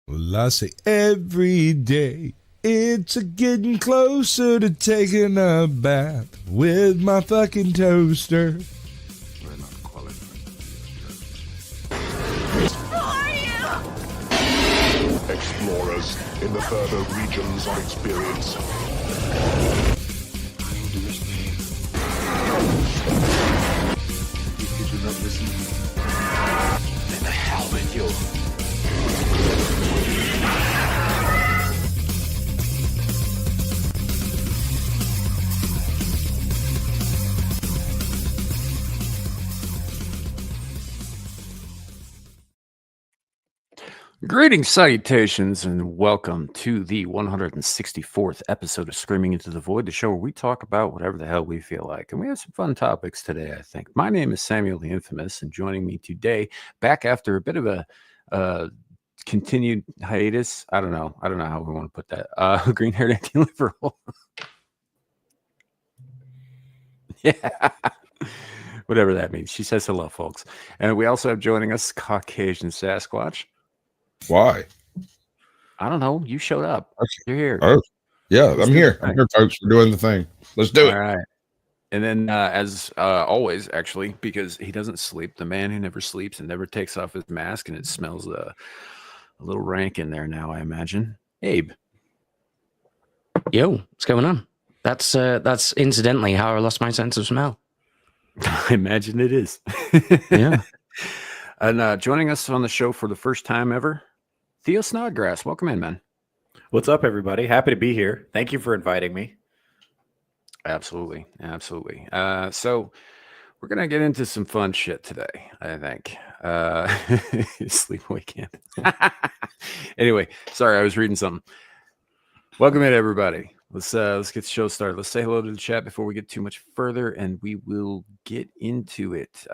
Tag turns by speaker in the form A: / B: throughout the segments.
A: Well, I say every day it's a getting closer to taking a bath with my fucking toaster.
B: We're not qualified.
C: Who are you?
B: Explorers in the further regions of experience. Did you not listen? Then the hell with you.
D: Greetings, salutations, and welcome to the 164th episode of Screaming Into the Void, the show where we talk about whatever the hell we feel like. And we have some fun topics today, I think. My name is Samuel the Infamous, and joining me today, back after a bit of a continued hiatus. I don't know how we want to put that. Green-haired anti-liberal. Yeah. Whatever that means. She says hello, folks. And we also have joining us Caucasian Sasquatch.
A: Why?
D: I don't know. You showed up.
A: Okay.
D: You're here.
A: Oh, yeah, I'm here.
D: Right.
A: I'm here, folks. We're doing the thing. Let's do it.
D: All right. And then, as always, actually, because he doesn't sleep, the man who never sleeps and never takes off his mask, and it smells a little rank in there now, I imagine. Abe.
E: Yo, what's going on? That's incidentally how I lost my sense of smell.
D: I imagine it is.
E: Yeah.
D: And joining us on the show for the first time ever, Theo Snodgrass. Welcome in, man.
F: What's up, everybody? Happy to be here. Thank you for inviting me.
D: Absolutely. So we're going to get into some fun shit today, I think. Sleepaway camp. Anyway, sorry, I was reading something. Welcome in, everybody. Let's get the show started. Let's say hello to the chat before we get too much further, and we will get into it.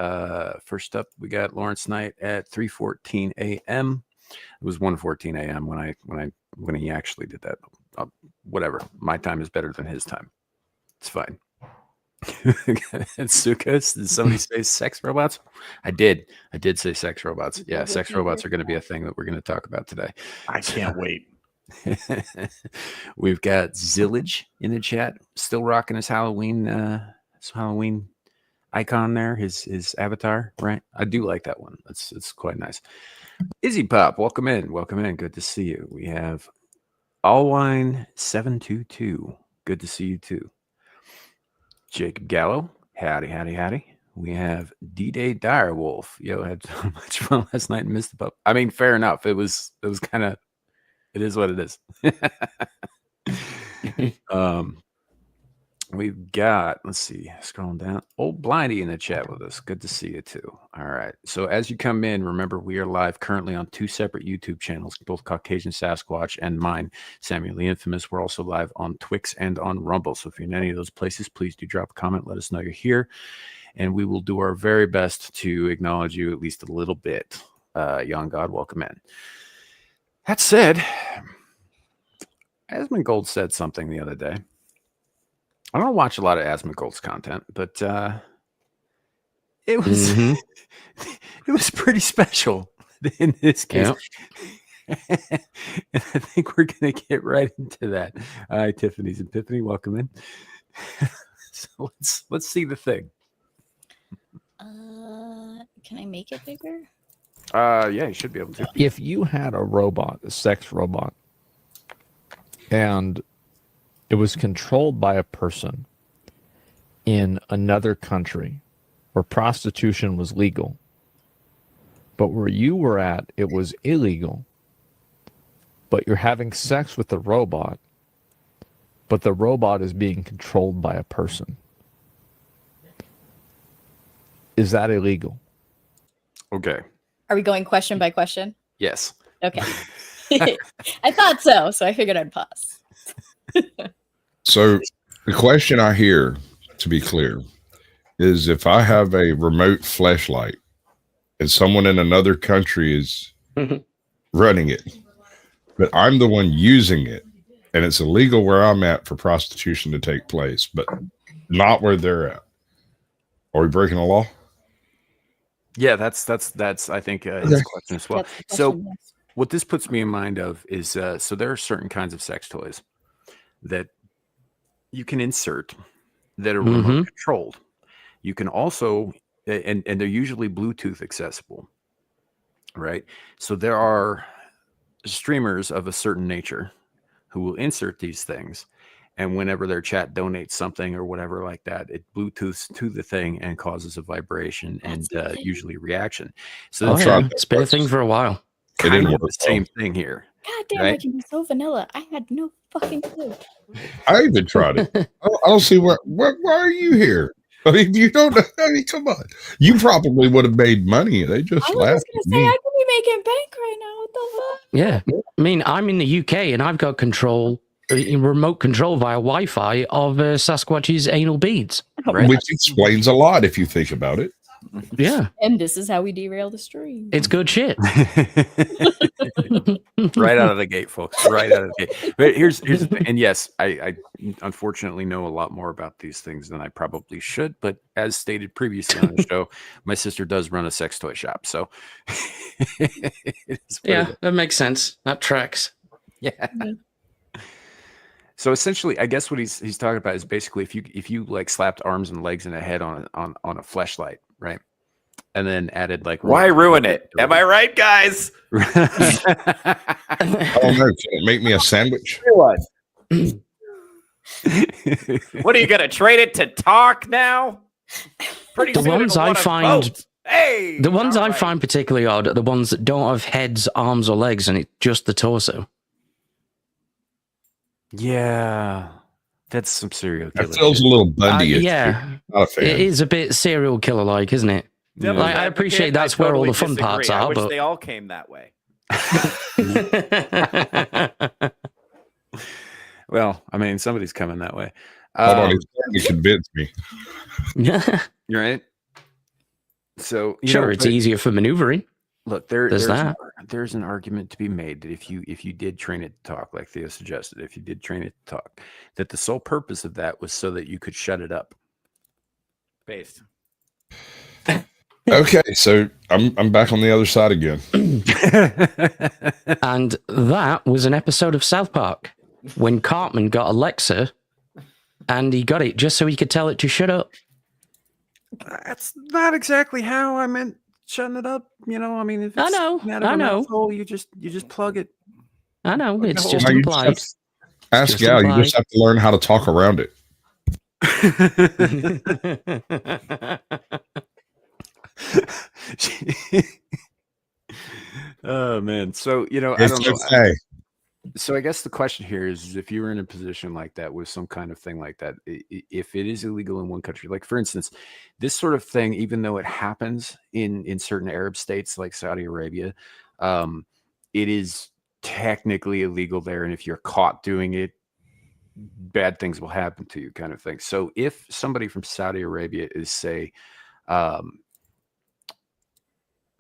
D: First up, we got Laurence Knight at 3:14 a.m. It was 1:14 a.m. when he actually did that. Whatever. My time is better than his time. It's fine. Sukas, did somebody say sex robots? I did say sex robots. Yeah, sex robots are going to be a thing that we're going to talk about today.
F: I can't wait.
D: We've got Zilege in the chat, still rocking his Halloween icon there, his avatar, right? I do like that one. It's quite nice. Izzy Pop, welcome in. Good to see you. We have Allwine 722. Good to see you too. Jacob Gallo, howdy. We have D-Day Direwolf. Yo, had so much fun last night and missed the pup. I mean, fair enough. It was kind of. It is what it is. We've got, let's see, scrolling down, Old Blindy in the chat with us. Good to see you too. All right. So as you come in, remember we are live currently on two separate YouTube channels, both Caucasian Sasquatch and mine, Samuel the Infamous. We're also live on Twix and on Rumble. So if you're in any of those places, please do drop a comment. Let us know you're here. And we will do our very best to acknowledge you at least a little bit. Young God, welcome in. That said, Asmongold said something the other day. I don't watch a lot of Asmongold's content, but it was it was pretty special in this case. Yep. And I think we're gonna get right into that. Hi, Tiffany's Epiphany, welcome in. So let's see the thing.
C: Can I make it bigger?
D: Yeah, you should be able to.
G: If you had a robot, a sex robot, and it was controlled by a person in another country where prostitution was legal, but where you were at, it was illegal, but you're having sex with the robot, but the robot is being controlled by a person. Is that illegal?
D: Okay.
C: Are we going question by question?
D: Yes.
C: Okay. I thought so, so I figured I'd pause.
A: So the question I hear, to be clear, is if I have a remote flashlight and someone in another country is running it, but I'm the one using it, and it's illegal where I'm at for prostitution to take place, but not where they're at. Are we breaking the law?
D: Yeah, that's I think his question as well.
C: That's the
D: So
C: question, yes.
D: what this puts me in mind of is so there are certain kinds of sex toys that you can insert that are remote controlled. You can also and they're usually Bluetooth accessible, right? So there are streamers of a certain nature who will insert these things, and whenever their chat donates something or whatever like that, it Bluetooths to the thing and causes a vibration and usually reaction. So
E: Oh
D: that's
E: yeah, it's been a thing for a while.
A: It didn't
D: kind of
A: work
D: the same thing here.
C: God damn, I
D: right?
C: can be so vanilla. I had no fucking clue.
A: I even tried it. I don't see why are you here? I mean, you don't. I mean, come on. You probably would have made money. They just
C: I was
A: laughed
C: just
A: at
C: gonna say
A: me.
C: I could be making bank right now. What the fuck?
E: Yeah, I mean, I'm in the UK and I've got remote control via Wi-Fi of Sasquatch's anal beads.
D: Right.
A: Which explains a lot if you think about it.
E: Yeah,
C: And this is how we derail the stream.
E: it's good shit.
D: Right out of the gate, folks. Right out of the gate. But here's the thing. And yes, I unfortunately know a lot more about these things than I probably should. But as stated previously on the show, my sister does run a sex toy shop. So
E: Yeah, that makes sense. That tracks.
D: yeah. So essentially, I guess what he's talking about is basically if you like slapped arms and legs and a head on a fleshlight, right? And then added like
F: Why ruin it? Am I right, guys?
A: I don't know. Can it make me a sandwich?
F: What are you gonna trade it to talk now? Pretty
E: The
F: soon
E: ones
F: it'll
E: I
F: wanna
E: find-
F: vote. Hey,
E: The ones
F: all
E: I
F: right.
E: find particularly odd are the ones that don't have heads, arms, or legs, and it's just the torso.
D: Yeah, that's some serial killer.
A: That feels a
D: shit.
A: little Bundy-ish.
E: Yeah,
A: Not a fan.
E: it is a bit serial killer-like, isn't it?
F: Devil's
E: Like, I
F: advocate,
E: appreciate that's where all the fun
F: disagree.
E: parts
F: I
E: are,
F: wish
E: but-
F: they all came that way.
D: Well, I mean, somebody's coming that way.
A: Hold on, he's starting to convince me.
D: You're right. So you
E: Sure,
D: know,
E: it's
D: but
E: easier for maneuvering.
D: look,
E: There's that.
D: there's an argument to be made that if you did train it to talk, like Theo suggested, if you did train it to talk, that the sole purpose of that was so that you could shut it up.
F: Based.
A: Okay, so I'm back on the other side again.
E: And that was an episode of South Park when Cartman got Alexa and he got it just so he could tell it to shut up.
D: That's not exactly how I meant shutting it up. You know, I mean, if
E: I
D: it's
E: know,
D: out of
E: I
D: a
E: know.
D: mouthhole, you just plug it.
E: I know, it's
D: No,
E: just
A: Now you
E: implied.
A: just Ask
E: Just
A: Gal, you
E: implied.
A: just have to learn how to talk around it.
D: Oh man. So, you know, I
A: It's
D: don't know.
A: okay.
D: So I guess the question here is if you were in a position like that with some kind of thing like that, if it is illegal in one country, like for instance, this sort of thing, even though it happens in certain Arab states like Saudi Arabia, it is technically illegal there. And if you're caught doing it, bad things will happen to you, kind of thing. So if somebody from Saudi Arabia is, say,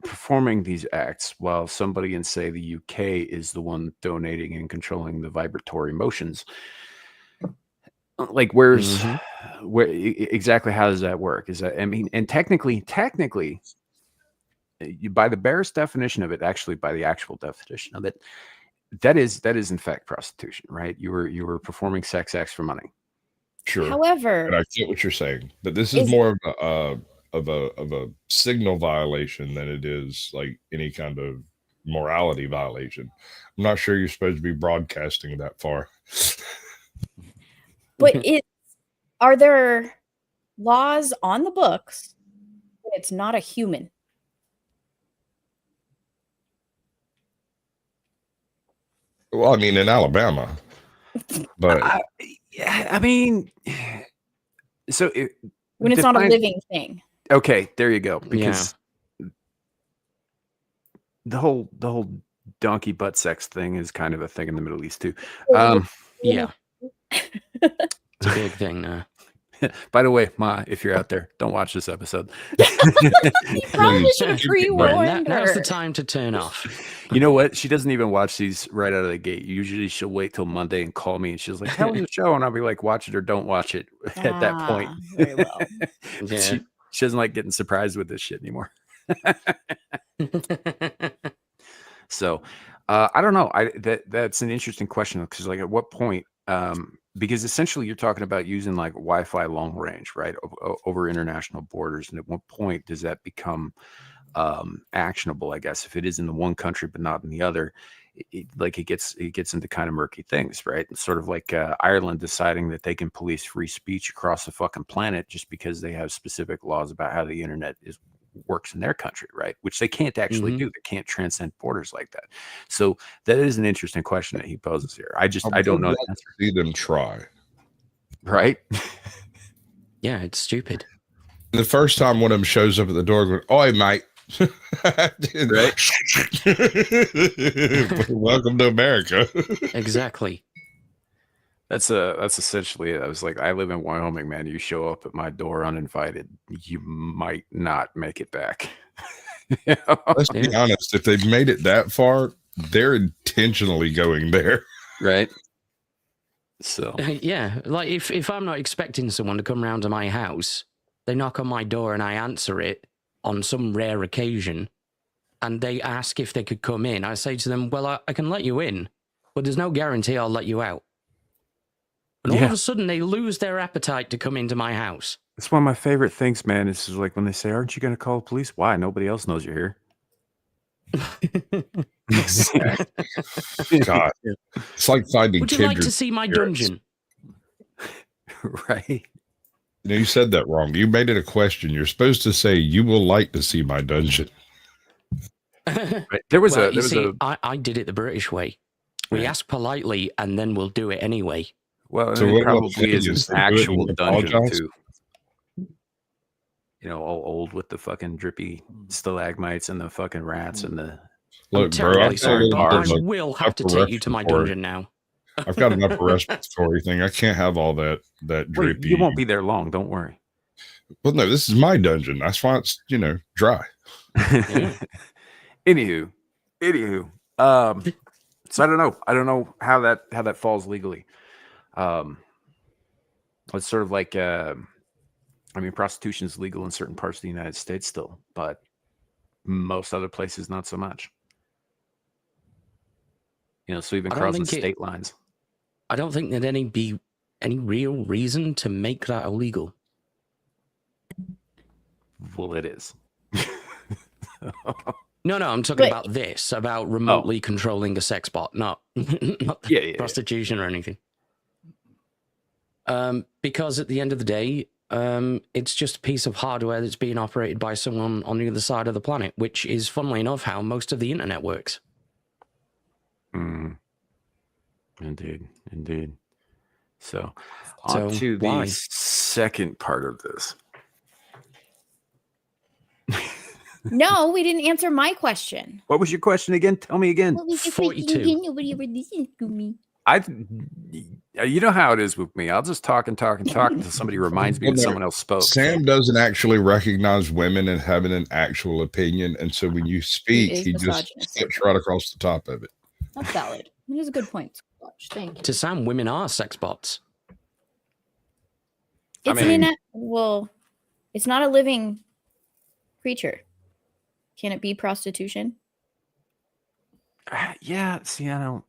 D: performing these acts while somebody in, say, the UK is the one donating and controlling the vibratory motions, like where's where exactly how does that work? Is that, I mean, and technically by the barest definition of it, actually by the actual definition of it, that is in fact prostitution, right? You were performing sex acts for money.
A: Sure.
C: However,
A: But I get what you're saying. But this is more of a signal violation than it is like any kind of morality violation. I'm not sure you're supposed to be broadcasting that far.
C: but are there laws on the books when it's not a human?
A: Well, I mean, in Alabama, but
D: Yeah, I mean, so
C: When it's not a
D: define-
C: living thing.
D: Okay, there you go. Because the whole donkey butt sex thing is kind of a thing in the Middle East too.
E: Yeah. It's a big thing now.
D: By the way, Ma, if you're out there, don't watch this episode.
C: You probably should have
A: Please.
C: pre-warned
E: Now's
C: her.
E: the time to turn off.
D: You know what? She doesn't even watch these right out of the gate. Usually she'll wait till Monday and call me and she's like, "How was the show?" And I'll be like, "Watch it or don't watch it." At that point,
C: Very well.
E: Yeah.
D: she doesn't like getting surprised with this shit anymore. So I don't know. That's an interesting question because, like, at what point? Because essentially, you're talking about using like Wi-Fi long range, right, over international borders, and at what point does that become actionable? I guess if it is in the one country but not in the other, it gets into kind of murky things, right? It's sort of like Ireland deciding that they can police free speech across the fucking planet just because they have specific laws about how the internet works in their country, right? Which they can't actually do. They can't transcend borders like that. So that is an interesting question that he poses here. I don't know the answer.
A: See them try.
D: Right?
E: Yeah, it's stupid.
A: The first time one of them shows up at the door going, "Oi, mate."
D: Right?
A: Welcome to America.
E: Exactly.
D: That's essentially it. I was like, I live in Wyoming, man. You show up at my door uninvited, you might not make it back. You know?
A: Let's be honest. If they've made it that far, they're intentionally going there.
D: Right? So
E: Yeah, like if I'm not expecting someone to come round to my house, they knock on my door and I answer it on some rare occasion, and they ask if they could come in. I say to them, well, I can let you in, but there's no guarantee I'll let you out. And all of a sudden, they lose their appetite to come into my house.
D: it's one of my favorite things, man. Is like when they say, "Aren't you going to call the police?" Why? Nobody else knows you're here.
A: God, it's like finding.
E: Would you like to see my dungeon?
D: Right?
A: You know, you said that wrong. You made it a question. You're supposed to say, "You will like to see my dungeon."
D: Right. There was
E: I did it the British way. We ask politely, and then we'll do it anyway.
D: Well,
A: So
D: it
A: what
D: probably is
A: is
D: an
A: it? Do it
D: actual
A: and
D: dungeon
A: apologize?
D: too. You know, all old with the fucking drippy stalagmites and the fucking rats and the.
A: Look,
E: I'm
A: bro,
E: terribly
A: I've
E: sorry, but I
A: got
E: will have to take you to my dungeon now.
A: I've got an upper respiratory thing. I can't have all that
D: Wait,
A: drippy.
D: you won't be there long. Don't worry.
A: Well, no, this is my dungeon. That's why it's dry.
D: Anywho, so I don't know how that falls legally. It's sort of like I mean, prostitution is legal in certain parts of the United States still, but most other places not so much. You know, so even crossing state lines.
E: I don't think there'd be any real reason to make that illegal.
D: Well, it is.
E: No, I'm talking about this, about remotely controlling a sex bot, not prostitution or anything. Because at the end of the day, it's just a piece of hardware that's being operated by someone on the other side of the planet, which is, funnily enough, how most of the internet works.
D: Indeed. So on to the second part of this.
C: No, we didn't answer my question.
D: What was your question again? Tell me again.
C: What was your
E: 42.
C: question again? Nobody ever listened to me.
D: You know how it is with me. I'll just talk until somebody reminds me that someone else spoke.
A: Sam doesn't actually recognize women and having an actual opinion, and so when you speak, he just steps right across the top of it.
C: That's valid. It is a good point. Thank you.
E: To Sam, women are sex bots.
C: It's it's not a living creature. Can it be prostitution?
D: Yeah. See, I don't.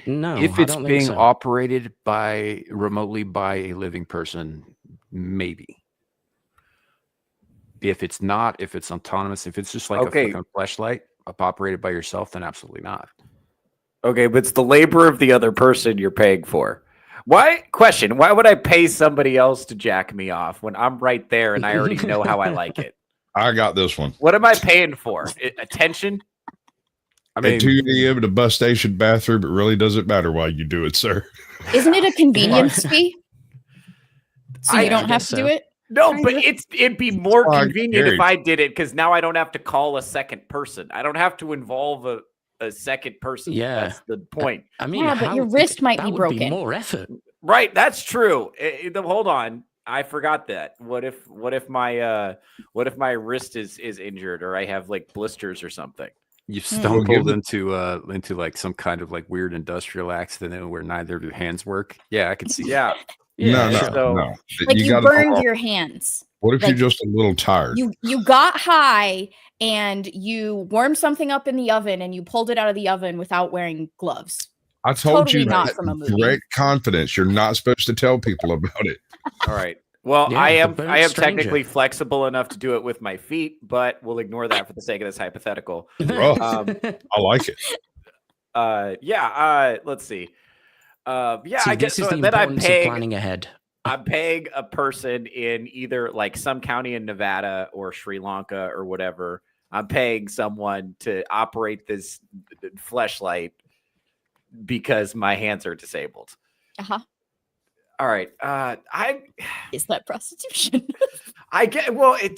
E: No,
D: if
E: I
D: it's
E: don't think
D: being
E: so.
D: operated remotely by a living person, maybe. If it's not, if it's autonomous, if it's just like a fucking fleshlight operated by yourself, then absolutely not.
F: Okay, but it's the labor of the other person you're paying for. Why would I pay somebody else to jack me off when I'm right there and I already know how I like it?
A: I got this one.
F: What am I paying for? Attention?
D: I mean,
A: at 2 a.m. in a bus station bathroom, it really doesn't matter why you do it, sir.
C: Isn't it a convenience fee? So you don't have to do it?
F: No, but it'd be more convenient if I did it because now I don't have to call a second person. I don't have to involve a second person.
E: Yeah.
F: That's the point.
E: I mean,
C: but your wrist might be broken.
E: Be more effort.
F: Right, that's true. Hold on. I forgot that. What if my wrist is injured or I have like blisters or something?
D: You've stumbled into like some kind of like weird industrial accident where neither do hands work. Yeah, I can see.
F: Yeah.
A: No.
C: Like you burned your hands.
A: What if
C: Like,
A: you're just a little tired?
C: You got high and you warmed something up in the oven and you pulled it out of the oven without wearing gloves.
A: I told
C: Totally
A: you
C: not
A: that
C: from a movie.
A: direct confidence. You're not supposed to tell people about it.
F: All right. Well,
E: Yeah,
F: I
E: the
F: am
E: burnt stranger.
F: technically flexible enough to do it with my feet, but we'll ignore that for the sake of this hypothetical.
A: Rough.
F: Um,
A: I like it.
F: Let's see.
E: See,
F: I guess
E: this is
F: so.
E: the
F: Then
E: importance of planning ahead.
F: I'm paying a person in either like some county in Nevada or Sri Lanka or whatever. I'm paying someone to operate this fleshlight because my hands are disabled.
C: Uh-huh.
F: All right.
C: Is that prostitution?
F: I get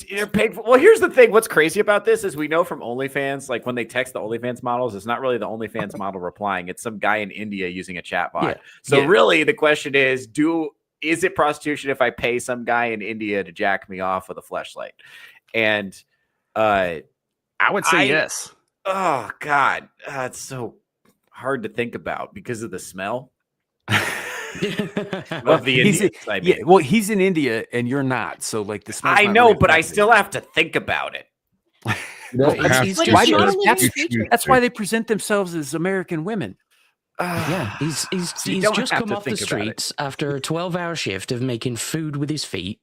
F: you're paid for. Well, here's the thing. What's crazy about this is we know from OnlyFans, like when they text the OnlyFans models, it's not really the OnlyFans model replying. It's some guy in India using a chatbot.
E: Yeah.
F: So
E: Yeah.
F: really, the question is, is it prostitution if I pay some guy in India to jack me off with a fleshlight? And
D: I would say yes.
F: oh God, it's so hard to think about because of the smell of the Indians. I mean.
D: Well, he's in India and you're not, so like the smell's
F: I
D: not
F: know,
D: really
F: but I
D: affecting
F: still
D: you.
F: have to think about it.
A: You don't
E: It's-
A: have
E: it's
A: to.
E: just-
A: You
C: not a
A: choose
C: living
A: to.
C: creature.
D: That's why they present themselves as American women.
E: Yeah, he's
D: you
E: he's
D: don't
E: just
D: have
E: come
D: to
E: off the
D: think about it.
E: streets after a 12-hour shift of making food with his feet,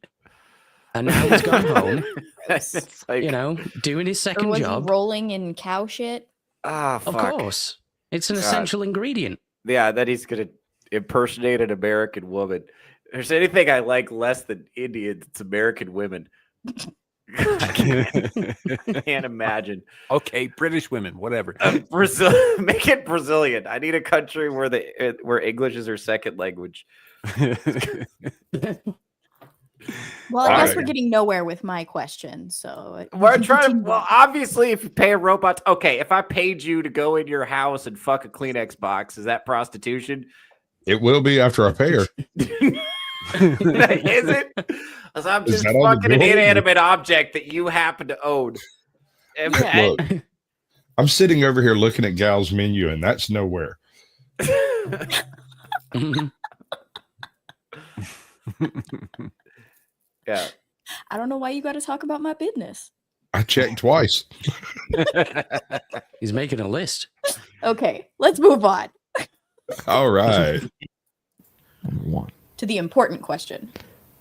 E: and now he's gone home,
F: It's like,
E: doing his
C: Or
E: second
C: was he
E: job.
C: rolling in cow shit?
E: Of course, it's an essential ingredient.
F: Yeah, that he's gonna impersonate an American woman. If there's anything I like less than Indians, it's American women. I can't imagine.
D: Okay, British women, whatever.
F: Brazil, make it Brazilian. I need a country where English is their second language.
C: Well, I guess
A: Right.
C: we're getting nowhere with my question. So
F: We're trying to. Well, obviously, if you pay a robot, okay. If I paid you to go in your house and fuck a Kleenex box, is that prostitution?
A: It will be after I pay her.
F: Is it? 'Cause I'm
A: Is
F: just
A: that on the
F: fucking an
A: bill?
F: inanimate object that you happen to own. And-
A: Look, I'm sitting over here looking at Gal's menu, and that's nowhere.
F: Yeah.
C: I don't know why you got to talk about my business.
A: I checked twice.
E: He's making a list.
C: Okay, let's move on
A: All right.
G: Number one.
C: to the important question.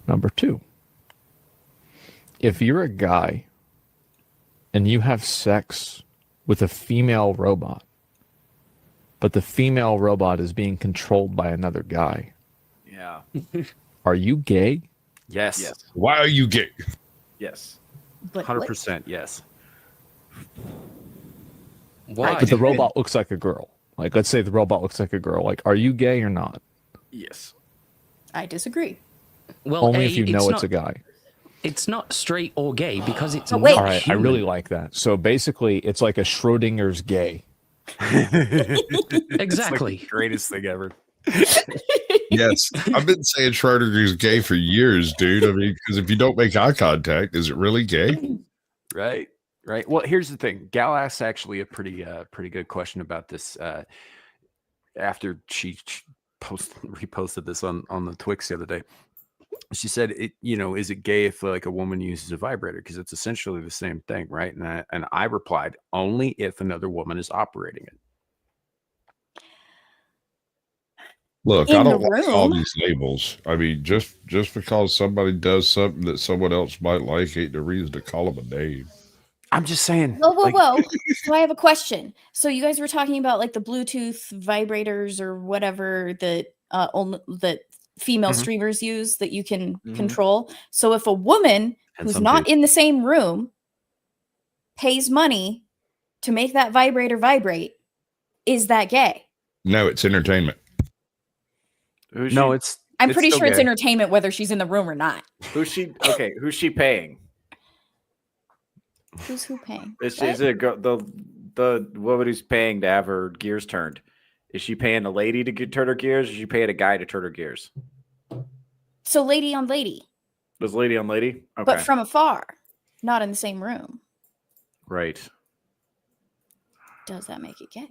G: Number two. If you're a guy and you have sex with a female robot, but the female robot is being controlled by another guy,
F: Yeah.
G: are you gay?
D: Yes.
F: Yes.
A: Why are you gay?
F: Yes.
C: But
D: 100% yes.
E: Why?
G: But the robot looks like a girl. Like, let's say the robot looks like a girl. Like, are you gay or not?
F: Yes.
C: I disagree.
E: Well,
G: Only if you know it's
E: not,
G: a guy.
E: It's not straight or gay because it's
C: wait.
E: not
G: All right, I
E: human.
G: really like that. So basically, it's like a Schrodinger's gay.
E: Exactly.
D: It's like the greatest thing ever.
A: Yes. I've been saying Schrodinger's gay for years, dude. I mean, because if you don't make eye contact, is it really gay?
D: Right. Right. Well, here's the thing. Gal asked actually a pretty good question about this after she reposted this on the Twix the other day. She said, is it gay if like a woman uses a vibrator? Because it's essentially the same thing, right? And I replied, only if another woman is operating it.
A: Look,
C: In
A: I
C: the
A: don't like all
C: room.
A: these labels. I mean, just because somebody does something that someone else might like ain't the reason to call them a name.
D: I'm just saying.
C: Whoa. So I have a question. So you guys were talking about like the Bluetooth vibrators or whatever that that female
D: Mhm.
C: streamers use that you can
F: Mhm.
C: control. So if a woman
D: And
C: who's
D: some
C: not
D: do.
C: in the same room pays money to make that vibrator vibrate, is that gay?
A: No, it's entertainment.
F: Who's
D: No,
F: she,
D: it's.
C: I'm
D: It's
C: pretty
D: still
C: sure it's
D: gay.
C: entertainment whether she's in the room or not.
F: who's she? Okay, who's she paying?
C: Who's who paying?
F: Is
C: What?
F: it a girl, the woman who's paying to have her gears turned? Is she paying a lady to turn her gears, or is she paying a guy to turn her gears?
C: So lady on lady,
F: Was lady on lady? Okay,
C: but from afar, not in the same room.
F: right.
C: Does that make it gay?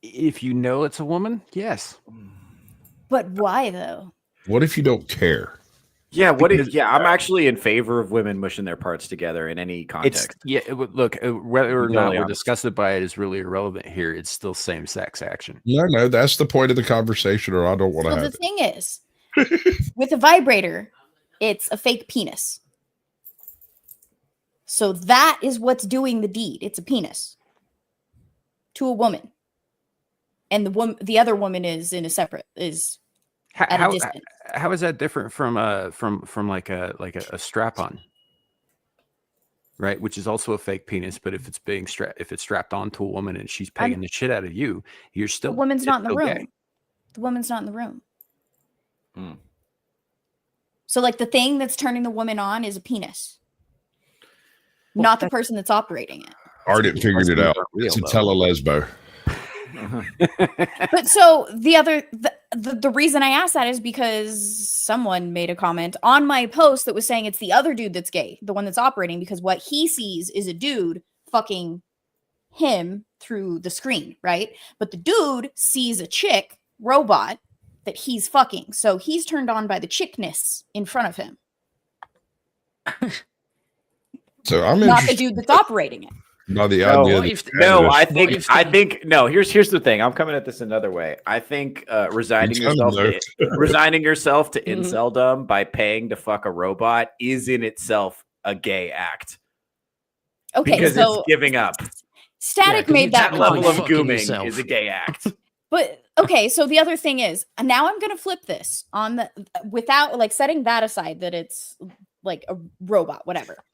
D: If you know it's a woman, yes.
C: But why though?
A: What if you don't care?
F: Yeah,
D: Because-
F: I'm actually in favor of women mushing their parts together in any
D: It's
F: context.
D: look, whether or
F: Be
D: not
F: totally
D: we're
F: honest.
D: disgusted by it is really irrelevant here. It's still same-sex action.
A: No, that's the point of the conversation, or I don't want to
C: So
A: have
C: the
A: it.
C: thing is, with a vibrator, it's a fake penis. So that is what's doing the deed. It's a penis to a woman, and the other woman is in a separate at a distance.
D: How is that different from like a strap-on? Right, which is also a fake penis, but if it's strapped onto a woman and she's pegging the shit out of you, you're still
C: The woman's not in the
D: still
C: room.
D: gay.
C: The woman's not in the room.
F: Hmm.
C: So like the thing that's turning the woman on is a penis, not the person that's operating it.
A: Ardent figured it out. It's a telelesbo.
C: But so the reason I asked that is because someone made a comment on my post that was saying it's the other dude that's gay, the one that's operating, because what he sees is a dude fucking him through the screen, right? But the dude sees a chick robot that he's fucking, so he's turned on by the chickness in front of him,
A: So I'm
C: not the
A: interested
C: dude that's operating it.
A: by the
F: No,
A: idea.
E: what
A: that-
E: if-
F: No, I
E: if
F: think no. Here's the thing. I'm coming at this another way. I think resigning
A: You tell them,
F: yourself to
E: Mhm.
F: inceldom by paying to fuck a robot is in itself a gay act
C: Okay,
F: because
C: so
F: it's giving up.
C: Static
E: 'cause
C: made
E: it's
C: that
F: That level
C: comment.
F: of
E: fucking
F: gooming
E: yourself.
F: is a gay act.
C: But okay, so the other thing is, now I'm gonna flip this on the without like setting that aside that it's like a robot, whatever.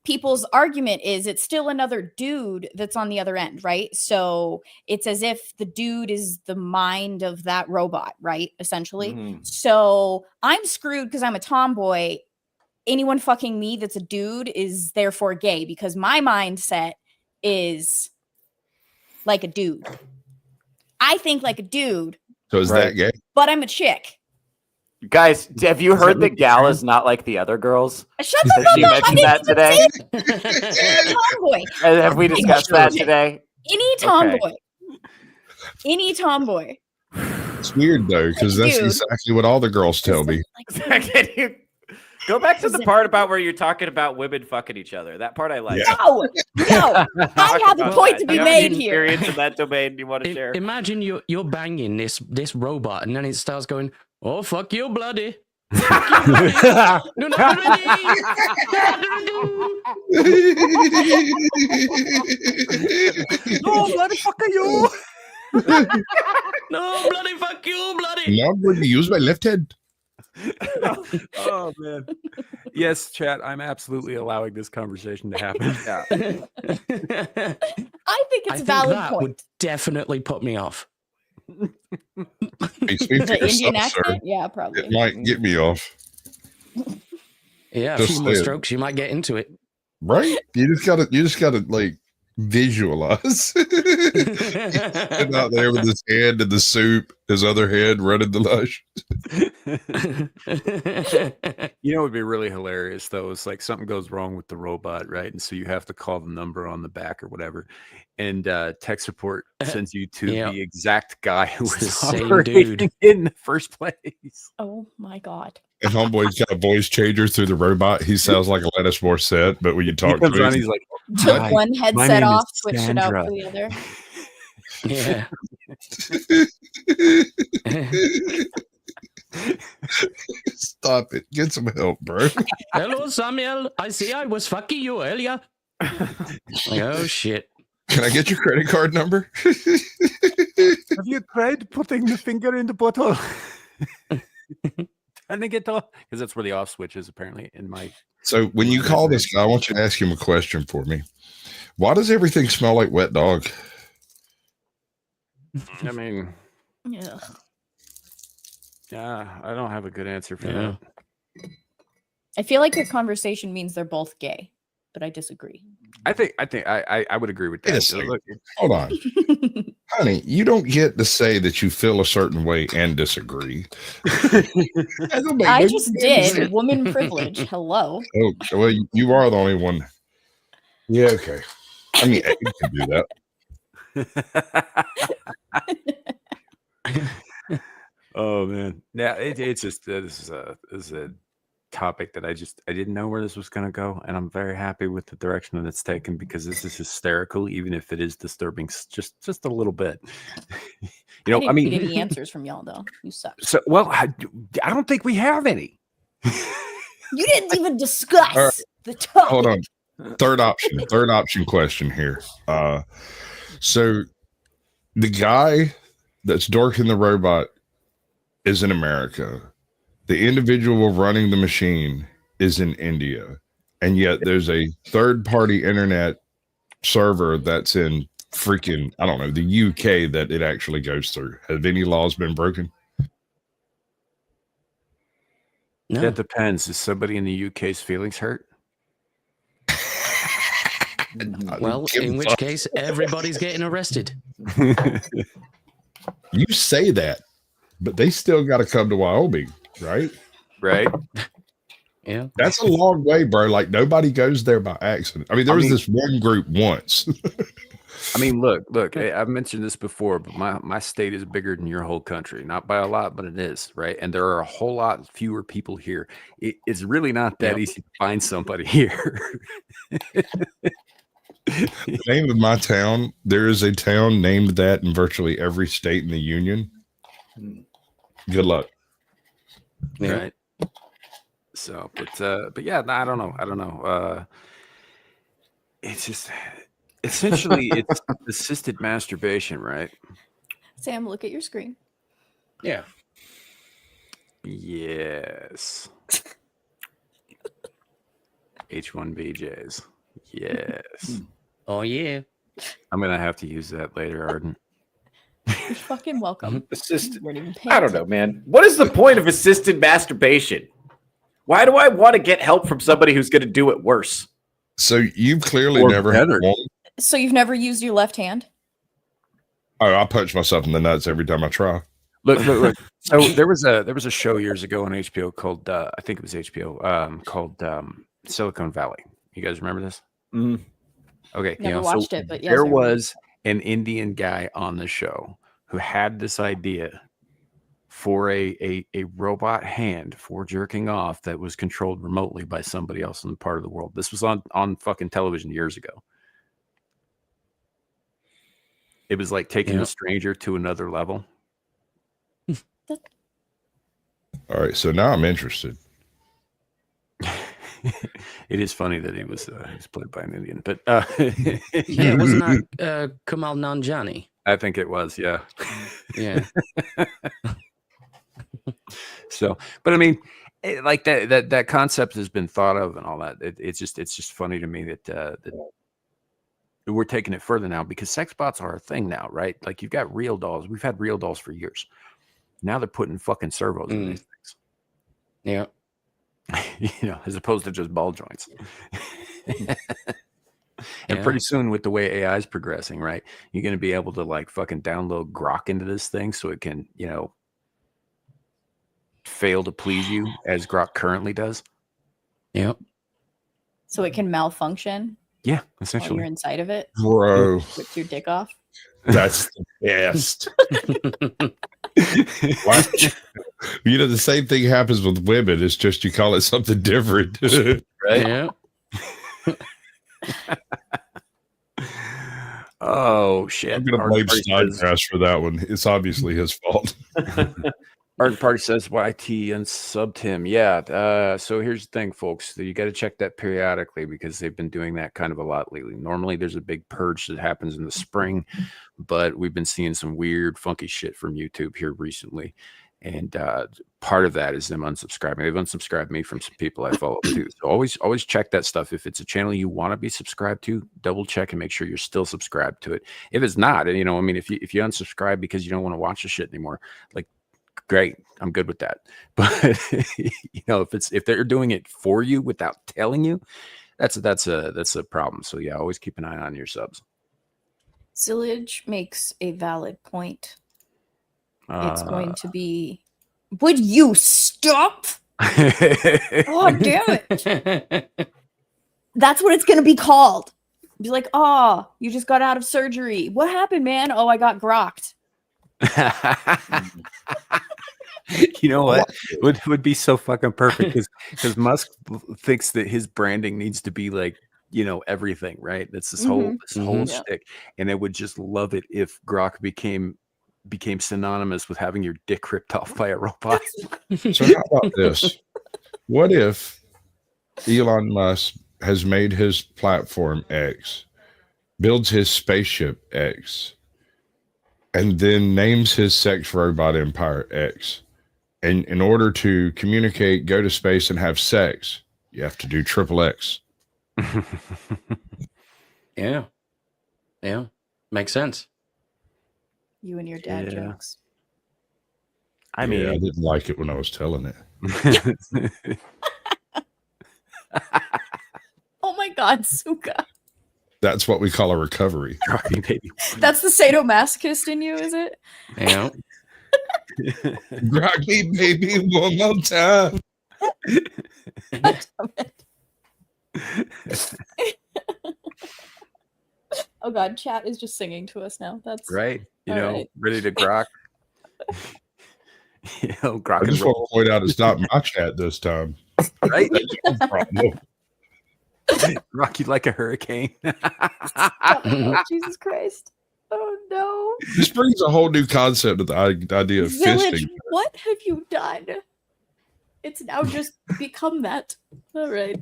C: People's argument is it's still another dude that's on the other end, right? So it's as if the dude is the mind of that robot, right? Essentially.
F: Mhm.
C: So I'm screwed because I'm a tomboy. Anyone fucking me that's a dude is therefore gay because my mindset is like a dude. I think like a dude,
A: So is that gay?
C: but I'm a chick.
F: Guys, have you heard that
A: make
F: Gal
A: you
F: is not like the other girls?
C: Shut
F: Has
C: the
F: she
C: fuck up! I
F: mentioned that
C: didn't
F: today?
C: even say tomboy.
F: Have we discussed that today?
C: Any tomboy. Any tomboy.
A: It's weird though, because that's
C: Dude.
A: exactly what all the girls tell me.
C: Like,
F: Can you go back to the
C: Listen.
F: part about where you're talking about women fucking each other? That part I like.
A: Yeah.
C: no, I have a
F: About
C: point
F: that.
C: to
F: Do
C: be
F: you have any
C: made here.
F: experience in that domain you want to share?
E: Imagine you're banging this robot, and then it starts going, "Oh fuck you, bloody! No, not ready!
D: No, bloody fuck you!
E: No, bloody fuck you, bloody!"
A: Now I'm going to use my left hand.
D: Oh man. Yes, chat. I'm absolutely allowing this conversation to happen.
F: Yeah.
C: I think it's a valid
E: that
C: point.
E: would definitely put me off.
A: Hey, speak for
C: The Indian
A: yourself, sir.
C: accent? Yeah,
A: It
C: probably.
A: might get me off.
E: Yeah, a
A: Just
E: few more
A: saying.
E: strokes, you might get into it.
A: Right? You just gotta like visualize. Sitting out there with his hand in the soup, his other hand running the lush.
D: You know, it would be really hilarious though. It's like something goes wrong with the robot, right? And so you have to call the number on the back or whatever. And tech support sends you to
E: Yep.
D: the exact guy who
E: It's
D: was
E: the same
D: operating
E: dude.
D: in the first place.
C: Oh my god.
A: And homeboy's got a voice changer through the robot. He sounds like Alanis Morissette, but when you
D: He
A: talk
D: comes
A: to
D: on,
A: him,
D: he's like,
C: Took
D: "Hi,
C: one
D: my
C: headset
D: name is
C: off, switched it out
D: Sandra."
C: for the other.
E: Yeah.
A: stop it. Get some help, bro.
E: Hello, Samuel. I see I was fucking you earlier. Like, oh shit.
A: Can I get your credit card number?
D: Have you tried putting the finger in the bottle? Turning it off? Because that's where the off switch is apparently in my.
A: So when you call this guy, I want you to ask him a question for me. Why does everything smell like wet dog?
D: I mean,
C: Ugh.
D: yeah, I don't have a good answer for
E: Yeah.
D: that.
C: I feel like your conversation means they're both gay, but I disagree.
D: I think I would agree with
A: Wait a
D: that.
A: second.
D: Look,
A: Hold on. Honey, you don't get to say that you feel a certain way and disagree.
C: I just did. Woman privilege. Hello.
A: Oh, well, you are the only one. Yeah, okay. I mean, you can do that.
D: Oh man, yeah, it's just this is a topic that I didn't know where this was going to go, and I'm very happy with the direction that it's taken because this is hysterical, even if it is disturbing just a little bit.
C: I didn't get any answers from y'all though. You suck.
D: So well, I don't think we have any.
C: You didn't even discuss the topic.
A: Hold on. Third option question here. So the guy that's dorking the robot is in America. The individual running the machine is in India. And yet there's a third-party internet server that's in freaking, I don't know, the UK that it actually goes through. Have any laws been broken?
E: No.
D: That depends. Is somebody in the UK's feelings hurt?
E: Well, in which case, everybody's getting arrested.
A: You say that, but they still got to come to Wyoming, right?
D: Right.
E: Yeah.
A: That's a long way, bro. Like, nobody goes there by accident. I mean, there was this one group once.
D: I mean, look, I've mentioned this before, but my state is bigger than your whole country. Not by a lot, but it is, right? And there are a whole lot fewer people here. It's really not that easy to find somebody here.
A: The name of my town, there is a town named that in virtually every state in the union. Good luck.
E: Yeah.
D: Right. So, but yeah, I don't know. It's just essentially it's assisted masturbation, right?
C: Sam, look at your screen.
E: Yeah.
D: Yes. H1BJs. Yes.
E: Oh yeah.
D: I'm gonna have to use that later, Arden.
C: You're fucking welcome.
F: Assisted.
C: You weren't even paying
F: I don't know, man. What is the point of assisted masturbation? Why do I want to get help from somebody who's going to do it worse?
A: So you've clearly
D: Or
A: never had
D: better.
A: one.
C: So you've never used your left hand?
A: Oh, I punch myself in the nuts every time I try.
D: Look. So there was a show years ago on HBO called I think it was HBO called Silicon Valley. You guys remember this?
F: Mm.
D: Okay.
C: Never watched it, but yes,
D: there
C: I remember.
D: was an Indian guy on the show who had this idea for a robot hand for jerking off that was controlled remotely by somebody else in the part of the world. This was on fucking television years ago. It was like taking a stranger to another level.
A: All right, so now I'm interested.
D: It is funny that he was played by an Indian, but
E: Yeah, wasn't that Kamal Nanjiani?
D: I think it was, yeah.
E: Yeah.
D: So, but I mean, like that concept has been thought of and all that. It's just funny to me that we're taking it further now because sex bots are a thing now, right? Like you've got real dolls. We've had real dolls for years. Now they're putting fucking servos in these things.
E: Yeah.
D: As opposed to just ball joints. And pretty soon with the way AI is progressing, right? You're going to be able to like fucking download Grok into this thing so it can, fail to please you as Grok currently does.
E: Yep.
C: So it can malfunction
D: Yeah,
C: while
D: essentially.
C: you're inside of it
A: Bro,
C: with your dick off.
A: that's the best. Why? The same thing happens with women. It's just you call it something different.
D: Right?
E: Yeah.
D: Oh, shit.
A: I'm going to blame Snodgrass for that one. It's obviously his fault.
D: Art Party says YT unsubbed him. Yeah. So here's the thing, folks. You got to check that periodically because they've been doing that kind of a lot lately. Normally, there's a big purge that happens in the spring, but we've been seeing some weird, funky shit from YouTube here recently. And part of that is them unsubscribing. They've unsubscribed me from some people I follow too. So always check that stuff. If it's a channel you want to be subscribed to, double check and make ssure you're still subscribed to it. If it's not, if you unsubscribe because you don't want to watch the shit anymore, like, great, I'm good with that. But if they're doing it for you without telling you, that's a problem. So yeah, always keep an eye on your subs.
C: Zilege makes a valid point. It's going to be. Would you stop? Oh, damn it! That's what it's going to be called. Be like, oh, you just got out of surgery. What happened, man? Oh, I got grokked.
D: You know what? Would be so fucking perfect because Musk thinks that his branding needs to be like, you know, everything, right? That's this whole
C: Yeah.
D: shtick, and I would just love it if Grok became synonymous with having your dick ripped off by a robot.
A: So how about this? What if Elon Musk has made his platform X, builds his spaceship X, and then names his sex robot empire X? And in order to communicate, go to space, and have sex, you have to do XXX.
E: Yeah. Yeah. Makes sense.
C: You and your dad
D: Yeah.
C: jokes.
D: I
A: I
D: mean,
A: didn't like it when I was telling it.
C: Oh my God, Suka.
A: That's what we call a recovery.
D: Rocky baby.
C: That's the sadomasochist in you, is it?
E: Yeah.
A: Rock me, baby, one more time.
C: God damn it. Oh God, chat is just singing to us now. That's
D: Right? You
C: All
D: know,
C: right.
D: ready to grok. You know, grok
A: I
D: and
A: just want
D: roll.
A: to point out it's not my chat this time.
D: Right?
A: That's your problem.
D: Rock you like a hurricane.
C: oh, Jesus Christ. Oh no.
A: This brings a whole new concept of the idea of
C: Zilege,
A: fisting.
C: what have you done? It's now just become that. All right.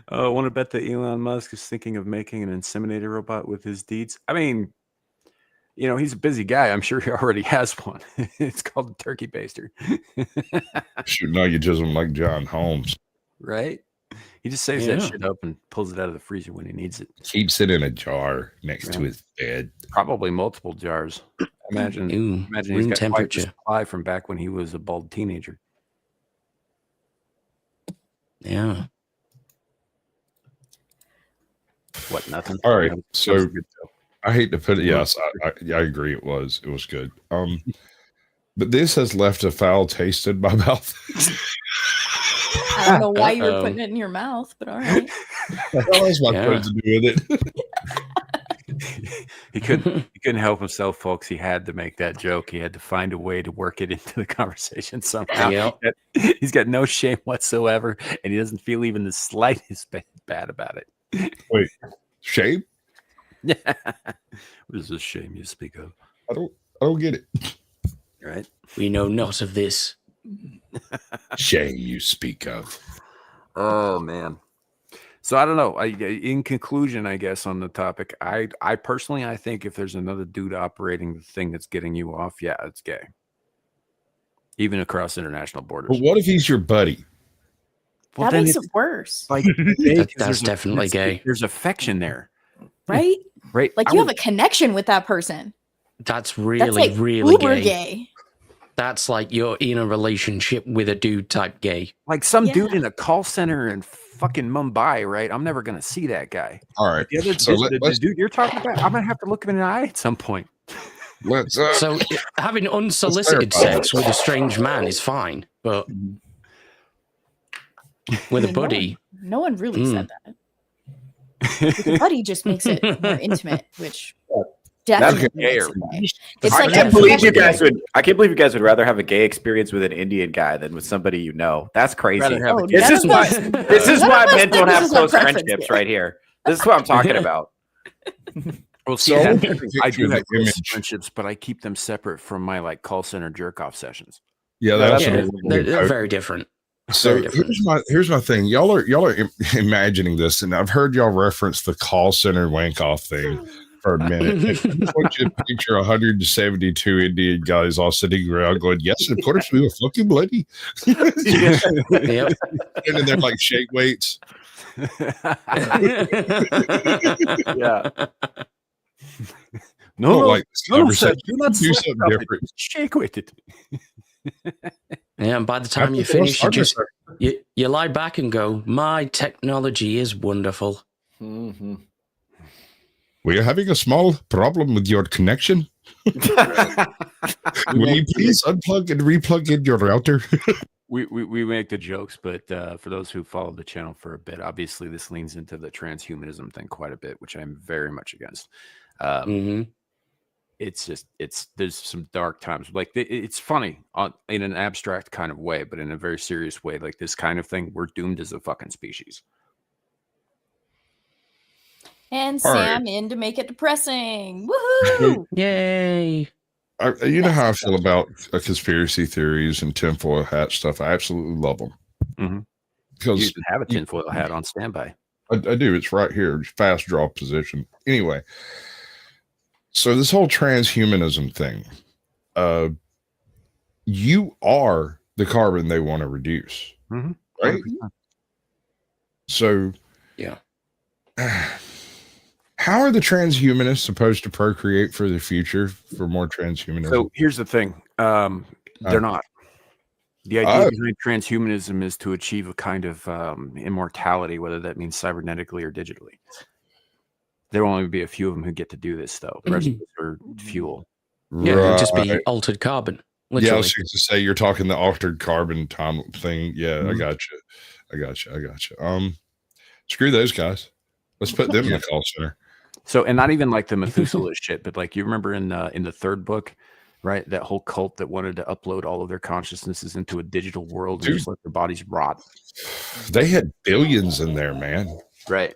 D: Oh, I want to bet that Elon Musk is thinking of making an inseminator robot with his deeds. I mean, you know, he's a busy guy. I'm sure he already has one. It's called the Turkey Baster.
A: Shooting all your jism like John Holmes.
D: Right? He just saves that
E: Yeah.
D: shit up and pulls it out of the freezer when he needs it.
A: Keeps it in a jar next to
D: Yeah.
A: his bed.
D: Probably multiple jars. Imagine
E: Ooh,
D: he's
E: room
D: got quite the
E: temperature.
D: supply from back when he was a bald teenager.
E: Yeah.
D: What, nothing?
A: All right,
D: That was
A: so
D: a good joke.
A: I hate to put it. Yes, I agree. It was good. But this has left a foul taste in my mouth.
C: I don't know why you were
E: Uh-oh.
C: putting it in your mouth, but all right.
A: What else am I
E: Yeah.
A: supposed to do with it?
D: He couldn't help himself, folks. He had to make that joke. He had to find a way to work it into the conversation somehow.
E: Yep.
D: He's got no shame whatsoever, and he doesn't feel even the slightest bad about it.
A: Wait, shame?
D: What is this shame you speak of?
A: I don't get it.
D: Right?
E: We know not of this.
A: Shame you speak of.
D: Oh man. So I don't know. In conclusion, I guess on the topic, I personally, I think if there's another dude operating the thing that's getting you off, yeah, it's gay. Even across international borders.
A: But what if he's your buddy?
D: Well,
C: That
D: then
C: makes
D: it's
C: it worse,
D: like gay 'cause
E: That's definitely gay.
D: There's affection there,
C: right?
D: right?
C: Like you have a connection with that person.
E: That's
C: That's
E: really,
C: like
E: really
C: uber
E: gay.
C: gay.
E: That's like you're in a relationship with a dude type gay.
D: like some dude
C: Yeah.
D: in a call center in fucking Mumbai, right? I'm never gonna see that guy.
A: All right.
D: The other
A: So
D: the
A: let's
D: dude you're talking about, I'm gonna have to look him in the eye at some point.
E: So having unsolicited
A: clarify
E: sex with a strange man is fine, but with a
C: Yeah,
E: buddy,
C: No one really said that. With a buddy just makes it more intimate, which definitely makes it gay. It's
F: I
C: like
F: can't
C: a
F: believe you
C: special
F: guys
C: gay.
F: would. I can't believe you guys would rather have a gay experience with an Indian guy than with somebody you know. That's crazy.
D: Rather have
C: Oh,
D: a
F: This
C: none
F: is
C: of
F: why.
C: us-
F: This is
C: none
F: why
C: of us
F: men don't
C: think
F: have
C: this is our
F: close
C: preference
F: friendships
C: here.
F: right here. This is what I'm talking about.
D: Well, see,
A: So
D: that-
A: picture
D: I do
A: the
D: have close
A: image.
D: friendships, but I keep them separate from my like call center jerk off sessions.
A: Yeah,
F: No,
A: that's
E: yeah,
A: what
E: they're very different.
A: So
E: very different.
A: here's my thing. Y'all are imagining this, and I've heard y'all reference the call center wank off thing for a minute. I just want you to picture 172 Indian guys all sitting around going, "Yes, of course we will fuck you, bloody."
E: Yep.
A: And then they're like shake weights.
F: Yeah.
D: No,
A: Don't
D: no,
A: like this
D: no, sir,
A: conversation.
D: do not
A: Do
D: slap
A: something
D: up it.
A: different.
D: Shake with it.
E: Yeah, and by the time
A: After
E: you
A: the
E: finish, you
A: most
E: just
A: hardest-
E: you lie back and go, "My technology is wonderful."
F: Mhm.
A: We are having a small problem with your connection. Will you please unplug and replug in your router?
D: We make the jokes, but for those who followed the channel for a bit, obviously this leans into the transhumanism thing quite a bit, which I'm very much against.
E: hmm
D: it's just there's some dark times. Like it's funny in an abstract kind of way, but in a very serious way, like this kind of thing, we're doomed as a fucking species.
C: And
A: All
C: Sam in to make it depressing. Woohoo!
E: Yay!
A: You know how I feel about conspiracy theories and tinfoil hat stuff. I absolutely love them.
D: Mm-hmm.
A: Because
D: You have a tinfoil hat on standby.
A: I do. It's right here. Fast draw position. Anyway, so this whole transhumanism thing, you are the carbon they want to reduce,
D: Mm-hmm.
A: right?
D: 100%.
A: So,
E: Yeah.
A: How are the transhumanists supposed to procreate for the future for more transhumanism?
D: So here's the thing. They're not. The idea behind transhumanism is to achieve a kind of immortality, whether that means cybernetically or digitally. There will only be a few of them who get to do this, though. The rest of us are fuel.
E: Yeah, it'll just be altered carbon. Literally.
A: Yeah, I was going to say, you're talking the altered carbon time thing. Yeah, I got you. Screw those guys. Let's put them in the call center.
D: So, and not even like the Methuselah shit, but like you remember in the third book, right? That whole cult that wanted to upload all of their consciousnesses into a digital world and just let their bodies rot.
A: They had billions in there, man.
D: Right.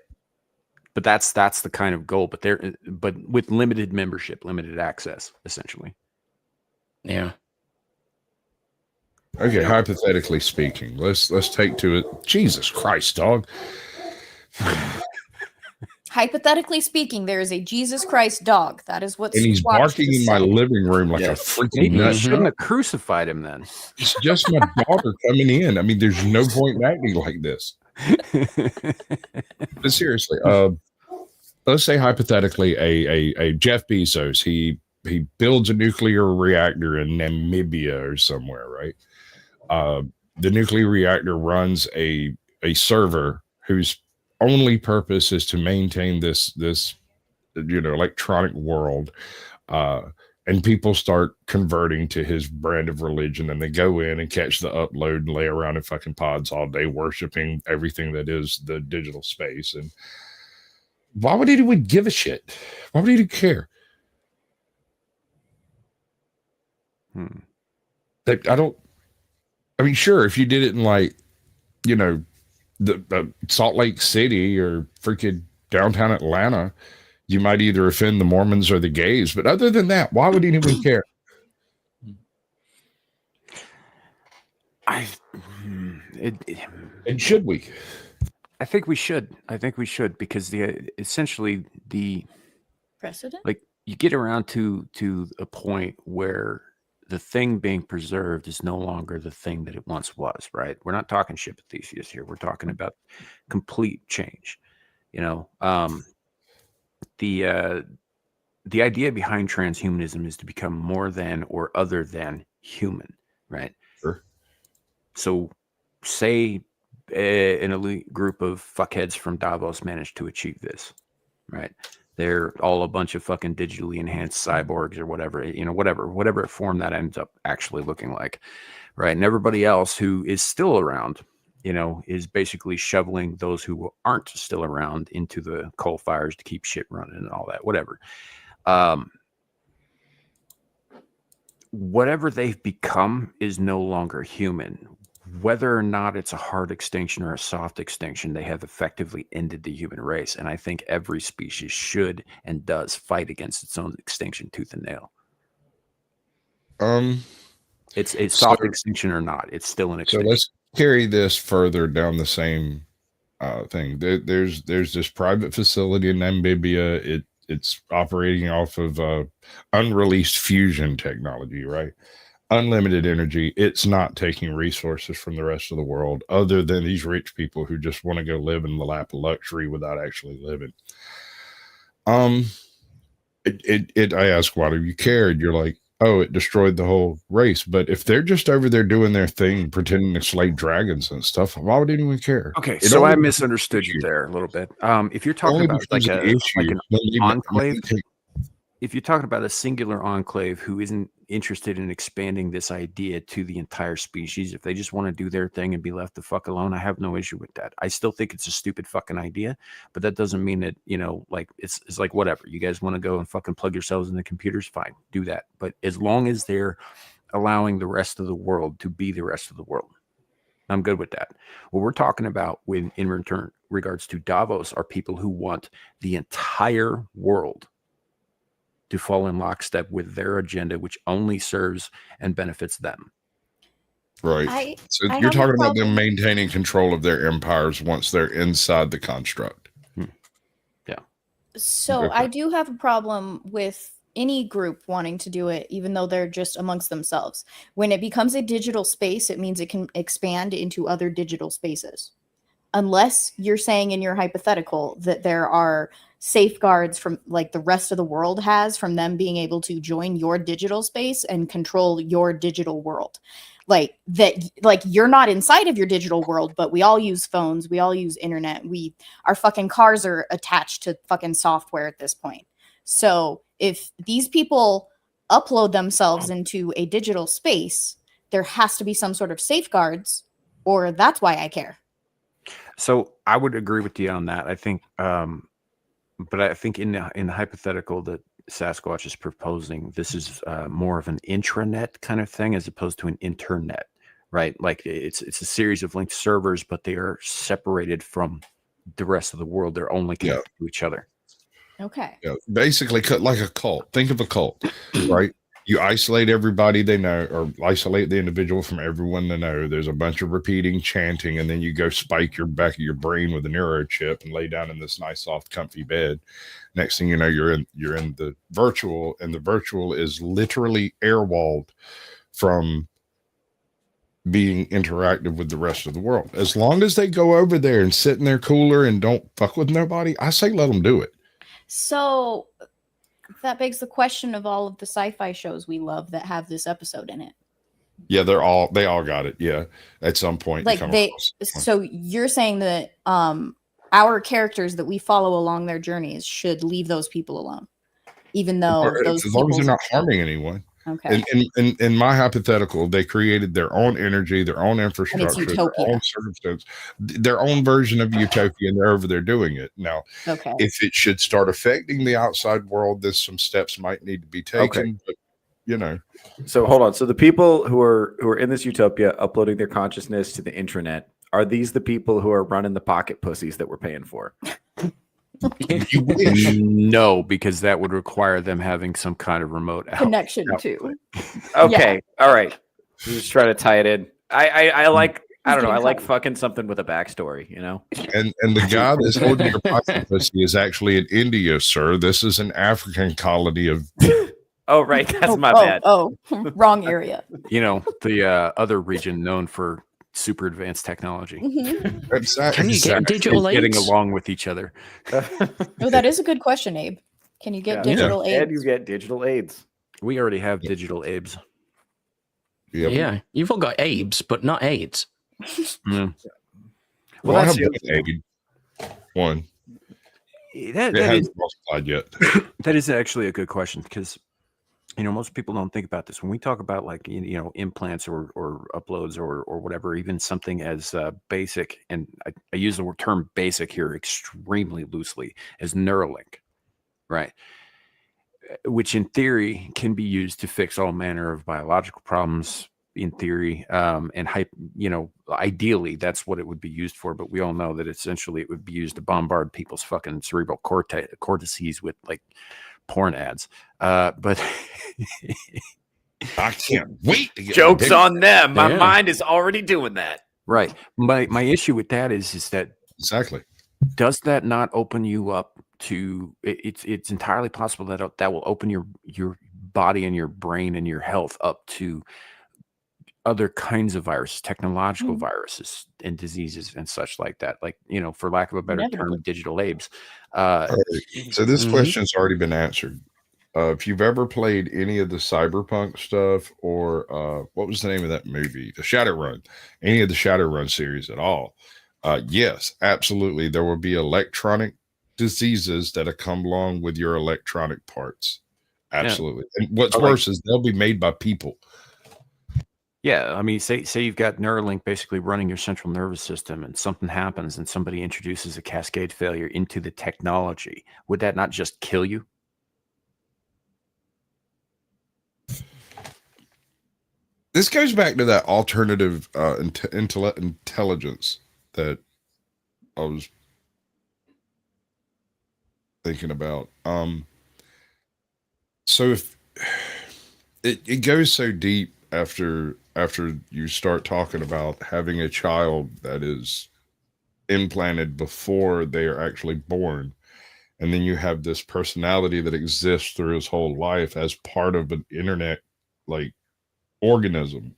D: But that's the kind of goal. But with limited membership, limited access, essentially.
E: Yeah.
A: Okay, hypothetically speaking, let's take to it. Jesus Christ, dog.
C: Hypothetically speaking, there is a Jesus Christ dog. That is what.
A: And he's
C: Squatch
A: barking in my
C: said.
A: living room like a freaking
D: Maybe you
A: nut.
D: shouldn't have crucified him then.
A: It's just my daughter coming in. I mean, there's no point in acting like this. But seriously, let's say hypothetically a Jeff Bezos, he builds a nuclear reactor in Namibia or somewhere, right? The nuclear reactor runs a server whose only purpose is to maintain this electronic world, and people start converting to his brand of religion, and they go in and catch the upload and lay around in fucking pods all day worshiping everything that is the digital space. And why would anyone give a shit? Why would anyone care? I mean, sure, if you did it in the Salt Lake City or freaking downtown Atlanta, you might either offend the Mormons or the gays. But other than that, why would anyone care? And should we?
D: I think we should. Because essentially the
C: Precedent.
D: like you get around to a point where the thing being preserved is no longer the thing that it once was, right? We're not talking shit with Theseus here. We're talking about complete change. The idea behind transhumanism is to become more than or other than human, right?
A: Sure.
D: So say an elite group of fuckheads from Davos managed to achieve this, right? They're all a bunch of fucking digitally enhanced cyborgs or whatever, whatever form that ends up actually looking like, right? And everybody else who is still around, is basically shoveling those who aren't still around into the coal fires to keep shit running and all that, whatever. Whatever they've become is no longer human. Whether or not it's a hard extinction or a soft extinction, they have effectively ended the human race. And I think every species should and does fight against its own extinction tooth and nail. It's soft extinction or not, it's still an extinction.
A: So let's carry this further down the same thing. There's this private facility in Namibia. It's operating off of unreleased fusion technology, right? Unlimited energy. It's not taking resources from the rest of the world other than these rich people who just want to go live in the lap of luxury without actually living. I ask, why do you care? And you're like, oh, it destroyed the whole race. But if they're just over there doing their thing, pretending to slay dragons and stuff, why would anyone care?
D: Okay, so I misunderstood you there a little bit. If you're talking about like an enclave, if you're talking about a singular enclave who isn't interested in expanding this idea to the entire species. If they just want to do their thing and be left the fuck alone, I have no issue with that. I still think it's a stupid fucking idea, but that doesn't mean that, you know, like it's like whatever. You guys want to go and fucking plug yourselves in the computers, fine, do that. But as long as they're allowing the rest of the world to be the rest of the world, I'm good with that. What we're talking about in regards to Davos are people who want the entire world to fall in lockstep with their agenda, which only serves and benefits them.
A: Right. So you're talking about them maintaining control of their empires once they're inside the construct.
D: Yeah.
C: So
A: Okay.
C: I do have a problem with any group wanting to do it, even though they're just amongst themselves. When it becomes a digital space, it means it can expand into other digital spaces. Unless you're saying in your hypothetical that there are safeguards from like the rest of the world has from them being able to join your digital space and control your digital world. Like that, like you're not inside of your digital world, but we all use phones, we all use internet, our fucking cars are attached to fucking software at this point. So if these people upload themselves into a digital space, there has to be some sort of safeguards, or that's why I care.
D: So I would agree with you on that. I think, but I think in the hypothetical that Sasquatch is proposing, this is more of an intranet kind of thing as opposed to an internet, right? Like it's a series of linked servers, but they are separated from the rest of the world. They're only connected to each other.
C: Okay.
A: Yeah, basically, like a cult. Think of a cult, right? You isolate everybody they know, or isolate the individual from everyone they know. There's a bunch of repeating chanting, and then you go spike your back of your brain with a neuro chip and lay down in this nice, soft, comfy bed. Next thing you know, you're in the virtual, and the virtual is literally airwalled from being interactive with the rest of the world. As long as they go over there and sit in their cooler and don't fuck with nobody, I say let them do it.
C: So that begs the question of all of the sci-fi shows we love that have this episode in it.
A: Yeah, they all got it. Yeah, at some point.
C: Like so you're saying that our characters that we follow along their journeys should leave those people alone, even though those
A: as long as they're not harming anyone.
C: Okay.
A: In my hypothetical, they created their own energy, their own infrastructure, their
C: utopia.
A: own circumstance, their own version of utopia, and they're over there doing it. Now,
C: Okay.
A: if it should start affecting the outside world, then some steps might need to be taken.
F: Okay.
A: But, you know.
F: So hold on. So the people who are in this utopia uploading their consciousness to the intranet, are these the people who are running the pocket pussies that we're paying for?
A: You wish.
D: No, because that would require them having some kind of remote
C: connection too.
F: Okay. Yeah. All right. Just try to tie it in. I like, I don't know. I like
C: cut.
F: fucking something with a backstory, you know?
A: And the guy that's holding your pocket pussy is actually in India, sir. This is an African colony of.
F: Oh, right. That's my bad.
C: Oh, wrong area.
D: You know, the other region known for super advanced technology.
C: Mm-hmm.
E: Can you get digital aids?
D: Getting along with each other.
C: Oh, that is a good question, Abe. Can you get digital aids?
F: And you get digital aids.
D: We already have digital Abes.
A: Yep.
E: Yeah, you've all got Abes, but not AIDS.
D: Mm.
A: Well, I have
F: that's
A: one.
D: That
A: It hasn't
D: is,
A: multiplied yet.
D: that is actually a good question because, you know, most people don't think about this. When we talk about like, you know, implants or uploads or whatever, even something as basic, and I use the term basic here extremely loosely, as Neuralink, right? Which in theory can be used to fix all manner of biological problems in theory. And you know, ideally that's what it would be used for. But we all know that essentially it would be used to bombard people's fucking cerebral cortices with like porn ads. But
A: I can't wait to get
F: Joke's on them. My
E: Yeah.
F: mind is already doing that.
D: right. My issue with that is that
A: Exactly.
D: does that not open you up to it's entirely possible that will open your body and your brain and your health up to other kinds of viruses, technological viruses and diseases and such like that, like, you know, for lack of a better term,
C: Inevitably.
D: digital Abes.
A: All right. So this
E: Mhm.
A: question's already been answered. If you've ever played any of the cyberpunk stuff or what was the name of that movie, the Shadowrun, any of the Shadowrun series at all, yes, absolutely. There will be electronic diseases that have come along with your electronic parts. Absolutely. And what's
D: But,
A: worse is they'll be made by people.
D: Yeah, I mean, say you've got Neuralink basically running your central nervous system, and something happens, and somebody introduces a cascade failure into the technology. Would that not just kill you?
A: This goes back to that alternative intelligence that I was thinking about. So if it goes so deep after you start talking about having a child that is implanted before they are actually born, and then you have this personality that exists through his whole life as part of an internet like organism,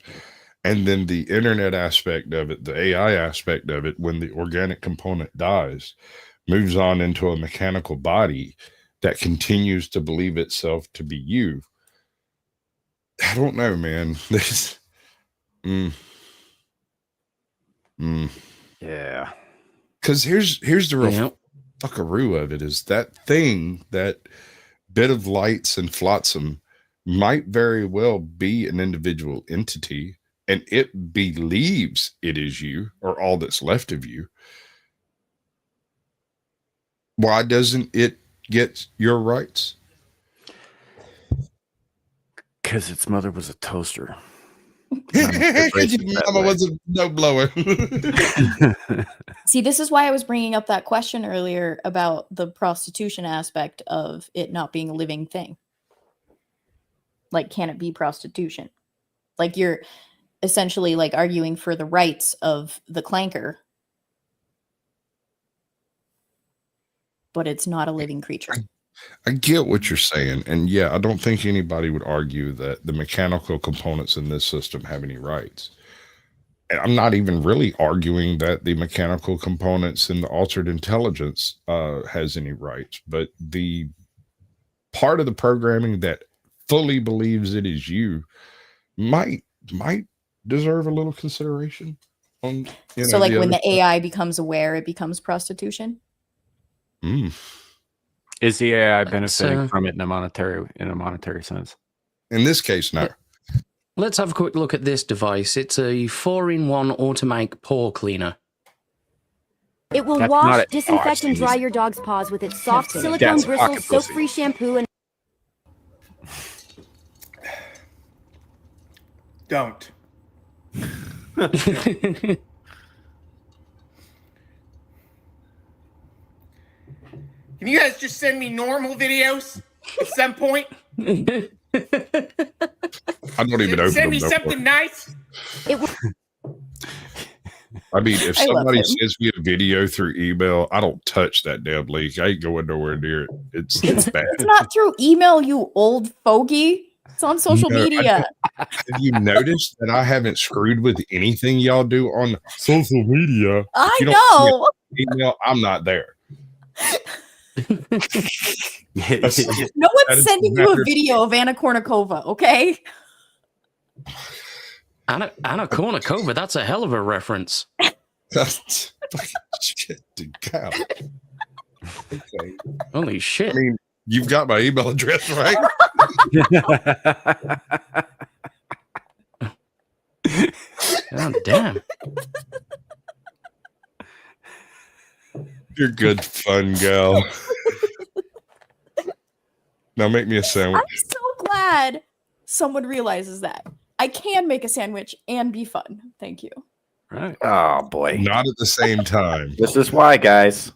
A: and then the internet aspect of it, the AI aspect of it, when the organic component dies, moves on into a mechanical body that continues to believe itself to be you. I don't know, man. This
D: Yeah.
A: Because here's the real fuckaroo of it, is that thing, that bit of lights and flotsam might very well be an individual entity, and it believes it is you or all that's left of you. Why doesn't it get your rights?
D: Because its mother was a toaster.
A: Mama was a no blower.
C: See, this is why I was bringing up that question earlier about the prostitution aspect of it not being a living thing. Like, can it be prostitution? Like, you're essentially like arguing for the rights of the clanker, but it's not a living creature.
A: I get what you're saying. And yeah, I don't think anybody would argue that the mechanical components in this system have any rights. And I'm not even really arguing that the mechanical components in the altered intelligence has any rights, but the part of the programming that fully believes it is you might deserve a little consideration. On,
C: so like when the AI becomes aware, it becomes prostitution.
D: Is the AI benefiting from it in a monetary sense?
A: In this case, no.
E: Let's have a quick look at this device. It's a 4-in-1 automatic paw cleaner.
H: It will wash, disinfect, and dry your dog's paws with its soft silicone bristles, soap-free shampoo, and...
I: Don't. Can you guys just send me normal videos at some point?
A: I don't even open
I: Send
A: them.
I: me something nice.
A: I mean, if somebody sends me a video through email, I don't touch that damn link. I ain't going nowhere near it. It's bad.
C: It's not through email, you old fogey. It's on social media.
A: Have you noticed that I haven't screwed with anything y'all do on social media?
C: I know.
A: Email, I'm not there.
C: No one's sending you a video of Anna Kournikova, okay?
E: Anna Kournikova, that's a hell of a reference.
A: That's shit, God. Okay.
E: Holy shit.
A: I mean, you've got my email address, right?
E: God damn.
A: You're good fun, gal. Now make me a sandwich.
C: I'm so glad someone realizes that. I can make a sandwich and be fun. Thank you.
D: Right.
F: Oh, boy.
A: Not at the same time.
F: This is why, guys.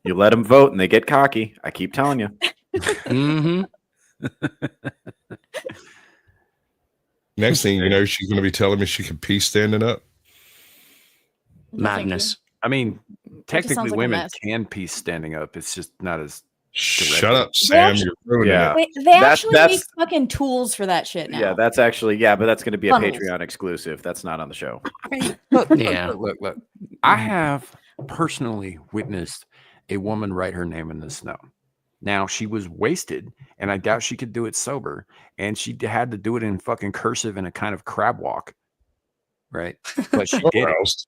F: You let them vote and they get cocky. I keep telling you.
E: Mm-hmm.
A: Next thing you know, she's going to be telling me she can pee standing up.
E: Madness.
D: I mean, technically,
C: sounds like a
D: women
C: mess.
D: can pee standing up. It's just not as.
A: Shut up, Sam. You're ruining it.
C: Wait, they actually make fucking tools for that shit now.
F: Yeah, that's actually, but that's going to be a
C: Funnels.
F: Patreon exclusive. That's not on the show.
D: Look.
C: Mm-hmm.
D: I have personally witnessed a woman write her name in the snow. Now, she was wasted, and I doubt she could do it sober, and she had to do it in fucking cursive in a kind of crab walk, right? But she did it.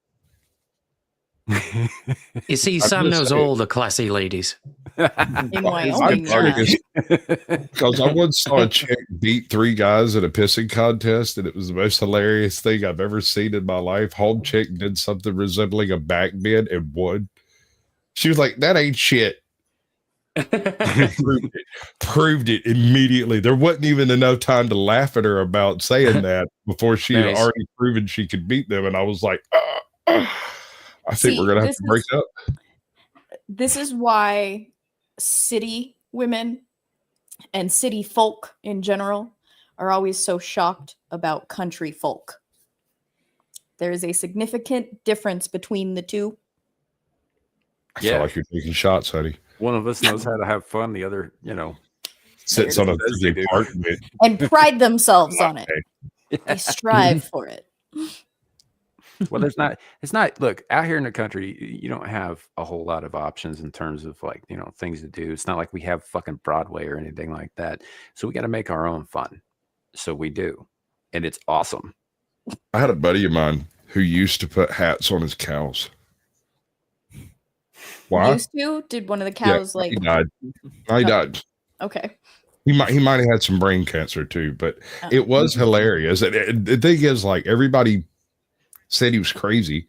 E: You see, Sam knows all the classy ladies.
C: In Wyoming,
A: because I once saw a chick beat 3 guys at a pissing contest, and it was the most hilarious thing I've ever seen in my life. Home chick did something resembling a back bend and won. She was like, "That ain't shit." Proved it immediately. There wasn't even enough time to laugh at her about saying that before she had already proven she could beat them. And I was like, I think we're gonna have to break up.
C: This is why city women and city folk in general are always so shocked about country folk. There is a significant difference between the two.
A: I feel like you're taking shots, honey.
D: One of us knows how to have fun. The other,
A: sits on a apartment
C: and pride themselves on it. They strive for it.
D: Well, it's not, look, out here in the country, you don't have a whole lot of options in terms of things to do. It's not like we have fucking Broadway or anything like that. So we got to make our own fun. So we do. And it's awesome.
A: I had a buddy of mine who used to put hats on his cows. Why?
C: Used to? Did one of the cows
A: he died? No, he died.
C: Okay.
A: He might have had some brain cancer too, but it was hilarious. The thing is, everybody said he was crazy,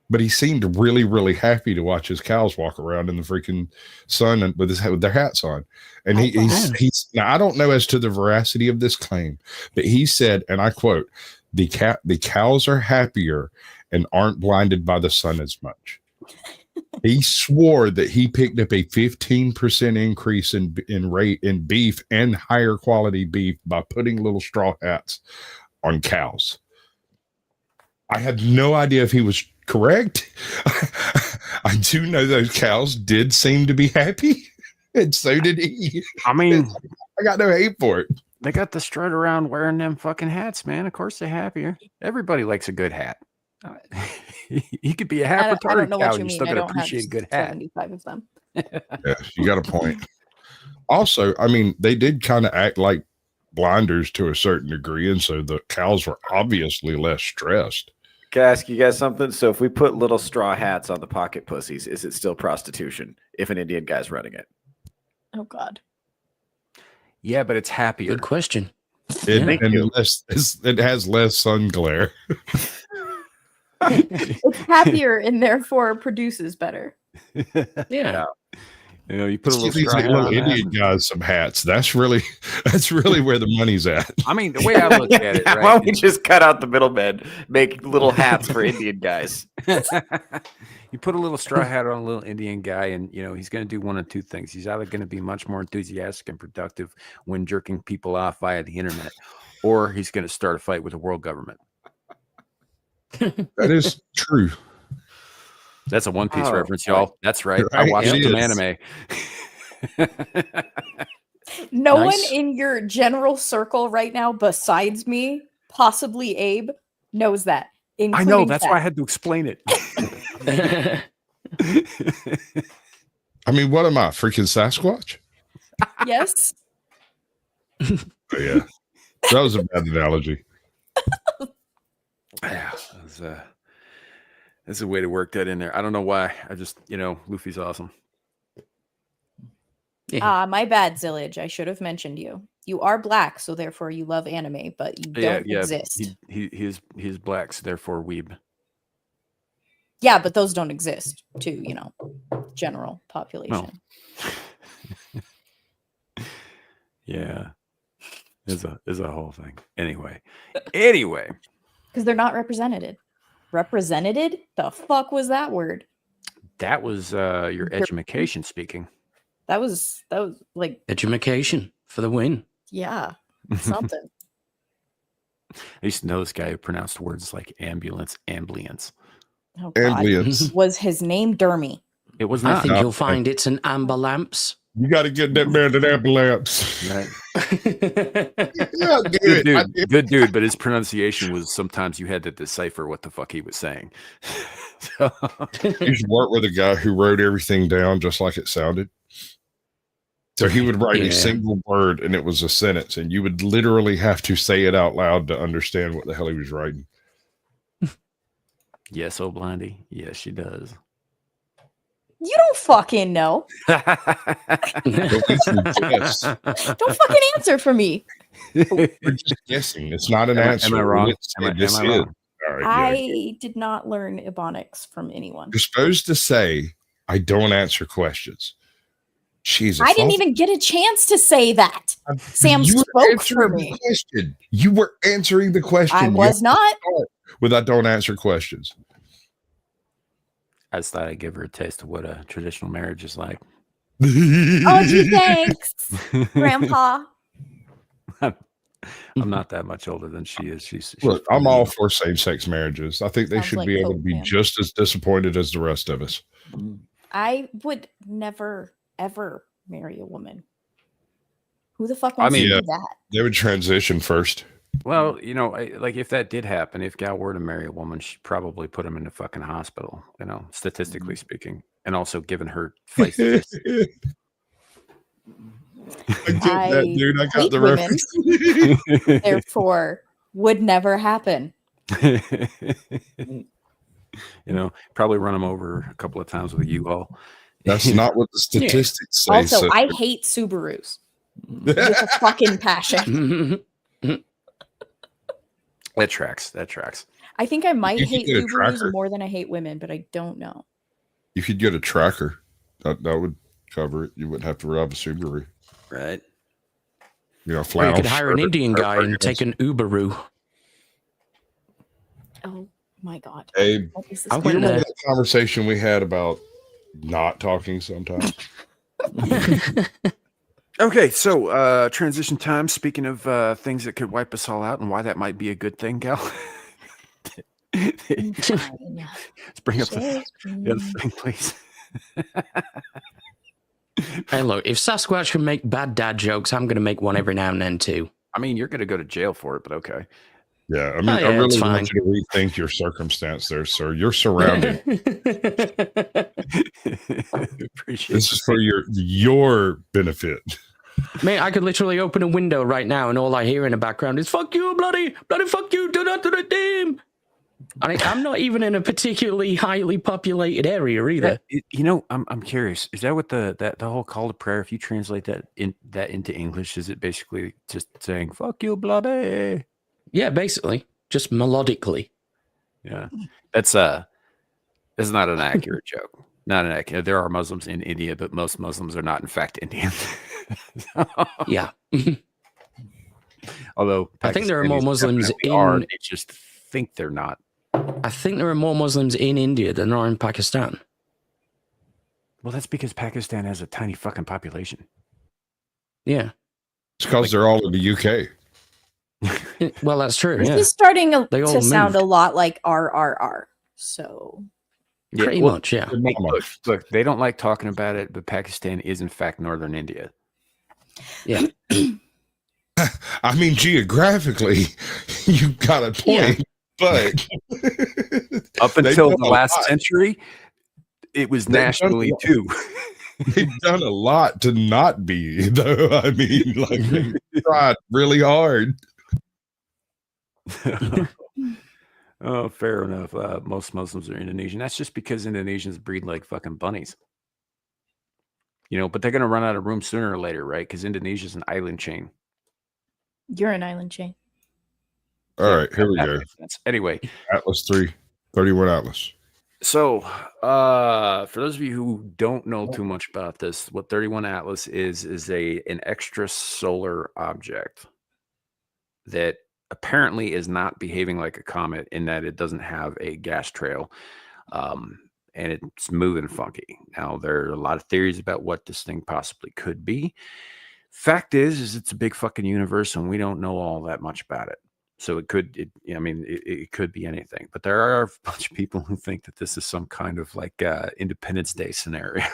A: but he seemed really, really happy to watch his cows walk around in the freaking sun and with their hats on. And he's now, I don't know as to the veracity of this claim, but he said, and I quote, the cows are happier and aren't blinded by the sun as much. He swore that he picked up a 15% increase in rate in beef and higher quality beef by putting little straw hats on cows. I had no idea if he was correct. I do know those cows did seem to be happy, and so did he. I mean, I got no hate for it.
D: They got the strut around wearing them fucking hats, man. Of course they're happier. Everybody likes a good hat. You could be a half retarded cow and you still gotta appreciate a good hat.
C: 75 of them.
A: Yeah, you got a point. Also, I mean, they did kind of act like blinders to a certain degree, and so the cows were obviously less stressed.
F: Can I ask you guys something? So if we put little straw hats on the pocket pussies, is it still prostitution if an Indian guy's running it?
C: Oh God.
D: Yeah, but it's happier.
E: Good question.
A: It has less sun glare.
C: It's happier and therefore produces better.
E: Yeah.
D: You put a little
A: these little Indian guys some hats. That's really where the money's at.
D: I mean, the way I look at it, right?
F: Why don't we just cut out the middlemen, make little hats for Indian guys?
D: You put a little straw hat on a little Indian guy, and he's going to do one of two things. He's either going to be much more enthusiastic and productive when jerking people off via the internet, or he's going to start a fight with the world government.
A: That is true.
D: That's a One Piece reference, y'all. That's right. I watched some anime.
C: No one in your general circle right now, besides me, possibly Abe, knows that.
D: I know. That's why I had to explain it.
A: I mean, what am I, freaking Sasquatch?
C: Yes.
A: Oh, yeah, that was a bad analogy.
D: Yeah, that's a way to work that in there. I don't know why. I just, Luffy's awesome.
C: Yeah. My bad, Zilege. I should have mentioned you. You are black, so therefore you love anime, but you don't exist.
D: He's black, so therefore weeb.
C: Yeah, but those don't exist to, general population.
D: No. Yeah. Is a whole thing. Anyway.
C: Because they're not represented. Represented? The fuck was that word?
D: That was your edumacation speaking.
C: That was like
E: edumacation for the win.
C: Yeah, something.
D: I used to know this guy who pronounced words like ambulance.
C: Oh, God. Was his name Dermy?
D: It was not.
E: I think you'll find it's an ambulance.
A: You got to get that man an ambulance.
D: Right.
A: Yeah,
D: good dude, but his pronunciation was sometimes you had to decipher what the fuck he was saying.
A: You should work with a guy who wrote everything down just like it sounded. So he would write a single word and it was a sentence, and you would literally have to say it out loud to understand what the hell he was writing.
D: Yes, oh Blondie. Yes, she does.
C: You don't fucking know.
A: Yes.
C: Don't fucking answer for me.
A: We're just guessing. It's not an answer.
D: Am I wrong?
A: This
D: am I
A: is.
D: wrong?
A: All right,
C: I did not learn Ebonics from anyone.
A: You're supposed to say, I don't answer questions. Jesus.
C: I didn't even get a chance to say that. Sam
A: You were
C: spoke for
A: answering
C: me.
A: the question. You were answering the question.
C: I was not.
A: With I don't answer questions.
D: I just thought I'd give her a taste of what a traditional marriage is like.
C: Oh, gee, thanks, Grandpa.
D: I'm not that much older than she is. She's
A: Look, I'm all for same-sex marriages. I think they
C: Sounds
A: should
C: like
A: be able
C: Coke,
A: to be
C: man.
A: just as disappointed as the rest of us.
C: I would never, ever marry a woman. Who the fuck wants to
A: yeah,
C: do that?
A: they would transition first.
D: Well, you know, like if that did happen, if Gal were to marry a woman, she'd probably put him in a fucking hospital, you know, statistically speaking, and also given her face to face.
A: I get that, dude. I got
C: hate
A: the
C: women.
A: reference.
C: Therefore, would never happen.
D: You know, probably run him over a couple of times with a U-Haul.
A: That's not what the statistics say.
C: Also,
A: so.
C: I hate Subarus with a fucking passion.
D: That tracks. That tracks.
C: I think I might
A: You could
C: hate
A: get a
C: Subarus
A: tracker.
C: more than I hate women, but I don't know.
A: You could get a tracker. That would cover it. You wouldn't have to drive a Subaru.
D: Right.
A: You know,
E: Or you could hire an
A: shirt,
E: Indian guy and
A: cardigans.
E: take an Uberu.
C: Oh my god.
A: Hey,
C: What is this?
E: I
A: you
E: went
A: remember
E: there.
A: that conversation we had about not talking sometimes?
D: Okay, so transition time. Speaking of things that could wipe us all out and why that might be a good thing, Gal. Let's bring up the other thing, please.
E: Hey, look, if Sasquatch can make bad dad jokes, I'm going to make one every now and then too.
D: I mean, you're going to go to jail for it, but okay.
A: Yeah, I mean,
E: Oh, yeah,
A: I
E: it's
A: really
E: fine.
A: want you to rethink your circumstance there, sir. You're surrounded.
D: Appreciate
A: This is for your benefit.
E: Mate, I could literally open a window right now and all I hear in the background is "fuck you, bloody fuck you, do that to the team." And I'm not even in a particularly highly populated area either.
D: You know, I'm curious. Is that what the whole call to prayer? If you translate that into English, is it basically just saying "fuck you, bloody"?
E: Yeah, basically, just melodically.
D: Yeah, that's not an accurate joke. Not an accurate. There are Muslims in India, but most Muslims are not, in fact, Indian.
E: Yeah.
D: Although
E: I think there are more
D: Pakistanis
E: Muslims
D: definitely are,
E: in.
D: they just think they're not.
E: I think there are more Muslims in India than there are in Pakistan.
D: Well, that's because Pakistan has a tiny fucking population.
E: Yeah.
A: It's because they're all in the UK.
E: Well, that's true.
C: This
E: Yeah.
C: is starting
E: They all
C: to sound a
E: moved.
C: lot like RRR. So
D: Yeah,
E: Pretty
D: well,
E: much, yeah.
D: Look, they don't like talking about it, but Pakistan is in fact northern India.
E: Yeah.
A: I mean, geographically, you got a point, but
D: Up
A: they've
D: until
A: done
D: the
A: a
D: last
A: lot.
D: century, it was
A: They've done a
D: nationally
A: lot.
D: too.
A: They've done a lot to not be, though. I mean, like, they tried really hard.
D: Oh, fair enough. Most Muslims are Indonesian. That's just because Indonesians breed like fucking bunnies. You know, but they're going to run out of room sooner or later, right? Because Indonesia's an island chain.
C: you're an island chain.
A: All right, here we
D: That
A: go.
D: makes sense. Anyway,
A: Atlas 3, 31 Atlas.
D: so for those of you who don't know too much about this, what 31 Atlas is an extrasolar object that apparently is not behaving like a comet in that it doesn't have a gas trail, and it's moving funky. Now, there are a lot of theories about what this thing possibly could be. Fact is it's a big fucking universe, and we don't know all that much about it. So it could be anything. But there are a bunch of people who think that this is some kind of like Independence Day scenario.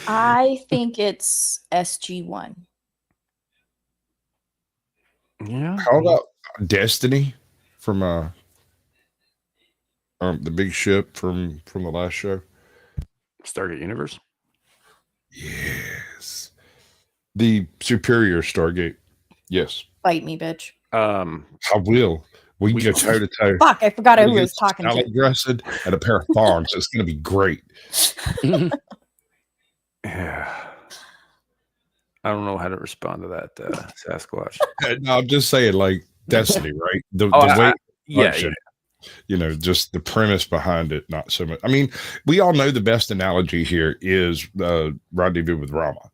C: I think it's SG1.
D: Yeah.
A: How about Destiny from the big ship from the last show?
D: Stargate Universe?
A: Yes. The superior Stargate. Yes.
C: Fight me, bitch.
A: I will. We can go toe to toe.
C: Fuck, I forgot who I was talking
A: salad
C: to.
A: dressing and a pair of thongs. It's going to be great.
D: Yeah. I don't know how to respond to that, Sasquatch.
A: No, I'm just saying, like Destiny, right? The way, you know, just the premise behind it, not so much. I mean, we all know the best analogy here is Rendezvous with Rama.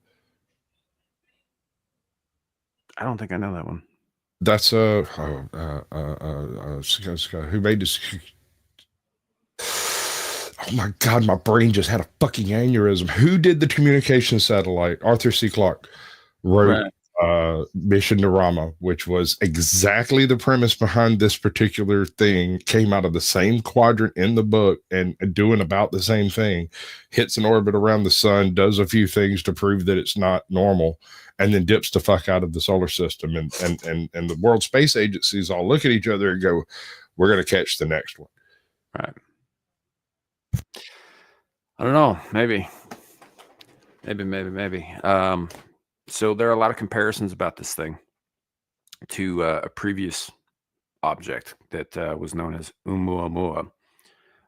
D: I don't think I know that one.
A: That's who made this. Oh my God, my brain just had a fucking aneurysm. Who did the communication satellite? Arthur C. Clarke wrote Mission to Rama, which was exactly the premise behind this particular thing. Came out of the same quadrant in the book and doing about the same thing. Hits an orbit around the sun, does a few things to prove that it's not normal, and then dips the fuck out of the solar system. And the World Space Agencies all look at each other and go, "We're going to catch the next one."
D: Right. I don't know. Maybe. So there are a lot of comparisons about this thing to a previous object that was known as Oumuamua,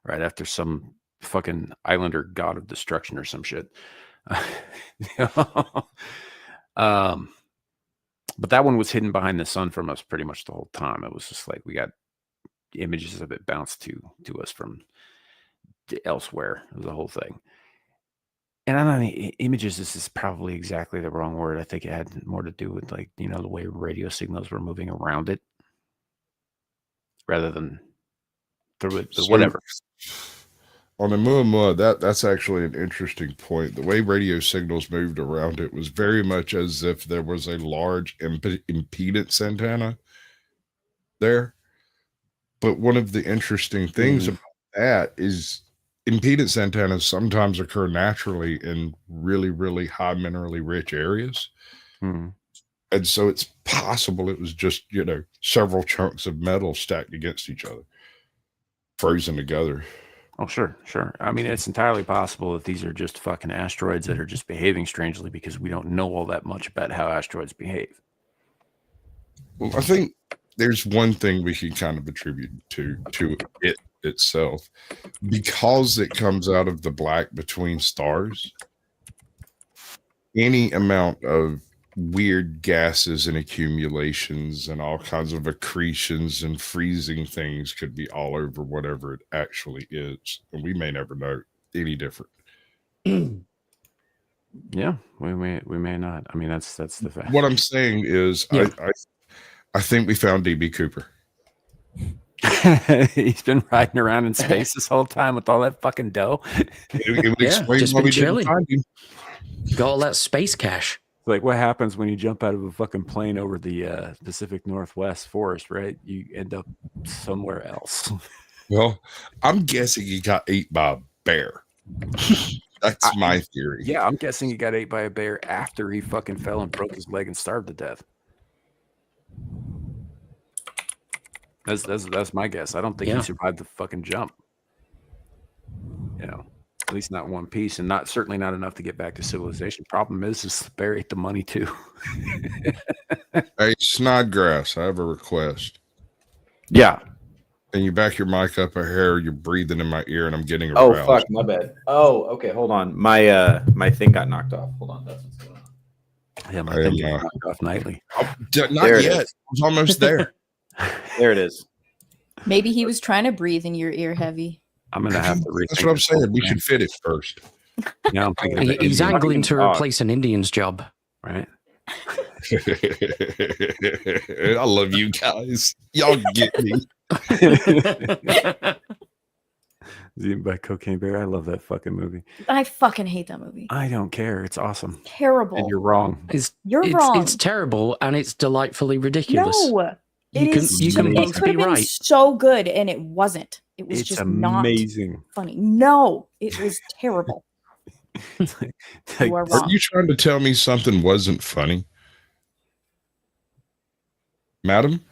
D: right after some fucking islander god of destruction or some shit. But that one was hidden behind the sun from us pretty much the whole time. It was just like we got images of it bounced to us from elsewhere. It was the whole thing. And I don't know, images, this is probably exactly the wrong word. I think it had more to do with, like, you know, the way radio signals were moving around it rather than through it. So, whatever.
A: On the Oumuamua, that's actually an interesting point. The way radio signals moved around it was very much as if there was a large impedance antenna there. But one of the interesting things about that is impedance antennas sometimes occur naturally in really, really high minerally rich areas. And so it's possible it was just, you know, several chunks of metal stacked against each other, frozen together.
D: Oh, sure. I mean, it's entirely possible that these are just fucking asteroids that are just behaving strangely because we don't know all that much about how asteroids behave.
A: Well, I think there's one thing we can kind of attribute to it itself, because it comes out of the black between stars. Any amount of weird gases and accumulations and all kinds of accretions and freezing things could be all over whatever it actually is, and we may never know any different.
D: Yeah, we may not. I mean, that's the fact.
A: What I'm saying is, I think we found DB Cooper.
D: He's been riding around in space this whole time with all that fucking dough.
A: It would explain
E: just
A: why
E: been
A: we
E: chilling.
A: didn't find him.
E: Got all that space cash.
D: Like, what happens when you jump out of a fucking plane over the Pacific Northwest forest, right? You end up somewhere else.
A: Well, I'm guessing he got ate by a bear. That's my theory.
D: Yeah, I'm guessing he got ate by a bear after he fucking fell and broke his leg and starved to death. That's my guess. I don't think he survived the fucking jump. You know, at least not one piece, and certainly not enough to get back to civilization. Problem is the bear ate the money too.
A: Hey, Snodgrass, I have a request.
D: Yeah.
A: Can you back your mic up a hair? You're breathing in my ear, and I'm getting
F: aroused.
A: aroused.
F: Oh fuck, my bad. Oh, okay, hold on. My thing got knocked off. Hold on, that's what's going on.
D: Yeah, my thing got knocked off nightly.
A: Not yet. I was almost there.
F: There it is.
C: Maybe he was trying to breathe in your ear heavy.
D: I'm gonna have to rethink.
A: That's what I'm saying. We should fit it first.
D: Yeah, I'm thinking
E: He's angling to replace an Indian's job,
D: right?
A: I love you guys. Y'all get me.
D: Eaten by Cocaine Bear. I love that fucking movie.
C: I fucking hate that movie.
D: I don't care. It's awesome.
C: Terrible.
D: And you're wrong.
C: You're wrong.
E: It's terrible and it's delightfully ridiculous.
C: No.
E: You can both
C: could
E: be
C: have been
E: right.
C: so good, and it wasn't. It was just
D: amazing.
C: Not funny. No, it was terrible. You are wrong.
A: Are you trying to tell me something wasn't funny, madam?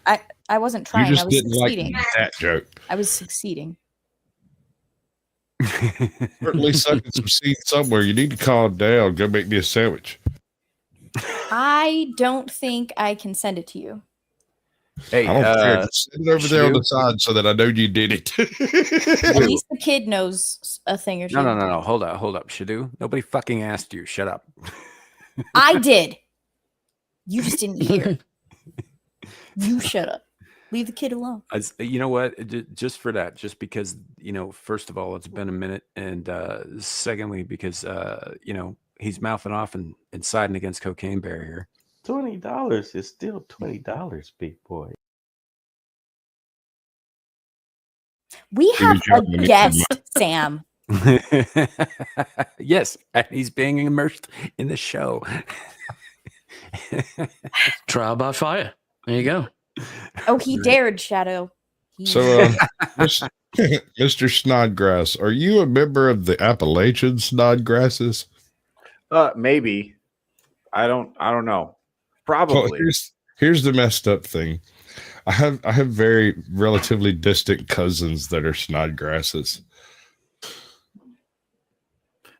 C: I wasn't trying.
A: You just
C: I was
A: didn't
C: succeeding.
A: like that joke.
C: I was succeeding.
A: Certainly sucking some seed somewhere. You need to calm down. Go make me a sandwich.
C: I don't think I can send it to you.
D: Hey,
A: I don't care. Just sit it over there on the side so that I know you did it.
C: At least the kid knows a thing or two.
D: No. Hold up. Shadoo. Nobody fucking asked you. Shut up.
C: I did. You just didn't hear. You shut up. Leave the kid alone.
D: You know what? Just for that, just because, first of all, it's been a minute. And secondly, because, he's mouthing off and siding against Cocaine Bear here.
J: $20 is still $20, big boy.
C: We have a guest, Sam.
D: Yes, and he's being immersed in the show.
E: Trial by fire. There you go.
C: Oh, he dared, Shadoo.
A: So, Mr. Snodgrass, are you a member of the Appalachian Snodgrasses?
F: Maybe. I don't know. Probably.
A: Well, here's the messed up thing. I have very relatively distant cousins that are Snodgrasses.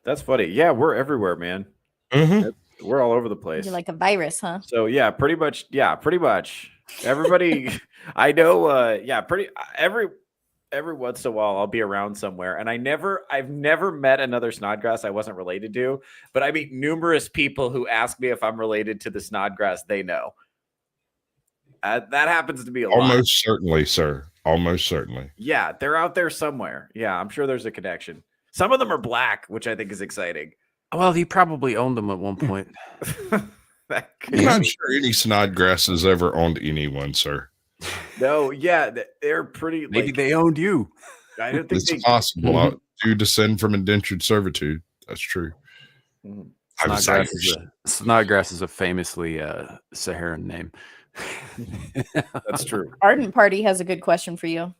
F: That's funny. Yeah, we're everywhere, man.
A: Mm-hmm.
F: We're all over the place.
C: You're like a virus, huh?
F: So yeah, pretty much. Yeah, pretty much. Everybody, I know. Yeah, every once in a while I'll be around somewhere, and I've never met another Snodgrass I wasn't related to, but I meet numerous people who ask me if I'm related to the Snodgrass they know. That happens to be a lot.
A: Almost certainly, sir. Almost certainly.
F: Yeah, they're out there somewhere. Yeah, I'm sure there's a connection. Some of them are black, which I think is exciting.
D: Well, he probably owned them at one point.
A: I'm not sure any Snodgrasses ever owned anyone, sir.
F: No, yeah, they're pretty.
D: Maybe they owned you.
F: I don't think
A: it's possible. You descend from indentured servitude. That's true.
D: Snodgrass is a famously Saharan name.
F: That's true.
C: Ardent Party has a good question for you.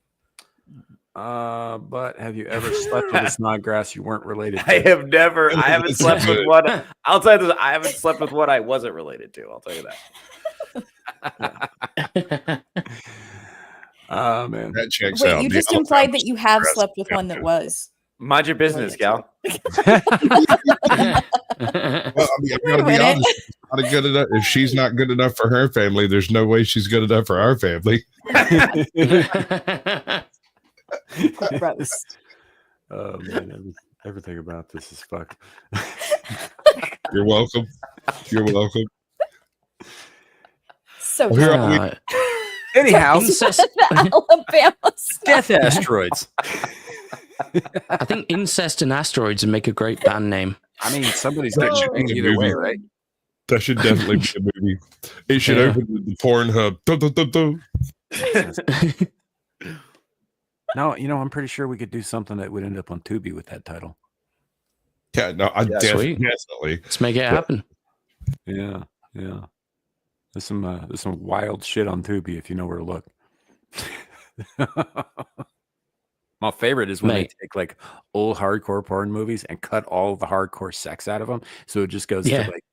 D: But have you ever slept with a Snodgrass you weren't related to?
F: I haven't slept with one. I'll tell you this, I haven't slept with one I wasn't related to. I'll tell you that.
D: Oh man.
A: That checks
C: Wait,
A: out.
C: you just implied that you have slept with one that was.
F: Mind your business, gal.
A: Well, I mean, I gotta be honest. Not good enough. If she's not good enough for her family, there's no way she's good enough for our family.
C: Gross.
D: Oh man, everything about this is fucked.
A: You're welcome. You're welcome.
C: So
D: anyhow,
C: Alabama
D: death asteroids.
E: I think incest and asteroids would make a great band name.
D: I mean, somebody's getting either way, right?
A: That should definitely be a movie. It should open with the Pornhub.
D: No, I'm pretty sure we could do something that would end up on Tubi with that title.
A: Yeah, no, definitely.
E: Let's make it happen.
D: Yeah. There's some wild shit on Tubi if you know where to look. My favorite is when they take like old hardcore porn movies and cut all the hardcore sex out of them. So it just goes to like,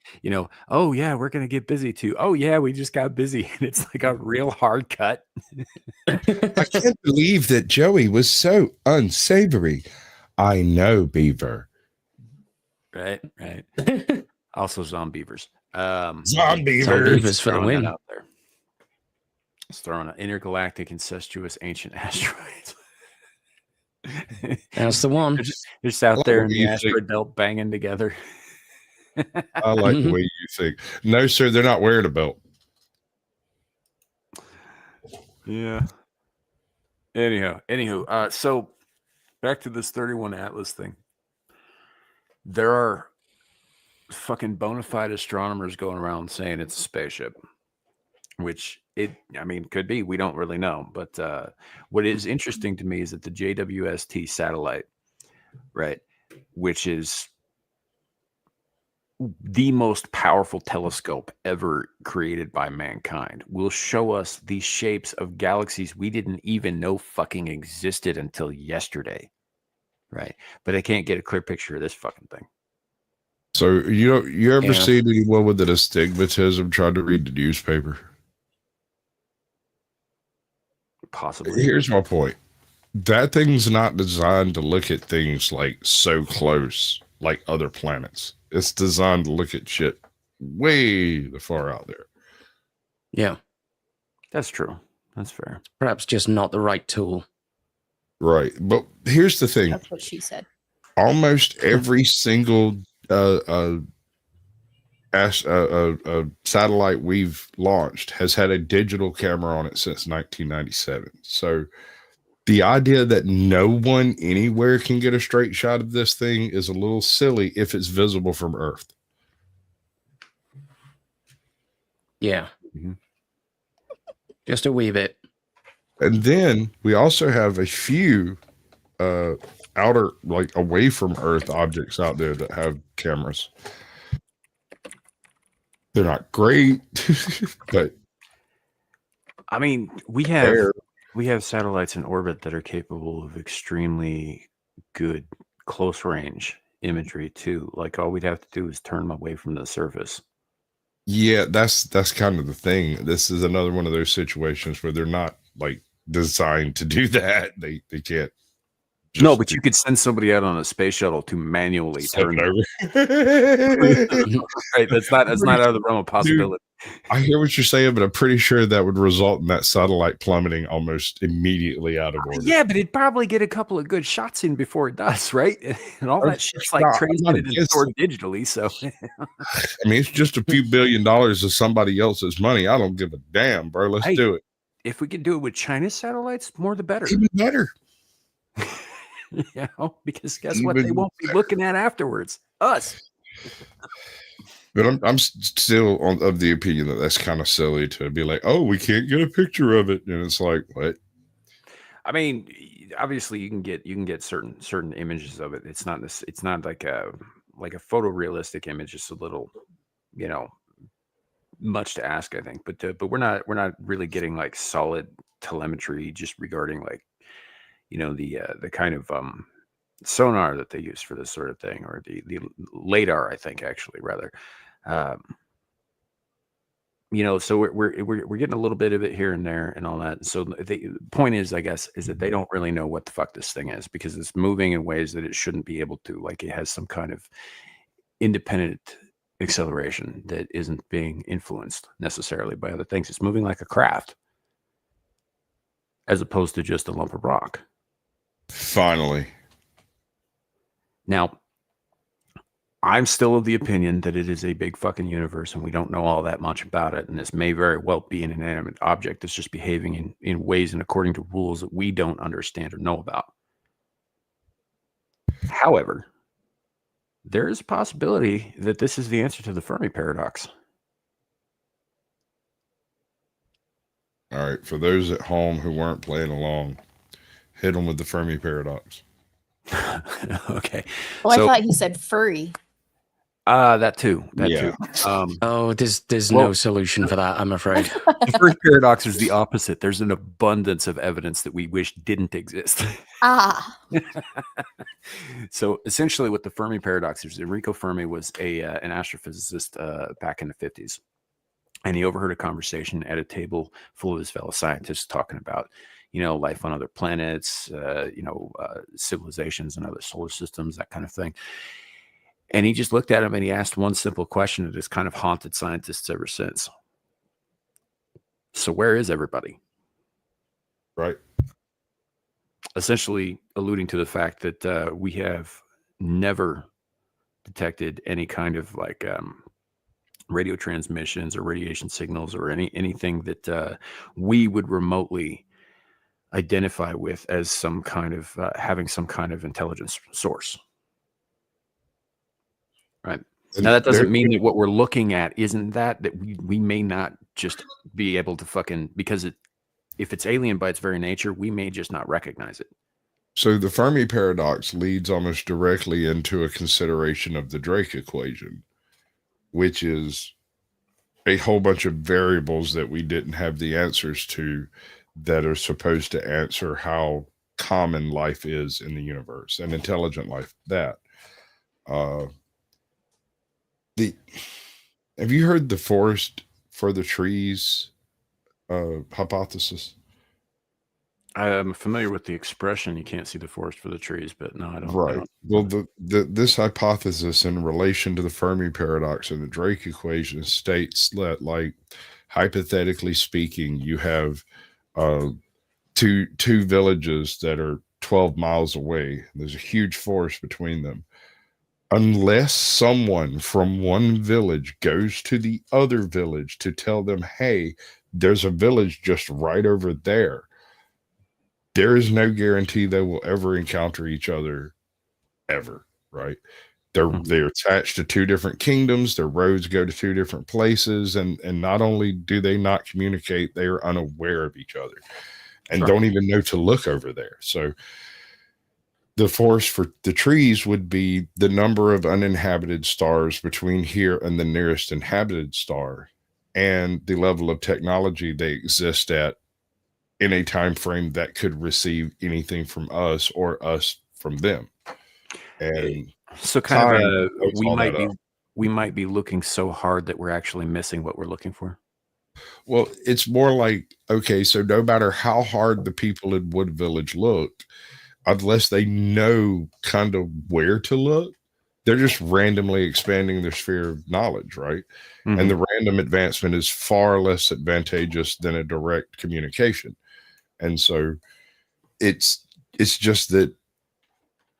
D: oh yeah, we're going to get busy too. Oh yeah, we just got busy. And it's like a real hard cut.
A: I can't believe that Joey was so unsavory. I know, Beaver.
D: Right. Also Zombievers.
E: Zombievers for the win.
D: Out there. Let's throw in an intergalactic incestuous ancient asteroids.
E: That's the one.
D: They're just out there in the asteroid belt banging together.
A: I like the way you think. No, sir, they're not wearing a belt.
D: Yeah. Anywho, so back to this 31 Atlas thing. There are fucking bona fide astronomers going around saying it's a spaceship, which could be. We don't really know. But what is interesting to me is that the JWST satellite, right, which is the most powerful telescope ever created by mankind, will show us these shapes of galaxies we didn't even know fucking existed until yesterday, right? But I can't get a clear picture of this fucking thing.
A: So you ever seen anyone with an astigmatism trying to read the newspaper?
D: Possibly.
A: Here's my point. That thing's not designed to look at things like so close, like other planets. It's designed to look at shit way the far out there.
E: Yeah,
D: that's true. That's fair.
E: Perhaps just not the right tool.
A: Right. But here's the thing.
C: That's what she said.
A: Almost every single satellite we've launched has had a digital camera on it since 1997. So the idea that no one anywhere can get a straight shot of this thing is a little silly if it's visible from Earth.
E: Yeah. Just a wee bit.
A: And then we also have a few outer, like away from Earth objects out there that have cameras. They're not great, but
D: I mean, we have satellites in orbit that are capable of extremely good close range imagery too. Like all we'd have to do is turn them away from the surface.
A: yeah, that's kind of the thing. This is another one of those situations where they're not like designed to do that. They can't.
D: No, but you could send somebody out on a space shuttle to manually turn
A: over.
D: Right, that's not out of the realm of possibility.
A: Dude, I hear what you're saying, but I'm pretty sure that would result in that satellite plummeting almost immediately out of order.
D: Yeah, but it'd probably get a couple of good shots in before it does, right? And all that shit's like transmitted and stored digitally. So,
A: I mean, it's just a few $1 billion of somebody else's money. I don't give a damn, bro. Let's do it.
D: If we could do it with China's satellites, more the better.
A: Even better.
D: Yeah, because guess what? They won't be looking at afterwards. Us.
A: But I'm still of the opinion that that's kind of silly to be like, oh, we can't get a picture of it, and it's like, what?
D: I mean, obviously, you can get certain images of it. It's not like a photorealistic image. It's a little, much to ask, I think. But we're not really getting like solid telemetry just regarding like, the kind of sonar that they use for this sort of thing, or the LiDAR, I think, actually, rather. So we're getting a little bit of it here and there and all that. So the point is, I guess, is that they don't really know what the fuck this thing is, because it's moving in ways that it shouldn't be able to. Like it has some kind of independent acceleration that isn't being influenced necessarily by other things. It's moving like a craft, as opposed to just a lump of rock.
A: Finally.
D: Now, I'm still of the opinion that it is a big fucking universe and we don't know all that much about it. And this may very well be an inanimate object that's just behaving in ways and according to rules that we don't understand or know about. However, there is a possibility that this is the answer to the Fermi paradox.
A: All right. For those at home who weren't playing along, hit them with the Fermi paradox.
D: Okay.
C: Well, I thought he said furry.
D: That too.
E: There's no solution for that, I'm afraid.
D: The first paradox is the opposite. There's an abundance of evidence that we wish didn't exist. So essentially what the Fermi paradox is, Enrico Fermi was an astrophysicist back in the 50s. And he overheard a conversation at a table full of his fellow scientists talking about, life on other planets, civilizations and other solar systems, that kind of thing. And he just looked at him and he asked one simple question that has kind of haunted scientists ever since. So where is everybody?
A: Right.
D: Essentially alluding to the fact that we have never detected any kind of like radio transmissions or radiation signals or anything that we would remotely identify with as some kind of having some kind of intelligence source. Right. Now that doesn't mean that what we're looking at isn't that we may not just be able to fucking, because if it's alien by its very nature, we may just not recognize it.
A: So the Fermi paradox leads almost directly into a consideration of the Drake equation, which is a whole bunch of variables that we didn't have the answers to that are supposed to answer how common life is in the universe and intelligent life. Have you heard the forest for the trees hypothesis?
D: I'm familiar with the expression, you can't see the forest for the trees, but no, I don't.
A: Right. Well, this hypothesis in relation to the Fermi paradox and the Drake equation states that, like, hypothetically speaking, you have two villages that are 12 miles away. There's a huge forest between them. Unless someone from one village goes to the other village to tell them, hey, there's a village just right over there, there is no guarantee they will ever encounter each other ever, right? They're attached to two different kingdoms. Their roads go to two different places. And not only do they not communicate, they are unaware of each other and don't even know to look over there. So the forest for the trees would be the number of uninhabited stars between here and the nearest inhabited star, and the level of technology they exist at in a time frame that could receive anything from us or us from them. And
D: so kind of we might be looking so hard that we're actually missing what we're looking for.
A: Well, it's more like, okay, so no matter how hard the people in Wood Village look, unless they know kind of where to look, they're just randomly expanding their sphere of knowledge, right? Mm-hmm. And the random advancement is far less advantageous than a direct communication. And so it's just that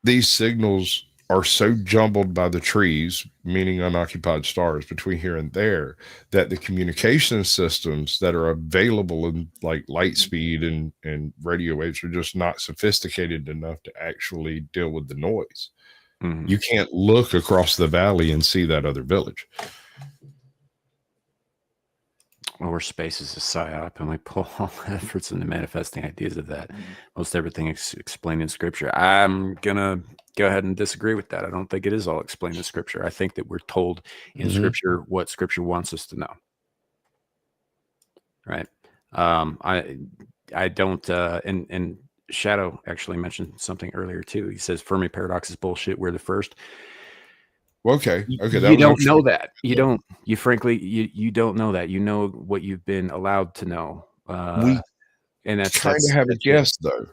A: these signals are so jumbled by the trees, meaning unoccupied stars between here and there, that the communication systems that are available in like light speed and radio waves are just not sophisticated enough to actually deal with the noise. Mm-hmm. You can't look across the valley and see that other village.
D: Or space is a psyop, and we pull all efforts into manifesting ideas of that. Most everything is explained in Scripture. I'm gonna go ahead and disagree with that. I don't think it is all explained in Scripture. I think that we're told in Scripture what Scripture wants us to know. Right? I don't. And Shadow actually mentioned something earlier too. He says Fermi paradox is bullshit. We're the first.
A: Okay.
D: You don't know that. You don't know that. You know what you've been allowed to know.
A: And that's kind of have a guess though.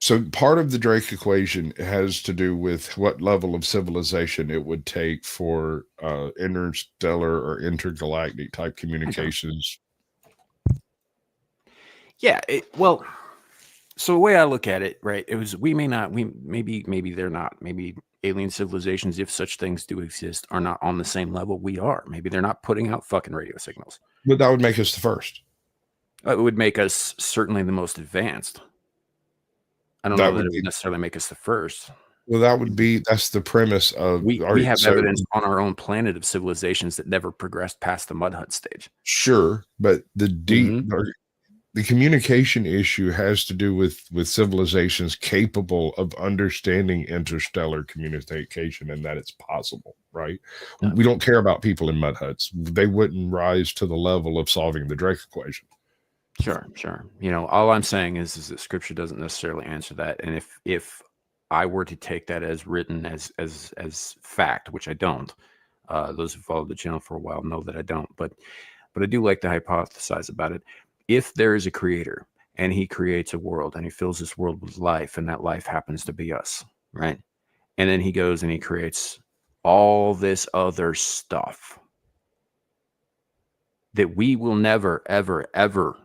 A: So part of the Drake equation has to do with what level of civilization it would take for interstellar or intergalactic type communications.
D: Yeah. Well, so the way I look at it, right, it was maybe they're not. Maybe alien civilizations, if such things do exist, are not on the same level we are. Maybe they're not putting out fucking radio signals.
A: But that would make us the first.
D: It would make us certainly the most advanced. I don't know that it would necessarily make us the first.
A: Well, that's the premise of
D: we have evidence on our own planet of civilizations that never progressed past the mud hut stage.
A: Sure, but the communication issue has to do with civilizations capable of understanding interstellar communication and that it's possible, right? Yeah. We don't care about people in mud huts. They wouldn't rise to the level of solving the Drake equation.
D: Sure. You know, all I'm saying is that Scripture doesn't necessarily answer that. And if I were to take that as written as fact, which I don't, those who followed the channel for a while know that I don't, but I do like to hypothesize about it. If there is a creator and he creates a world and he fills this world with life, and that life happens to be us, right? And then he goes and he creates all this other stuff that we will never, ever, ever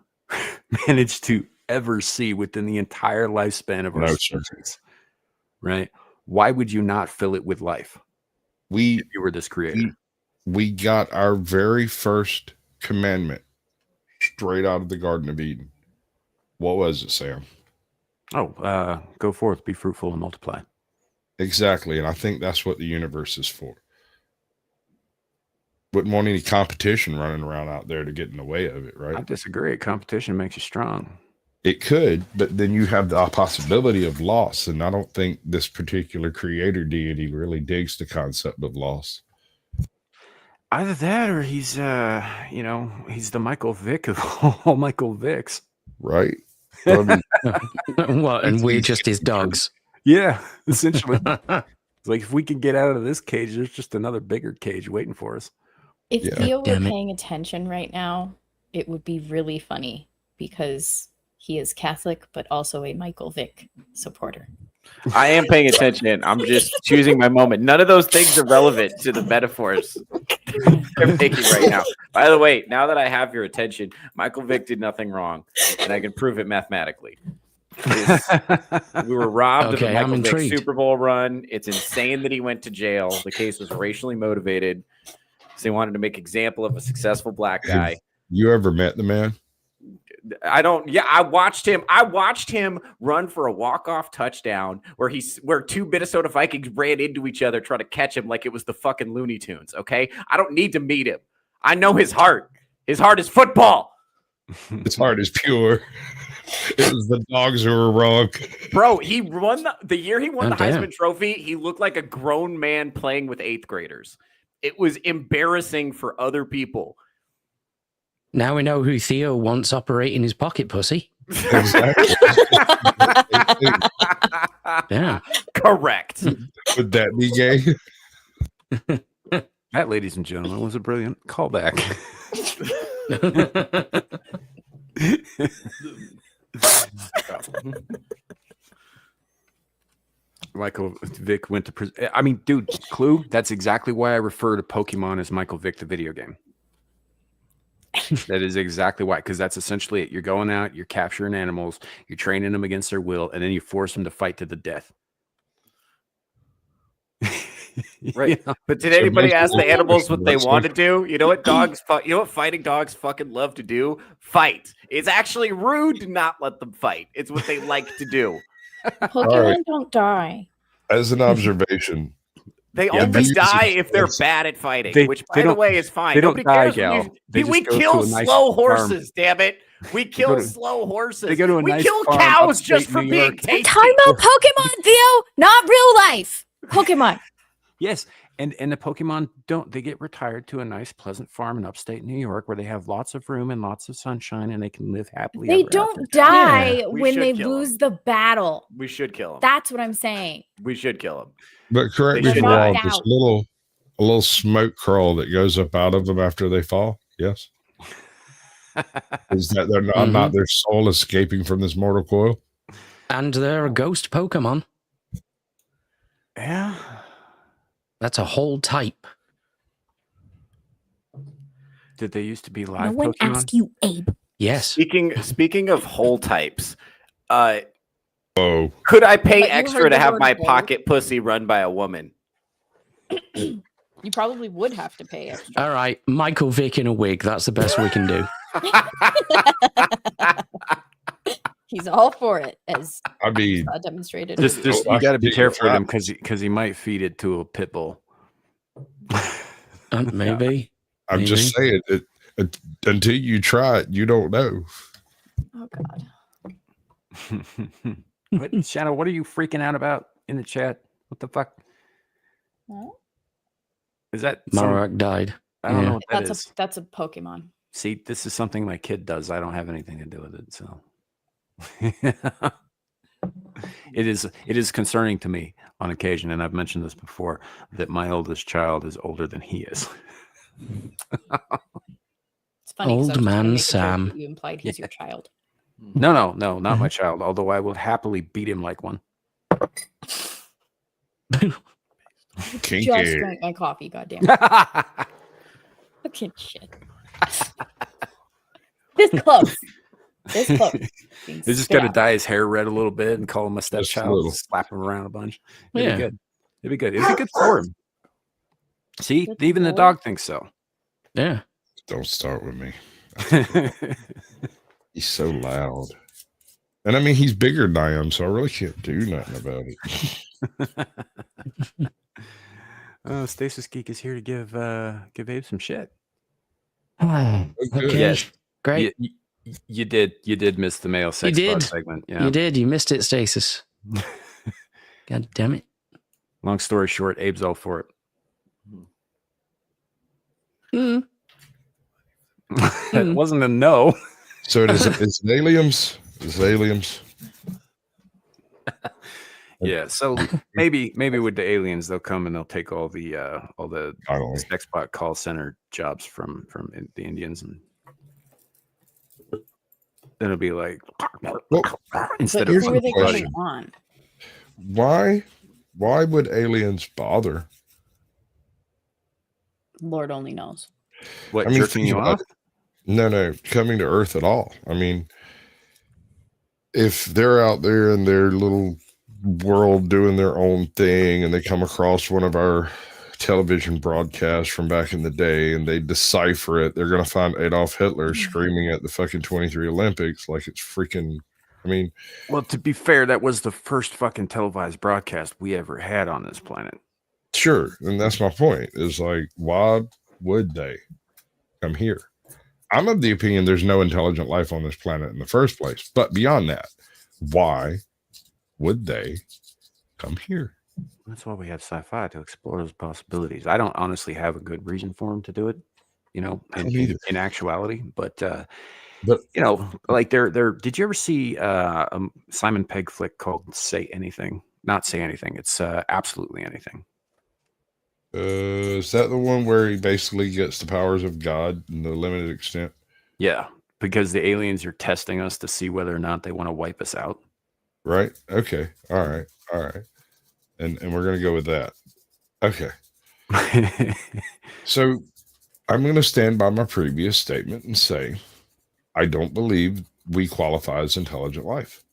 D: manage to ever see within the entire lifespan of our species, right? Why would you not fill it with life if you were this creator?
A: We got our very first commandment straight out of the Garden of Eden. What was it, Sam?
D: Go forth, be fruitful, and multiply.
A: Exactly, and I think that's what the universe is for. Wouldn't want any competition running around out there to get in the way of it, right?
D: I disagree. Competition makes you strong.
A: It could, but then you have the possibility of loss, and I don't think this particular creator deity really digs the concept of loss.
D: Either that, or he's he's the Michael Vick of all Michael Vicks,
A: right?
E: Well, and we're just his dogs.
D: Yeah, essentially. It's like, if we can get out of this cage, there's just another bigger cage waiting for us.
C: If Theo were paying attention right now, it would be really funny because he is Catholic, but also a Michael Vick supporter.
F: I am paying attention. I'm just choosing my moment. None of those things are relevant to the metaphors I'm thinking right now. By the way, now that I have your attention, Michael Vick did nothing wrong, and I can prove it mathematically. We were robbed of a Michael Vick Super Bowl run. It's insane that he went to jail. The case was racially motivated. So they wanted to make example of a successful black guy.
A: Have you ever met the man?
F: I don't. Yeah, I watched him run for a walk-off touchdown where two Minnesota Vikings ran into each other trying to catch him like it was the fucking Looney Tunes. Okay, I don't need to meet him. I know his heart. His heart is football.
A: His heart is pure. It was the dogs who were wrong.
F: Bro, he won the year he won the Heisman Trophy. He looked like a grown man playing with 8th graders. It was embarrassing for other people.
E: Now we know who Theo wants operating his pocket pussy.
A: Exactly.
E: Yeah.
F: Correct.
A: Would that be gay?
D: That, ladies and gentlemen, was a brilliant callback. Michael Vick went to prison. I mean, dude, Cluu, that's exactly why I refer to Pokemon as Michael Vick, the video game. That is exactly why, because that's essentially it. You're going out, you're capturing animals, you're training them against their will, and then you force them to fight to the death.
F: Right.
D: You know?
F: But did anybody ask the animals what they want to do? You know what you know what fighting dogs fucking love to do? Fight. It's actually rude to not let them fight. It's what they like to do.
C: Pokemon don't die.
A: As an observation,
F: they only die if they're bad at fighting, which, by the way, is fine.
D: They don't die, Gal.
F: We kill slow horses, damn it. We kill slow horses. We kill cows just for being tasty.
C: We're talking about Pokemon, Theo, not real life. Pokemon.
D: Yes, and the Pokemon they get retired to a nice, pleasant farm in upstate New York where they have lots of room and lots of sunshine and they can live happily.
C: They don't die when they lose the battle.
F: We should kill them.
C: That's what I'm saying.
F: We should kill them.
A: But correct me if I'm wrong, this a little smoke crawl that goes up out of them after they fall. Yes. Is that they're not their soul escaping from this mortal coil?
E: And they're a ghost Pokemon.
D: Yeah.
E: That's a whole type.
D: Did they used to be live
C: No one
D: Pokemon?
C: asked you, Abe.
E: Yes.
F: Speaking of whole types,
A: oh,
F: could I pay extra to have my pocket pussy run by a woman?
C: You probably would have to pay extra.
E: All right, Michael Vick in a wig. That's the best we can do.
C: He's all for it, as
A: I mean,
C: demonstrated.
D: Just you got to be careful with him because he might feed it to a pit bull.
E: Maybe.
A: I'm just saying it, until you try it, you don't know.
C: Oh God.
D: Shadow, what are you freaking out about in the chat? What the fuck?
C: What?
D: Is that
E: Marak died?
D: I don't know what that is.
C: That's a Pokemon.
D: See, this is something my kid does. I don't have anything to do with it, so it is concerning to me on occasion, and I've mentioned this before, that my oldest child is older than he is.
C: It's funny.
E: Old man Sam.
C: You implied he's your child.
D: No, not my child. Although I will happily beat him like one.
A: Kinky.
C: Just drank my coffee. Goddamn. Fucking shit. This close. This close.
D: He's just got to dye his hair red a little bit and call him a stepchild. Slap him around a bunch. It'd be good. It'd be good. It'd be good for him. See, even the dog thinks so.
E: Yeah.
A: Don't start with me. He's so loud. And I mean, he's bigger than I am, so I really can't do nothing about it.
D: Stasis Geek is here to give Abe some shit.
E: Okay.
D: Yes.
E: Great.
D: You did miss the male sex bot segment. Yeah.
E: You did. You missed it, Stasis. God damn it.
D: Long story short, Abe's all for it. It wasn't a no.
A: So it's aliens. It's aliens.
D: Yeah. So maybe with the aliens, they'll come and they'll take all the sex bot call center jobs from the Indians, and then it'll be like instead of
C: who are they going on?
A: Why would aliens bother?
C: Lord only knows.
D: What,
A: I mean,
D: jerking you off?
A: No, coming to Earth at all. I mean, if they're out there in their little world doing their own thing and they come across one of our television broadcasts from back in the day and they decipher it, they're going to find Adolf Hitler screaming at the fucking 23 Olympics like it's freaking, I mean.
D: Well, to be fair, that was the first fucking televised broadcast we ever had on this planet.
A: Sure. And that's my point, is like, why would they come here? I'm of the opinion there's no intelligent life on this planet in the first place. But beyond that, why would they come here?
D: That's why we have sci-fi, to explore those possibilities. I don't honestly have a good reason for them to do it, you know, in actuality. But you know, like they're did you ever see a Simon Pegg flick called Say Anything? Not Say Anything. It's Absolutely Anything.
A: Is that the one where he basically gets the powers of God in the limited extent?
D: Yeah, because the aliens are testing us to see whether or not they want to wipe us out.
A: Right. Okay. All right. And we're going to go with that. Okay. So I'm going to stand by my previous statement and say, I don't believe we qualify as intelligent life.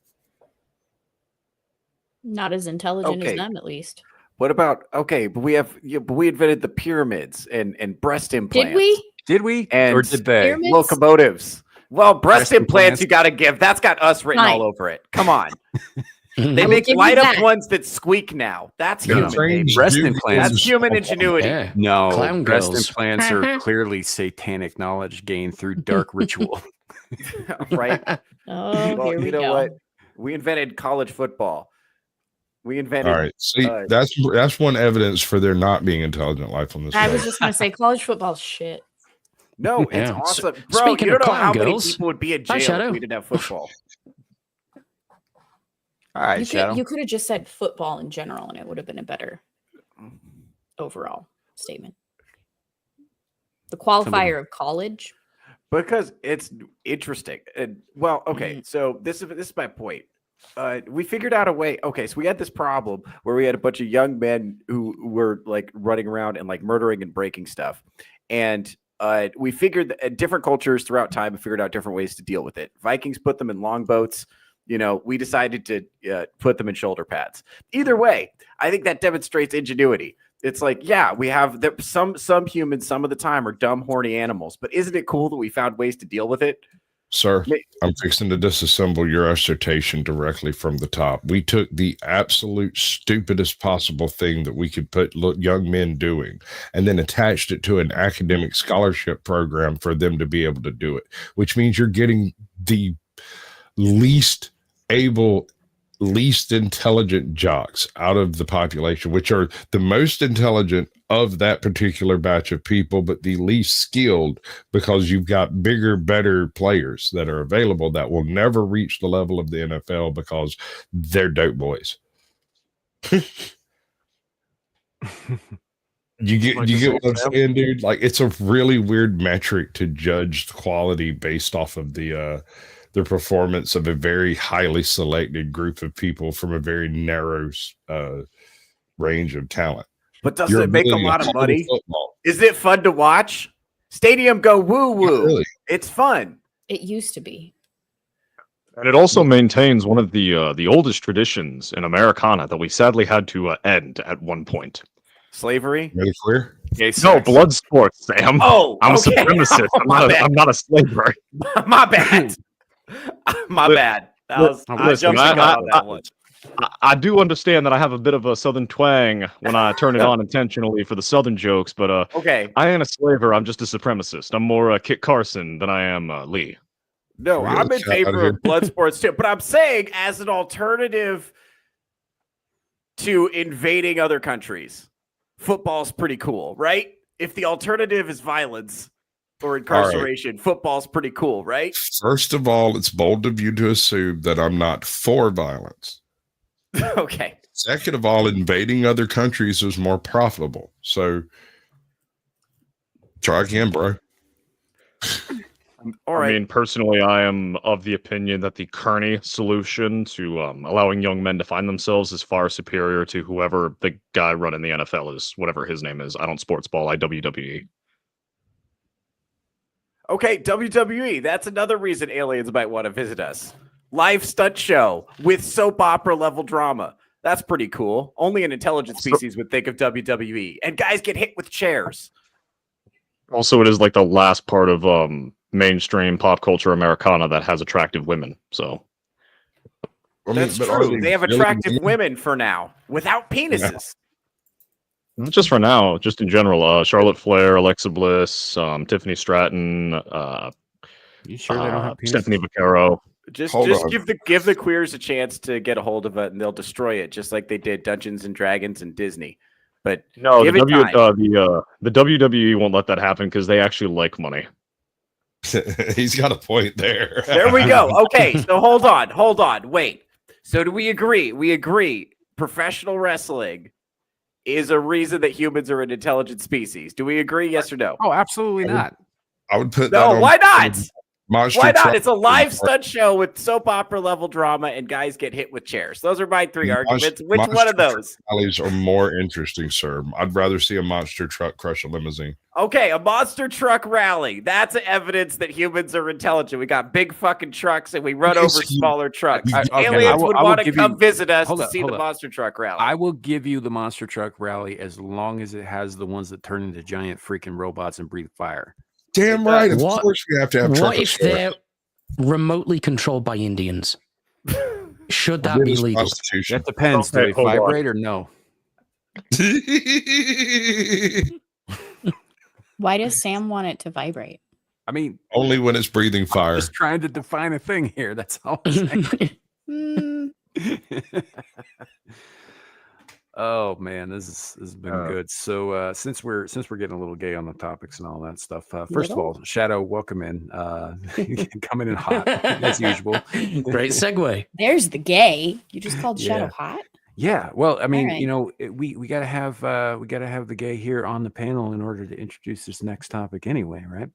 C: Not as intelligent as them, at least.
F: What about, but we invented the pyramids and breast implants.
C: Did we?
F: And
D: or did they?
C: Pyramids?
F: Locomotives. Well, breast implants you got to give. That's got us written all over it. Come on. They make light up ones that squeak now. That's human.
D: Breast implants.
F: That's human ingenuity.
E: Yeah.
D: No,
E: Clown
D: breast
E: girls.
D: implants are clearly satanic knowledge gained through dark ritual.
F: Right?
C: Oh,
F: Well,
C: here we
F: you know
C: go.
F: what? We invented college football. We invented.
A: All right. See, that's one evidence for there not being intelligent life on this
C: I
A: planet.
C: was just going to say college football shit.
F: No, it's
E: Yeah.
F: awesome.
E: S-
F: Bro,
E: speaking
F: you don't
E: of
F: know how
E: clown
F: many
E: girls-
F: people would be in
E: Hi,
F: jail if
E: Shadoo.
F: we didn't have football.
D: All right, Shadow.
C: You could have just said football in general, and it would have been a better overall statement. The qualifier of college.
F: Because it's interesting. Well, okay, so this is my point. We figured out a way. Okay, so we had this problem where we had a bunch of young men who were like running around and like murdering and breaking stuff, and we figured that different cultures throughout time have figured out different ways to deal with it. Vikings put them in longboats. You know, we decided to put them in shoulder pads. Either way, I think that demonstrates ingenuity. It's like, yeah, we have some humans some of the time are dumb, horny animals, but isn't it cool that we found ways to deal with it?
A: Sir, I'm fixing to disassemble your assertion directly from the top. We took the absolute stupidest possible thing that we could put young men doing and then attached it to an academic scholarship program for them to be able to do it, which means you're getting the least able, least intelligent jocks out of the population, which are the most intelligent of that particular batch of people, but the least skilled, because you've got bigger, better players that are available that will never reach the level of the NFL because they're dope boys. You get what I'm saying, dude? Like, it's a really weird metric to judge the quality based off of the performance of a very highly selected group of people from a very narrow range of talent.
F: But doesn't it make a lot of money? Is it fun to watch? Stadium go woo woo.
A: Really.
F: It's fun.
C: It used to be.
K: And it also maintains one of the oldest traditions in Americana that we sadly had to end at one point.
F: Slavery?
A: Really clear?
K: No, blood sports, Sam.
F: Oh,
K: I'm
F: okay.
K: a supremacist. I'm not a slaver.
F: My bad. My bad. I jumped the gun on that one.
K: I do understand that I have a bit of a southern twang when I turn it on intentionally for the southern jokes, but
F: okay.
K: I ain't a slaver. I'm just a supremacist. I'm more Kit Carson than I am Lee.
F: No, I'm in favor of blood sports too, but I'm saying as an alternative to invading other countries, football's pretty cool, right? If the alternative is violence or incarceration, football's pretty cool, right?
A: First of all, it's bold of you to assume that I'm not for violence.
F: Okay.
A: Second of all, invading other countries is more profitable. So try again, bro.
F: All right.
K: I mean, personally, I am of the opinion that the Kearney solution to allowing young men to find themselves is far superior to whoever the guy running the NFL is, whatever his name is. I don't sports ball, I WWE.
F: Okay, WWE. That's another reason aliens might want to visit us. Live stunt show with soap opera level drama. That's pretty cool. Only an intelligent species would think of WWE. And guys get hit with chairs.
K: Also, it is like the last part of mainstream pop culture Americana that has attractive women. So
F: that's true. They have attractive women for now, without penises.
K: Not just for now, just in general. Charlotte Flair, Alexa Bliss, Tiffany Stratton,
D: you sure they don't have penises?
K: Stephanie Vaccaro.
F: Just give the queers a chance to get a hold of it, and they'll destroy it, just like they did Dungeons and Dragons and Disney. But
K: no,
F: give
K: the
F: WWE
K: won't let that happen because they actually like money.
A: He's got a point there.
F: There we go. Okay, so hold on, wait. So do we agree? We agree. Professional wrestling is a reason that humans are an intelligent species. Do we agree? Yes or no?
D: Oh, absolutely not.
A: I would put
F: no. Why not?
A: Monster
F: Why not?
A: truck.
F: It's a live stunt show with soap opera level drama and guys get hit with chairs. Those are my three arguments. Which one of those?
A: Rallies are more interesting, sir. I'd rather see a monster truck crush a limousine.
F: Okay, a monster truck rally. That's evidence that humans are intelligent. We got big fucking trucks and we run over smaller trucks. Aliens would want to come visit us to see the monster truck rally.
D: I will give you the monster truck rally as long as it has the ones that turn into giant freaking robots and breathe fire.
A: Damn right. Of course we have to have
E: What if they're remotely controlled by Indians? Should that be legal?
D: That depends. Do they vibrate or no?
C: Why does Sam want it to vibrate?
D: I mean,
A: only when it's breathing fire.
D: I'm just trying to define a thing here. That's all I'm saying. Oh man, this has been good. So since we're getting a little gay on the topics and all that stuff, first of all, Shadoo, welcome in. Coming in hot as usual.
E: Great segue.
C: There's the gay. You just called Shadoo hot?
D: Yeah. Well, I mean, you know, we gotta have the gay here on the panel in order to introduce this next topic anyway, right?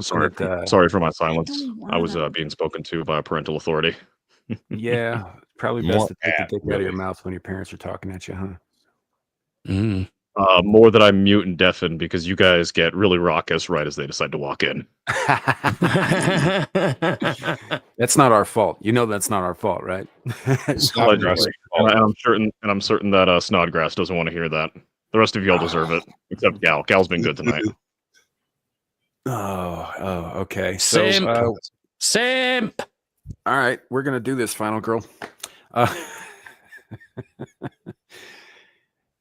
K: Sorry for my silence. I was being spoken to by a parental authority.
D: Yeah, probably best to take the dick out of your mouth when your parents are talking at you, huh?
K: More that I mute and deafen because you guys get really raucous right as they decide to walk in.
D: That's not our fault. You know that's not our fault, right?
K: Snodgrass. And I'm certain that Snodgrass doesn't want to hear that. The rest of y'all deserve it, except Gal. Gal's been good tonight.
D: Oh, okay. So,
E: Simp.
D: All right, we're gonna do this, final girl.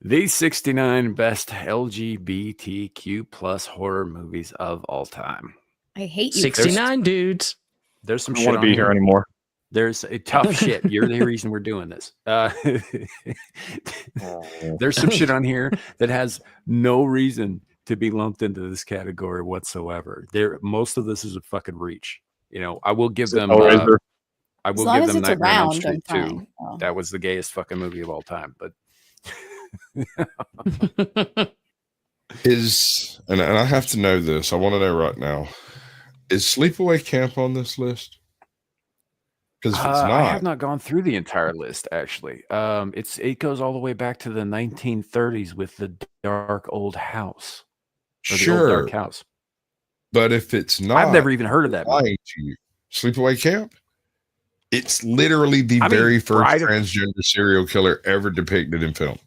D: These 69 best LGBTQ plus horror movies of all time.
C: I hate you.
E: 69 dudes.
D: There's some
K: I
D: shit
K: don't want to be here anymore.
D: There's a tough shit. You're the reason we're doing this. There's some shit on here that has no reason to be lumped into this category whatsoever. Most of this is a fucking reach. You know, I will give them. I will give them Nightmare on Elm Street 2. Oh. That was the gayest fucking movie of all time. But
A: and I have to know this. I want to know right now. Is Sleepaway Camp on this list? Because if it's not,
D: I have not gone through the entire list. Actually, it goes all the way back to the 1930s with the Dark Old House.
A: Sure,
D: Dark House.
A: But if it's not,
D: I've never even heard of that.
A: Lying to you, Sleepaway Camp. It's literally the very first transgender serial killer ever depicted in film.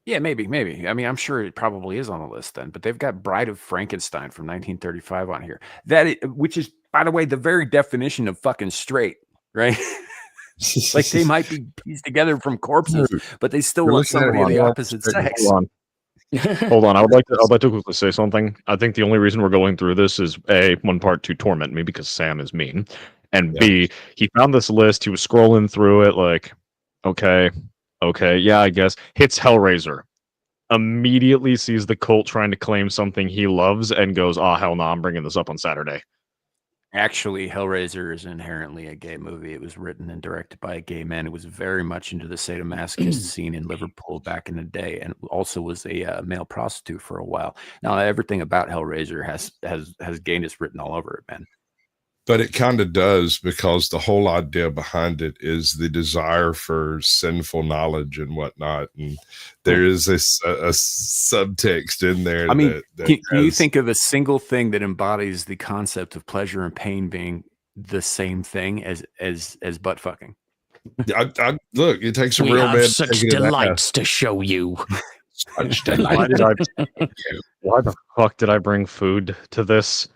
D: Yeah, maybe. I mean, I'm sure it probably is on the list then. But they've got Bride of Frankenstein from 1935 on here. Which is, by the way, the very definition of fucking straight, right? Like they might be pieced together from corpses, but they still want somebody of the opposite sex.
K: Hold on. I would like to quickly say something. I think the only reason we're going through this is one part to torment me because Sam is mean, and B, he found this list. He was scrolling through it like, okay, yeah, I guess. Hits Hellraiser, immediately sees the cult trying to claim something he loves, and goes, "Oh hell no, I'm bringing this up on Saturday."
D: Actually, Hellraiser is inherently a gay movie. It was written and directed by a gay man. It was very much into the sadomasochist scene in Liverpool back in the day, and also was a male prostitute for a while. Now, everything about Hellraiser has gayness written all over it, man.
A: But it kind of does, because the whole idea behind it is the desire for sinful knowledge and whatnot. And there is a subtext in there.
D: I mean,
A: that
D: can you think of a single thing that embodies the concept of pleasure and pain being the same thing as butt fucking?
A: I look, it takes a
E: we
A: real
E: have
A: man
E: such delights to show you.
A: Such
K: Why the fuck did I bring food to this?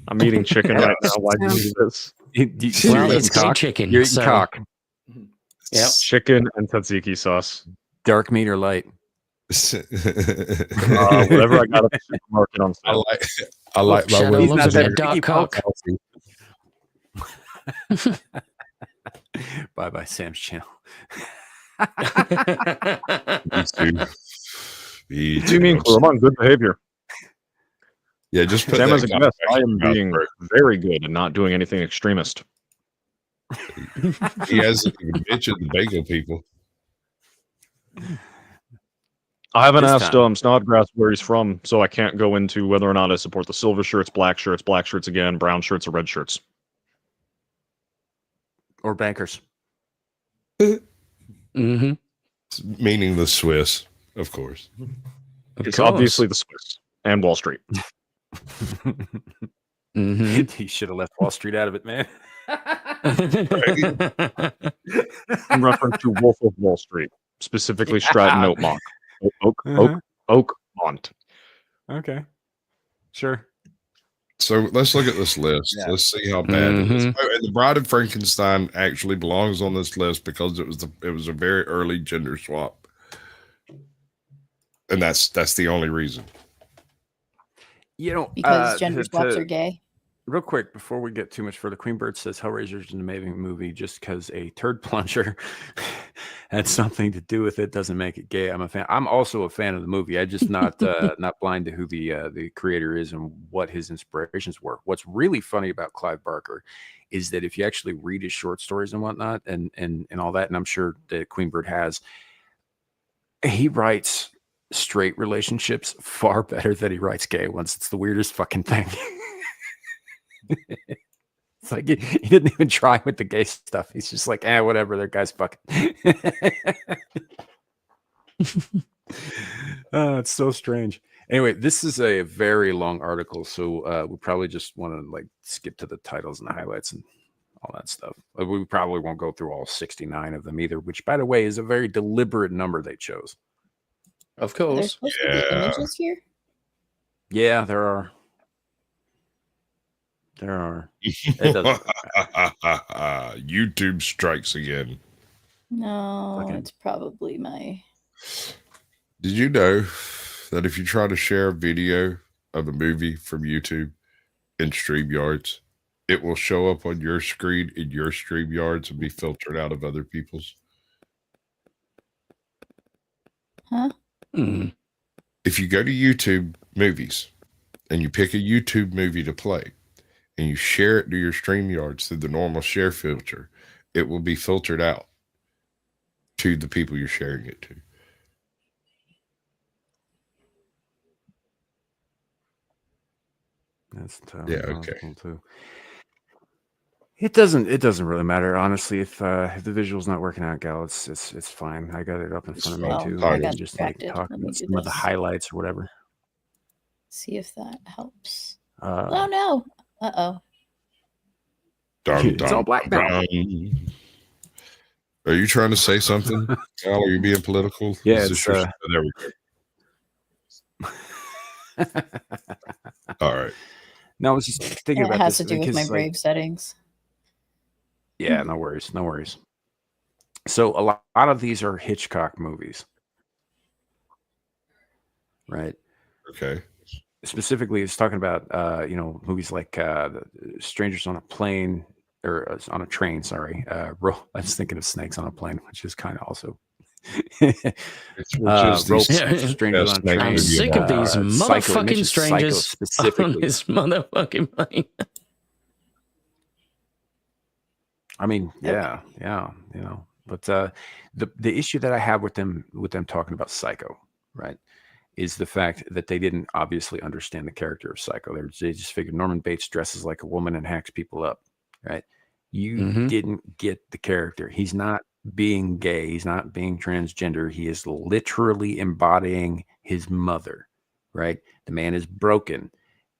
K: I'm eating chicken right now. Why do you do this?
E: Well, it's cock. Chicken.
D: You're eating cock.
E: Yep.
K: Chicken and tzatziki sauce.
D: Dark meat or light?
K: Whatever I got at the supermarket on sale.
A: I like my
E: Shadoo
A: wings.
E: loves a dark cock.
D: Bye bye, Sam's channel.
A: Me too.
K: What do you mean, Cluu? I'm on good behavior.
A: Yeah, just put
K: Sam
A: that
K: as a guest, I am being very good and not doing anything extremist.
A: He hasn't even mentioned the bagel people.
K: I haven't asked Snodgrass where he's from, so I can't go into whether or not I support the silver shirts, black shirts again, brown shirts, or red shirts.
D: Or bankers.
E: Mm-hmm.
A: Meaning the Swiss, of course.
K: It's obviously the Swiss and Wall Street.
E: Mm-hmm.
D: He should have left Wall Street out of it, man.
K: In reference to Wolf of Wall Street, specifically Stratton Oakmont. Oakmont.
D: Okay. Sure.
A: So let's look at this list. Yeah. Let's see how bad it is. Oh, and the Bride of Frankenstein actually belongs on this list because it was a very early gender swap. And that's the only reason.
D: You know,
C: because gender swaps are gay.
D: Real quick, before we get too much further, Queen Bird says Hellraiser is an amazing movie. Just because a turd plunger had something to do with it doesn't make it gay. I'm a fan. I'm also a fan of the movie. I just not not blind to who the creator is and what his inspirations were. What's really funny about Clive Barker is that if you actually read his short stories and whatnot and all that, and I'm sure that Queen Bird has, he writes straight relationships far better than he writes gay ones. It's the weirdest fucking thing. It's like he didn't even try with the gay stuff. He's just like, whatever, that guy's fucking. It's so strange. Anyway, this is a very long article, so we probably just want to like skip to the titles and the highlights and all that stuff. We probably won't go through all 69 of them either, which, by the way, is a very deliberate number they chose.
E: Of course.
C: There's supposed to be images here?
D: Yeah, there are. There are. It doesn't
A: YouTube strikes again.
C: No, it's probably my.
A: Did you know that if you try to share a video of a movie from YouTube in StreamYards, it will show up on your screen in your StreamYards and be filtered out of other people's?
C: Huh?
E: Mm.
A: If you go to YouTube movies and you pick a YouTube movie to play and you share it to your StreamYards through the normal share filter, it will be filtered out to the people you're sharing it to.
D: That's tough.
A: Yeah, okay.
D: Too. It doesn't really matter, honestly. If the visual's not working out, Gal, it's fine. I got it up in front of me too.
C: I got
D: just like
C: distracted.
D: talk
C: Let me
D: about
C: do
D: some of the
C: this.
D: highlights or whatever.
C: See if that helps. Oh no!
D: It's all black now.
A: Are you trying to say something, Al? Are you being political?
D: Yeah,
A: there we go. All right.
D: No, I was just thinking about
C: it has
D: this
C: to do with my
D: because,
C: Brave settings.
D: Yeah, no worries, no worries. So a lot of these are Hitchcock movies, right?
A: Okay.
D: Specifically, it's talking about movies like Strangers on a Plane or on a Train. Sorry, I was thinking of Snakes on a Plane, which is kind of also.
E: Strangers on a Train. I'm sick of these motherfucking strangers
D: specifically
E: on this motherfucking plane.
D: I mean, yeah, but the issue that I have with them talking about Psycho, right, is the fact that they didn't obviously understand the character of Psycho. They just figured Norman Bates dresses like a woman and hacks people up, right? You didn't get the character. He's not being gay. He's not being transgender. He is literally embodying his mother, right? The man is broken.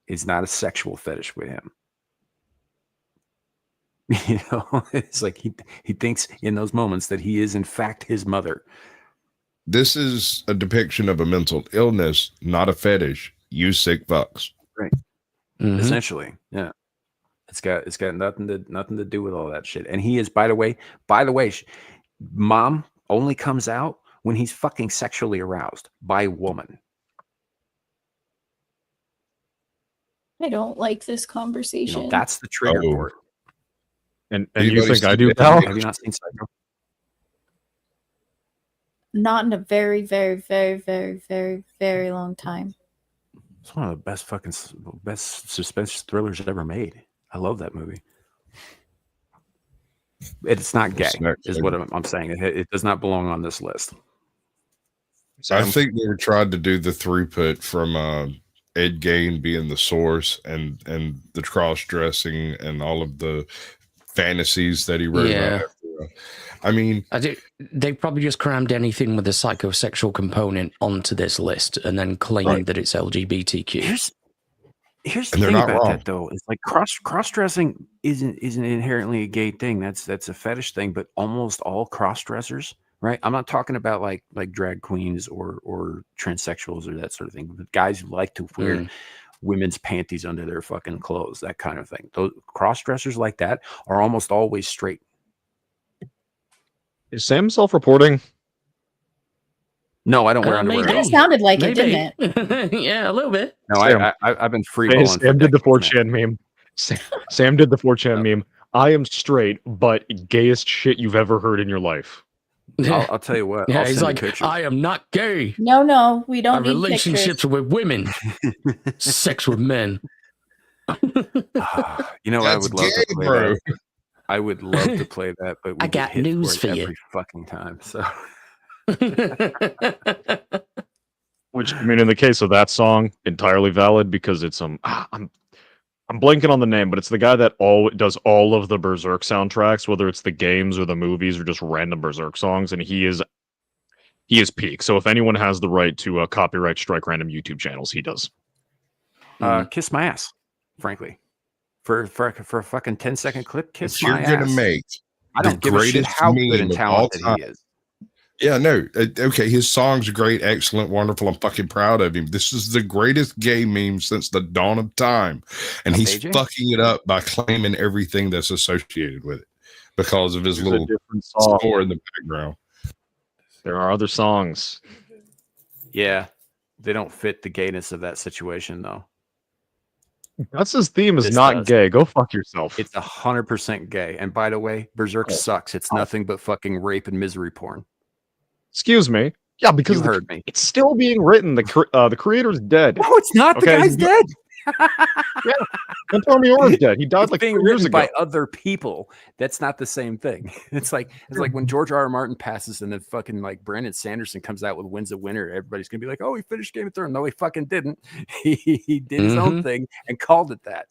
D: It's not a sexual fetish with him. You know, it's like he thinks in those moments that he is in fact his mother.
A: This is a depiction of a mental illness, not a fetish. You sick fucks.
D: Right. Essentially, yeah. It's got nothing to do with all that shit. And he is, by the way, mom only comes out when he's fucking sexually aroused by a woman.
C: I don't like this conversation.
D: You know, that's the trigger for it.
K: And you think I do, pal?
D: Have you not seen Psycho?
C: Not in a very, very, very, very, very, very long time.
D: It's one of the best suspense thrillers ever made. I love that movie. It's not gay, is what I'm saying. It does not belong on this list.
A: I think they were trying to do the throughput from Ed Gein being the source and the cross-dressing and all of the fantasies that he wrote about. I mean,
E: they probably just crammed anything with a psychosexual component onto this list and then claimed that it's LGBTQ.
D: Here's the thing about that, though. It's like cross-dressing isn't inherently a gay thing. That's a fetish thing. But almost all cross-dressers, right? I'm not talking about like drag queens or transsexuals or that sort of thing. But guys who like to wear women's panties under their fucking clothes, that kind of thing. Those cross-dressers like that are almost always straight.
K: Is Sam self-reporting?
D: No, I don't wear underwear.
C: It sounded like it, didn't it?
E: Yeah, a little bit.
D: No, I've been freeballing.
K: Sam did the 4chan meme. Sam did the 4chan meme. I am straight, but gayest shit you've ever heard in your life.
D: I'll tell you what.
E: Yeah, he's like, I am not gay.
C: No, we don't need
E: relationships with women, sex with men.
D: You know, I would love to play that. I would love to play that, but
E: I got news for you
D: every fucking time. So.
K: Which, I mean, in the case of that song, entirely valid because it's I'm blanking on the name, but it's the guy that does all of the Berserk soundtracks, whether it's the games or the movies or just random Berserk songs, and he is peak. So if anyone has the right to copyright strike random YouTube channels, he does.
D: Kiss my ass, frankly, for a fucking 10-second clip. Kiss
A: if
D: my
A: you're
D: ass.
A: gonna make
D: I don't give a shit how good and talented he is.
A: Yeah, no. Okay, his song's great, excellent, wonderful. I'm fucking proud of him. This is the greatest gay meme since the dawn of time. And he's fucking it up by claiming everything that's associated with it because of his little score in the background.
K: There are other songs.
D: Yeah, they don't fit the gayness of that situation, though.
K: That's his theme is not gay. Go fuck yourself.
D: It's 100% gay. And by the way, Berserk sucks. It's nothing but fucking rape and misery porn.
K: Excuse me. Yeah, because
D: you heard me.
K: It's still being written. The creator's dead.
D: No, it's not. The guy's dead.
K: Yeah, Antonio Miura's dead. He died like 3 years ago.
D: By other people. That's not the same thing. It's like when George R. Martin passes and then fucking like Brandon Sanderson comes out with Winds of Winter. Everybody's gonna be like, "Oh, he finished Game of Thrones." No, he fucking didn't. He did his own thing and called it that.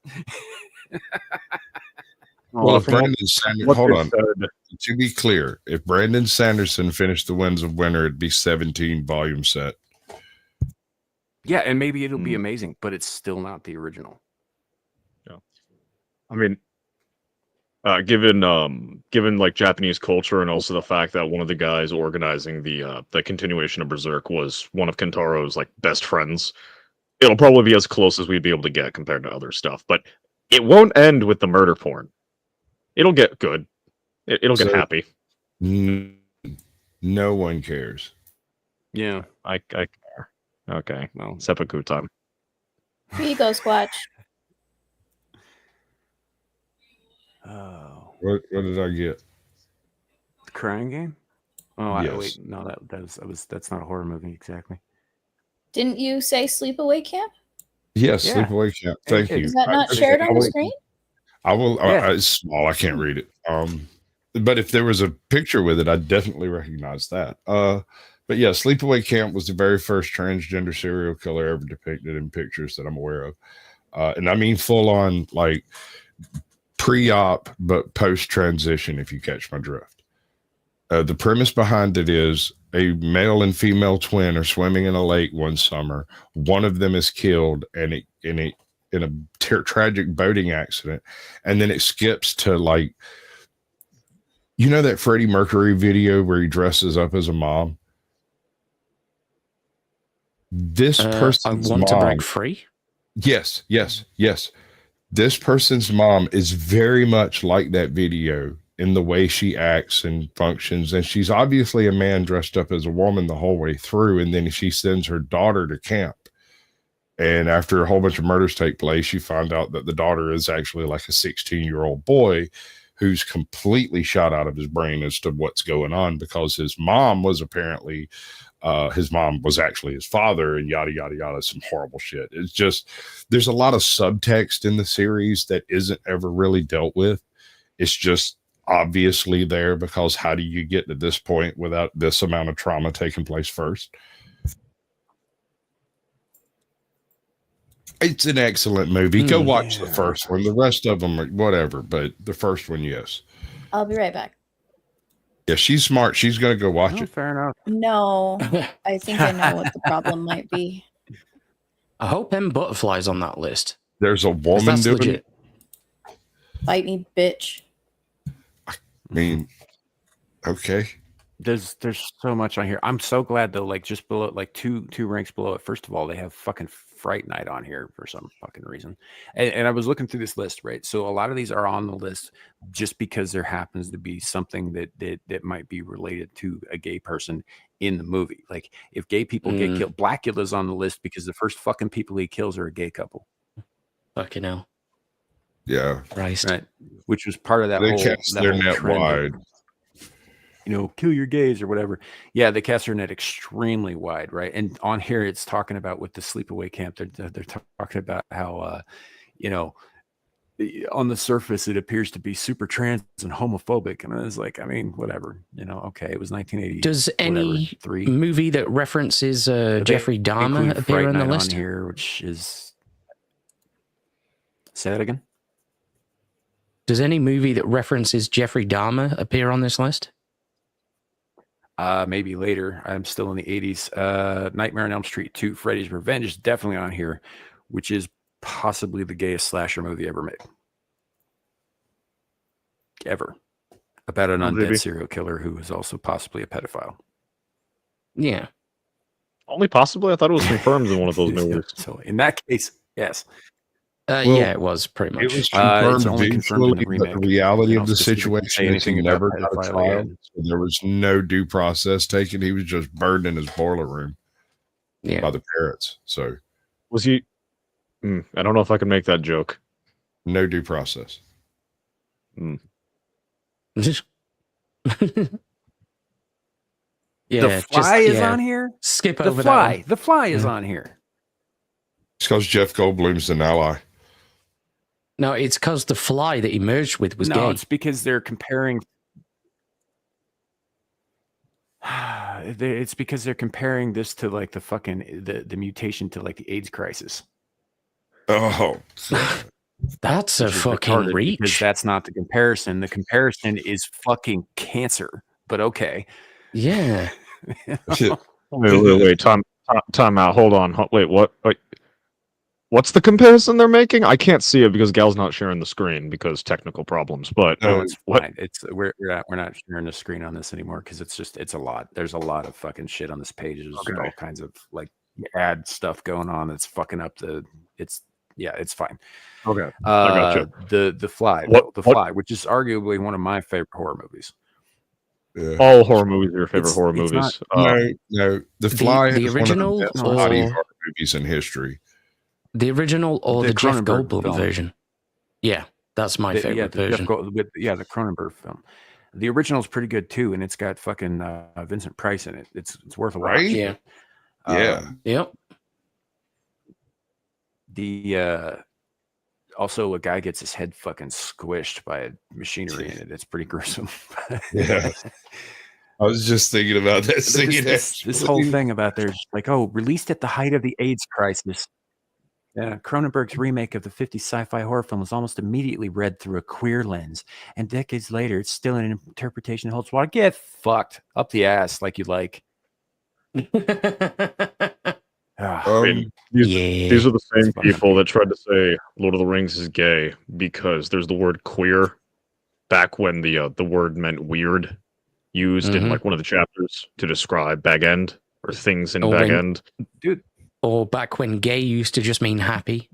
A: Well, if Brandon Sanderson, hold on. To be clear, if Brandon Sanderson finished the Winds of Winter, it'd be 17 volume set.
D: Yeah, and maybe it'll be amazing, but it's still not the original.
K: Yeah, I mean, given like Japanese culture and also the fact that one of the guys organizing the continuation of Berserk was one of Kentaro's like best friends, it'll probably be as close as we'd be able to get compared to other stuff. But it won't end with the murder porn. It'll get good. It'll get happy.
A: No one cares.
D: Yeah,
K: I care. Okay, well, seppuku time.
C: Here you go, Squatch.
D: Oh,
A: what did I get?
D: The Crying Game. Oh,
A: yes.
D: wait, no, that's not a horror movie exactly.
C: Didn't you say Sleepaway Camp?
A: Yes, yeah. Sleepaway Camp. Thank you.
C: Is that not shared on the screen?
A: I will. It's small. I can't read it. But if there was a picture with it, I'd definitely recognize that. But yeah, Sleepaway Camp was the very first transgender serial killer ever depicted in pictures that I'm aware of. And I mean full on like pre-op but post-transition, if you catch my drift. The premise behind it is a male and female twin are swimming in a lake one summer. One of them is killed in a tragic boating accident, and then it skips to like, you know, that Freddie Mercury video where he dresses up as a mom. This person's
E: I want
A: mom,
E: to break free.
A: Yes. This person's mom is very much like that video in the way she acts and functions. And she's obviously a man dressed up as a woman the whole way through. And then she sends her daughter to camp. And after a whole bunch of murders take place, you find out that the daughter is actually like a 16-year-old boy who's completely shot out of his brain as to what's going on, because his mom was apparently his mom was actually his father, and yada yada yada, some horrible shit. It's just, there's a lot of subtext in the series that isn't ever really dealt with. It's just obviously there, because how do you get to this point without this amount of trauma taking place first? It's an excellent movie. Go watch the first one. The rest of them are whatever, but the first one, yes.
C: I'll be right back.
A: Yeah, she's smart. She's going to go watch it.
D: Fair enough.
C: No, I think I know what the problem might be.
E: I hope M Butterfly's on that list.
A: There's a woman doing
E: legit.
A: it.
C: Fight me, bitch.
A: I mean, okay.
D: There's so much on here. I'm so glad though, like just below, like two ranks below it. First of all, they have fucking Fright Night on here for some fucking reason. And I was looking through this list, right? So a lot of these are on the list just because there happens to be something that might be related to a gay person in the movie. Like if gay people get killed, Blackula's on the list because the first fucking people he kills are a gay couple.
E: Fucking hell.
A: Yeah.
E: Right.
D: Which was part of that
A: They
D: whole,
A: cast
D: that
A: their
D: whole
A: net
D: trend
A: wide.
D: of, you know, kill your gays or whatever. Yeah, they cast their net extremely wide, right? And on here, it's talking about with the sleepaway camp. They're talking about how, you know, on the surface it appears to be super trans and homophobic, and I was like, I mean, whatever, you know. Okay, it was 1980.
E: Does any movie that references Jeffrey Dahmer appear on the list
D: on here? Which is, say that again.
E: Does any movie that references Jeffrey Dahmer appear on this list?
D: Maybe later. I'm still in the 80s. Nightmare on Elm Street 2, Freddy's Revenge is definitely on here, which is possibly the gayest slasher movie ever made. Ever. About an undead serial killer who is also possibly a pedophile.
E: Yeah.
K: Only possibly? I thought it was confirmed in one of those movies.
D: So in that case, yes.
E: Yeah, it was pretty much.
A: It was confirmed
D: it's only confirmed in the
A: visually, but
D: remake.
A: the reality
D: You
A: of
D: know,
A: the
D: specifically say
A: situation is he
D: anything
A: never
D: about
A: got a
D: pedophile
A: trial.
D: again.
A: So there was no due process taken. He was just burned in his boiler room by the parrots. So
K: was he? I don't know if I can make that joke.
A: No due process.
E: Yeah,
D: the Fly is on here.
E: Skip
D: the
E: over
D: Fly.
E: that one.
D: The Fly is on here.
A: It's because Jeff Goldblum's an ally.
E: No, it's because the Fly that he merged with was
D: No,
E: gay.
D: it's because they're comparing. It's because they're comparing this to like the fucking the mutation to like the AIDS crisis.
A: Oh,
E: that's a fucking reach.
D: Because that's not the comparison. The comparison is fucking cancer. But okay.
E: Yeah.
K: Wait. Time out. Hold on. Wait. What? Wait. What's the comparison they're making? I can't see it because Gal's not sharing the screen because technical problems. But
D: no, it's fine. It's we're not sharing the screen on this anymore because it's a lot. There's a lot of fucking shit on this page. There's all kinds of like ad stuff going on that's fucking up the. It's fine.
K: Okay, I gotcha.
D: The Fly, Fly, which is arguably one of my favorite horror movies.
A: Yeah.
K: All horror movies are your favorite horror movies.
A: No, The Fly
E: the
A: is
E: original
A: one of the best body horror movies in history.
E: The original or the Jeff Goldblum
D: film.
E: Version? Yeah, that's my favorite version.
D: The Cronenberg film. The original is pretty good too, and it's got fucking Vincent Price in it. It's worth a watch.
A: Right?
E: Yeah.
A: Yep.
D: The also a guy gets his head fucking squished by a machinery in it. It's pretty gruesome.
A: Yeah. I was just thinking about that scene.
D: This whole thing about there's like, released at the height of the AIDS crisis. Yeah, Cronenberg's remake of the 50s sci-fi horror film was almost immediately read through a queer lens, and decades later, it's still an interpretation that holds water. Get fucked up the ass like you like.
K: These are the same people that tried to say Lord of the Rings is gay because there's the word queer back when the word meant weird, used in like one of the chapters to describe Bag End or things in Bag End.
D: Dude.
E: Or back when gay used to just mean happy.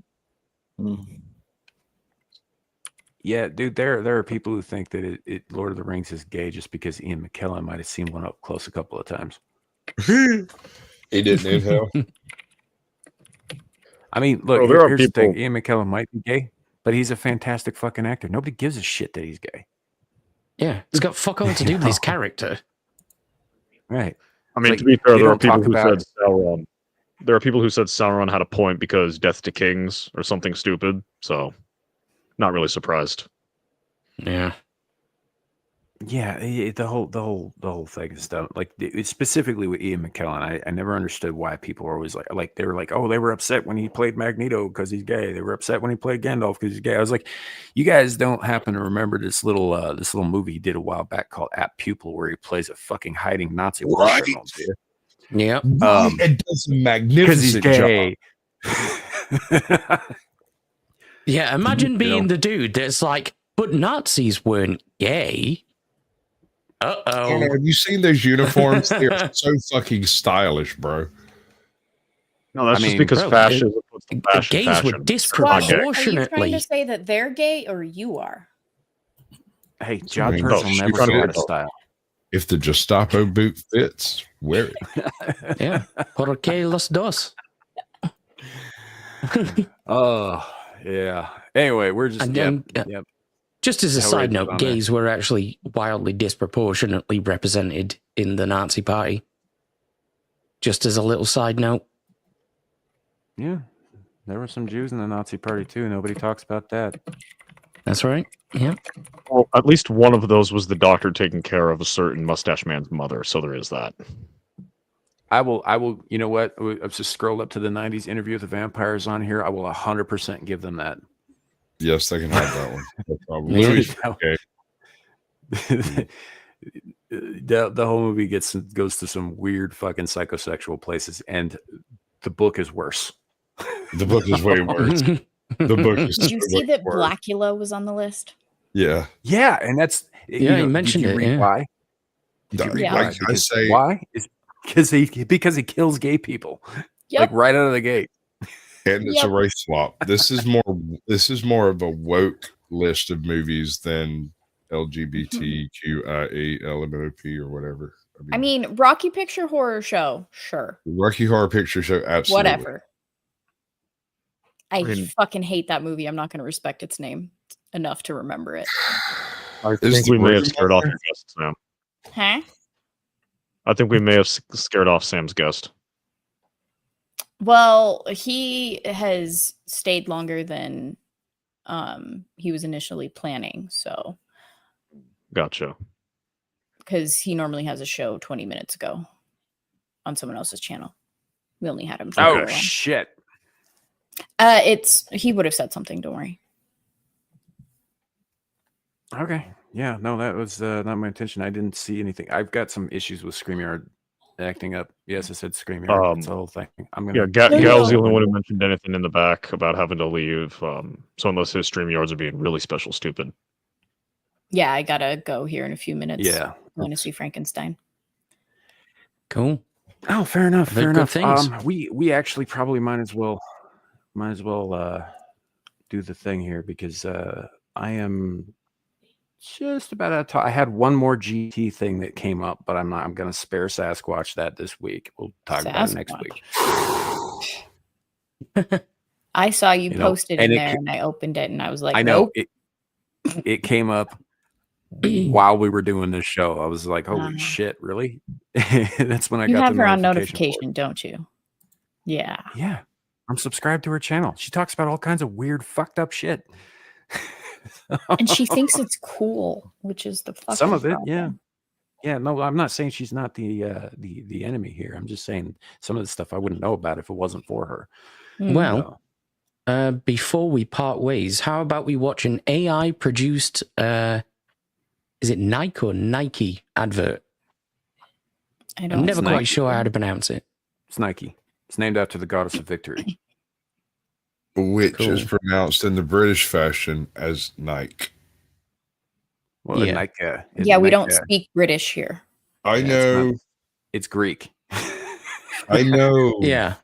D: Yeah, dude, there are people who think that Lord of the Rings is gay just because Ian McKellen might have seen one up close a couple of times.
A: He didn't inhale.
D: I mean, look,
K: Bro, there are
D: here's the
K: people-
D: thing. Ian McKellen might be gay, but he's a fantastic fucking actor. Nobody gives a shit that he's gay.
E: Yeah, it's got fuck all to do with his character.
D: Right.
K: I mean,
D: Like,
K: to be fair,
D: you
K: there are
D: don't
K: people
D: talk
K: who
D: about-
K: said Sauron. There are people who said Sauron had a point because death to kings or something stupid. So, not really surprised.
E: Yeah.
D: Yeah, the whole thing is dumb. Like specifically with Ian McKellen, I never understood why people were always like they were like, oh, they were upset when he played Magneto because he's gay. They were upset when he played Gandalf because he's gay. I was like, you guys don't happen to remember this little movie he did a while back called Apt Pupil where he plays a fucking hiding Nazi war criminal, do you?
E: Yeah.
A: It does a magnificent
D: gay.
A: job.
E: Yeah, imagine
D: You
E: being
D: know?
E: the dude that's like, but Nazis weren't gay.
A: I don't know, have you seen those uniforms? They're so fucking stylish, bro.
K: No, that's
D: I
K: just
D: mean,
K: because
E: bro,
K: fascism puts the fashion.
E: Gays were
K: fashion.
C: Squash, are you trying
E: disproportionately.
C: to say that they're gay or you are?
D: Hey, John
A: mean,
D: Turtle
A: no,
D: never
A: shoot,
D: go out of
A: shoot.
D: style.
A: If the Gestapo boot fits, wear it.
E: Yeah. Porque los dos.
D: Oh, yeah. Anyway, we're just
E: And
D: yep.
E: just as a
D: How
E: side
D: rated
E: note,
D: on there?
E: gays were actually wildly disproportionately represented in the Nazi Party. Just as a little side note.
D: Yeah. There were some Jews in the Nazi Party too. Nobody talks about that.
E: That's right. Yeah.
K: Well, at least one of those was the doctor taking care of a certain mustache man's mother, so there is that.
D: I will, you know what? I've just scrolled up to the 90s interview with the vampires on here. I will 100% give them that.
A: Yes, they can have that one. No problem.
E: Yeah.
A: Louis, okay.
D: The whole movie goes to some weird fucking psychosexual places, and the book is worse.
A: The book is way worse. The book is
C: Did you
A: so
C: see
A: much
C: that
A: worse.
C: Blackula was on the list?
A: Yeah.
D: Yeah, and that's
E: Yeah, you mentioned
D: did you
E: it,
D: read
E: yeah.
D: why? Did you read
C: Yeah.
D: why?
A: Like I
D: Because
A: say-
D: why? Is because he kills gay people.
C: Yep.
D: Like right out of the gate.
A: And it's a
C: Yep.
A: race swap. This is more of a woke list of movies than LGBTQIA LMNOP or whatever.
C: I mean, Rocky Picture Horror Show, sure,
A: Rocky Horror Picture Show, absolutely.
C: whatever. I
K: mean-
C: fucking hate that movie. I'm not going to respect its name enough to remember it.
K: I
A: Is
K: think
A: the
K: we may have
A: version
K: scared
A: on
K: off
A: there?
K: your guest, Sam.
C: Huh?
K: I think we may have scared off Sam's guest.
C: Well, he has stayed longer than he was initially planning. So,
K: Gotcha.
C: because he normally has a show 20 minutes ago on someone else's channel. We only had him. For a
D: Oh
C: little while.
D: shit.
C: He would have said something. Don't worry.
D: Okay. Yeah, no, that was not my intention. I didn't see anything. I've got some issues with StreamYard acting up. Yes, I said StreamYard. That's the whole thing. I'm gonna.
K: Yeah, Gal's the only one who mentioned anything in the back about having to leave. So unless his StreamYards are being really special stupid.
C: Yeah, I gotta go here in a few minutes.
D: Yeah.
C: I'm going to see Frankenstein.
E: Cool.
D: Oh, fair enough.
E: They're
D: Fair
E: good
D: enough.
E: things.
D: We actually probably might as well do the thing here because I am just about out of time. I had one more GT thing that came up, but I'm going to spare Sasquatch that this week. We'll talk about it next week.
C: I saw you,
D: You know,
C: posted
D: and
C: in
D: it
C: there,
D: ca-
C: and I opened it, and I was like,
D: I know
C: nope.
D: it came up while we were doing this show. I was like, holy
C: Uh-huh.
D: shit, really? That's when I
C: You
D: got
C: have
D: the
C: her on
D: notification.
C: notification, don't you? Yeah.
D: Yeah. I'm subscribed to her channel. She talks about all kinds of weird, fucked up shit.
C: And she thinks it's cool, which is the fucking
D: Some of it,
C: problem.
D: yeah. Yeah, no, I'm not saying she's not the enemy here. I'm just saying some of the stuff I wouldn't know about if it wasn't for her.
C: Mm.
E: Well, before we part ways, how about we watch an AI produced, is it Nike or Nike advert? I'm never quite sure how to pronounce it.
D: It's Nike. It's named after the goddess of victory.
A: Which is pronounced in the British fashion as Nike.
D: Well,
E: Yeah.
D: Nike.
C: Yeah, we don't speak British here.
A: I know.
D: It's Greek.
A: I know.
E: Yeah.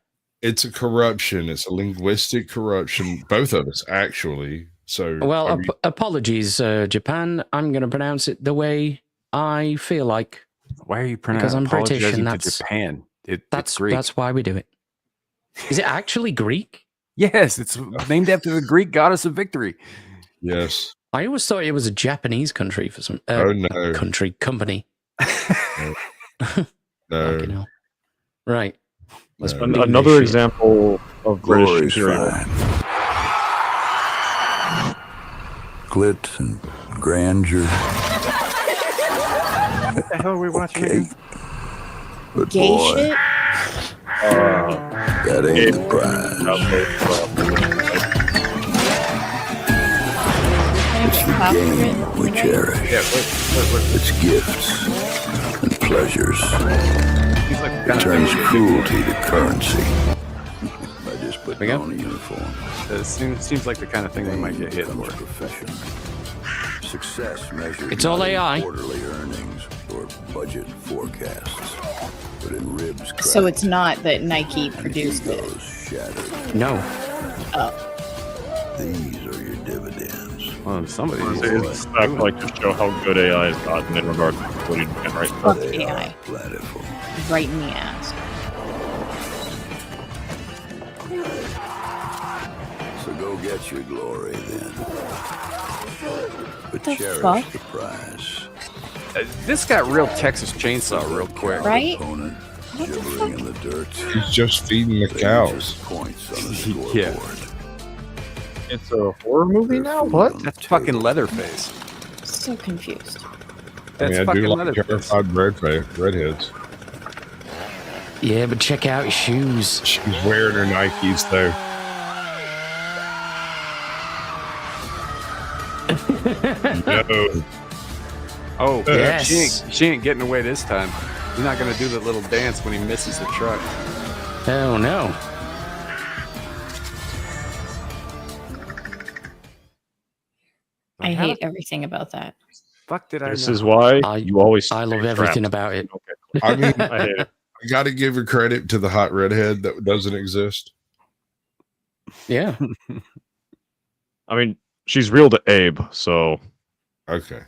A: It's a corruption. It's a linguistic corruption. Both of us, actually. So,
E: Well,
A: I mean,
E: apologies, Japan. I'm going to pronounce it the way I feel like.
D: Why are you
E: Because I'm British, and
D: to Japan? It's
E: that's
D: Greek.
E: that's why we do it. Is it actually Greek?
D: Yes, it's named after the Greek goddess of victory.
A: yes.
E: I always thought it was a Japanese country for some
A: Oh, no.
E: company.
A: No.
E: Fucking hell. Right. Let's
A: No.
E: believe this
K: Another
E: shit.
K: example of British
B: Glorious
K: imperial.
B: fine. Glitz and grandeur.
D: What the hell are we watching?
B: Okay. But
C: Gay
B: boy,
C: shit?
B: that ain't the prize. It's the game we cherish. It's gifts and pleasures.
D: He's like
B: It turns cruelty to currency. By just putting
E: go.
B: on a uniform.
D: It seems like the kind of thing we might get hit for.
B: Profession. Success measured
E: It's all
B: not in
E: AI.
B: quarterly earnings or budget forecasts, but in ribs
C: So
B: cracked
C: it's not that Nike
B: and
C: produced it.
B: egos shattered.
E: No.
B: These are your dividends.
D: Well, somebody
K: It's fact, like to show how good AI has gotten in regards to what you can right.
C: Fuck
B: They
C: AI.
B: are plentiful.
C: Right in the ass.
B: So go get your glory then. But
C: The
B: cherish
C: fuck?
B: the prize.
D: This got real Texas Chainsaw real quick.
C: Right?
B: Opponent gibbering in the dirt.
A: He's just feeding the cows.
B: Points on the scoreboard.
D: Yeah.
K: It's a horror movie now? What?
D: That's fucking Leatherface.
C: So confused.
D: That's
A: I do
D: fucking
A: like
D: Leatherface.
A: terrified redheads.
E: Yeah, but check out his shoes.
A: She's wearing her Nikes, though. No.
D: Oh,
E: Yes.
D: she ain't getting away this time. He's not gonna do the little dance when he misses the truck.
E: Oh, no.
C: I
D: How
C: hate
D: the
C: everything about that.
D: fuck did I
K: This
D: know?
K: is why
E: I-
K: you always.
E: I love
K: stay
E: everything
K: trapped.
E: about it.
K: Okay.
A: I mean,
K: I hate it.
A: I got to give her credit to the hot redhead that doesn't exist.
E: Yeah.
K: I mean, she's real to Abe, so
A: Okay.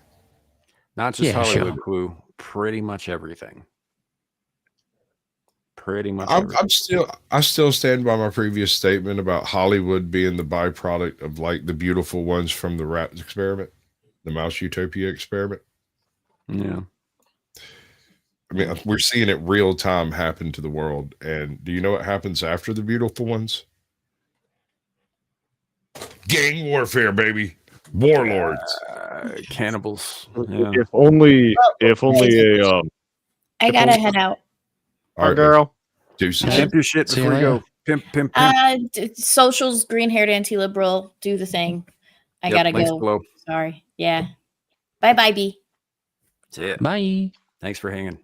D: Not just
E: Yeah,
D: Hollywood
E: sure.
D: Clue, pretty much everything. Pretty much
A: I'm
D: everything.
A: I still stand by my previous statement about Hollywood being the byproduct of like the beautiful ones from the rat experiment, the mouse utopia experiment.
D: Yeah.
A: I mean, we're seeing it real time happen to the world. And do you know what happens after the beautiful ones? Gang warfare, baby. Warlords.
D: Cannibals. Yeah.
K: if only a
C: I gotta head out.
A: All right,
K: girl.
A: deuces.
D: Pimp your shit
E: See you
D: before you
E: later.
D: go. Pimp, pimp, pimp.
C: Socials, green haired anti liberal, do the thing. I
D: Yep,
C: gotta
D: links
C: go.
D: below.
C: Sorry. Yeah. Bye bye, B.
D: That's it.
E: Bye.
D: Thanks for hanging.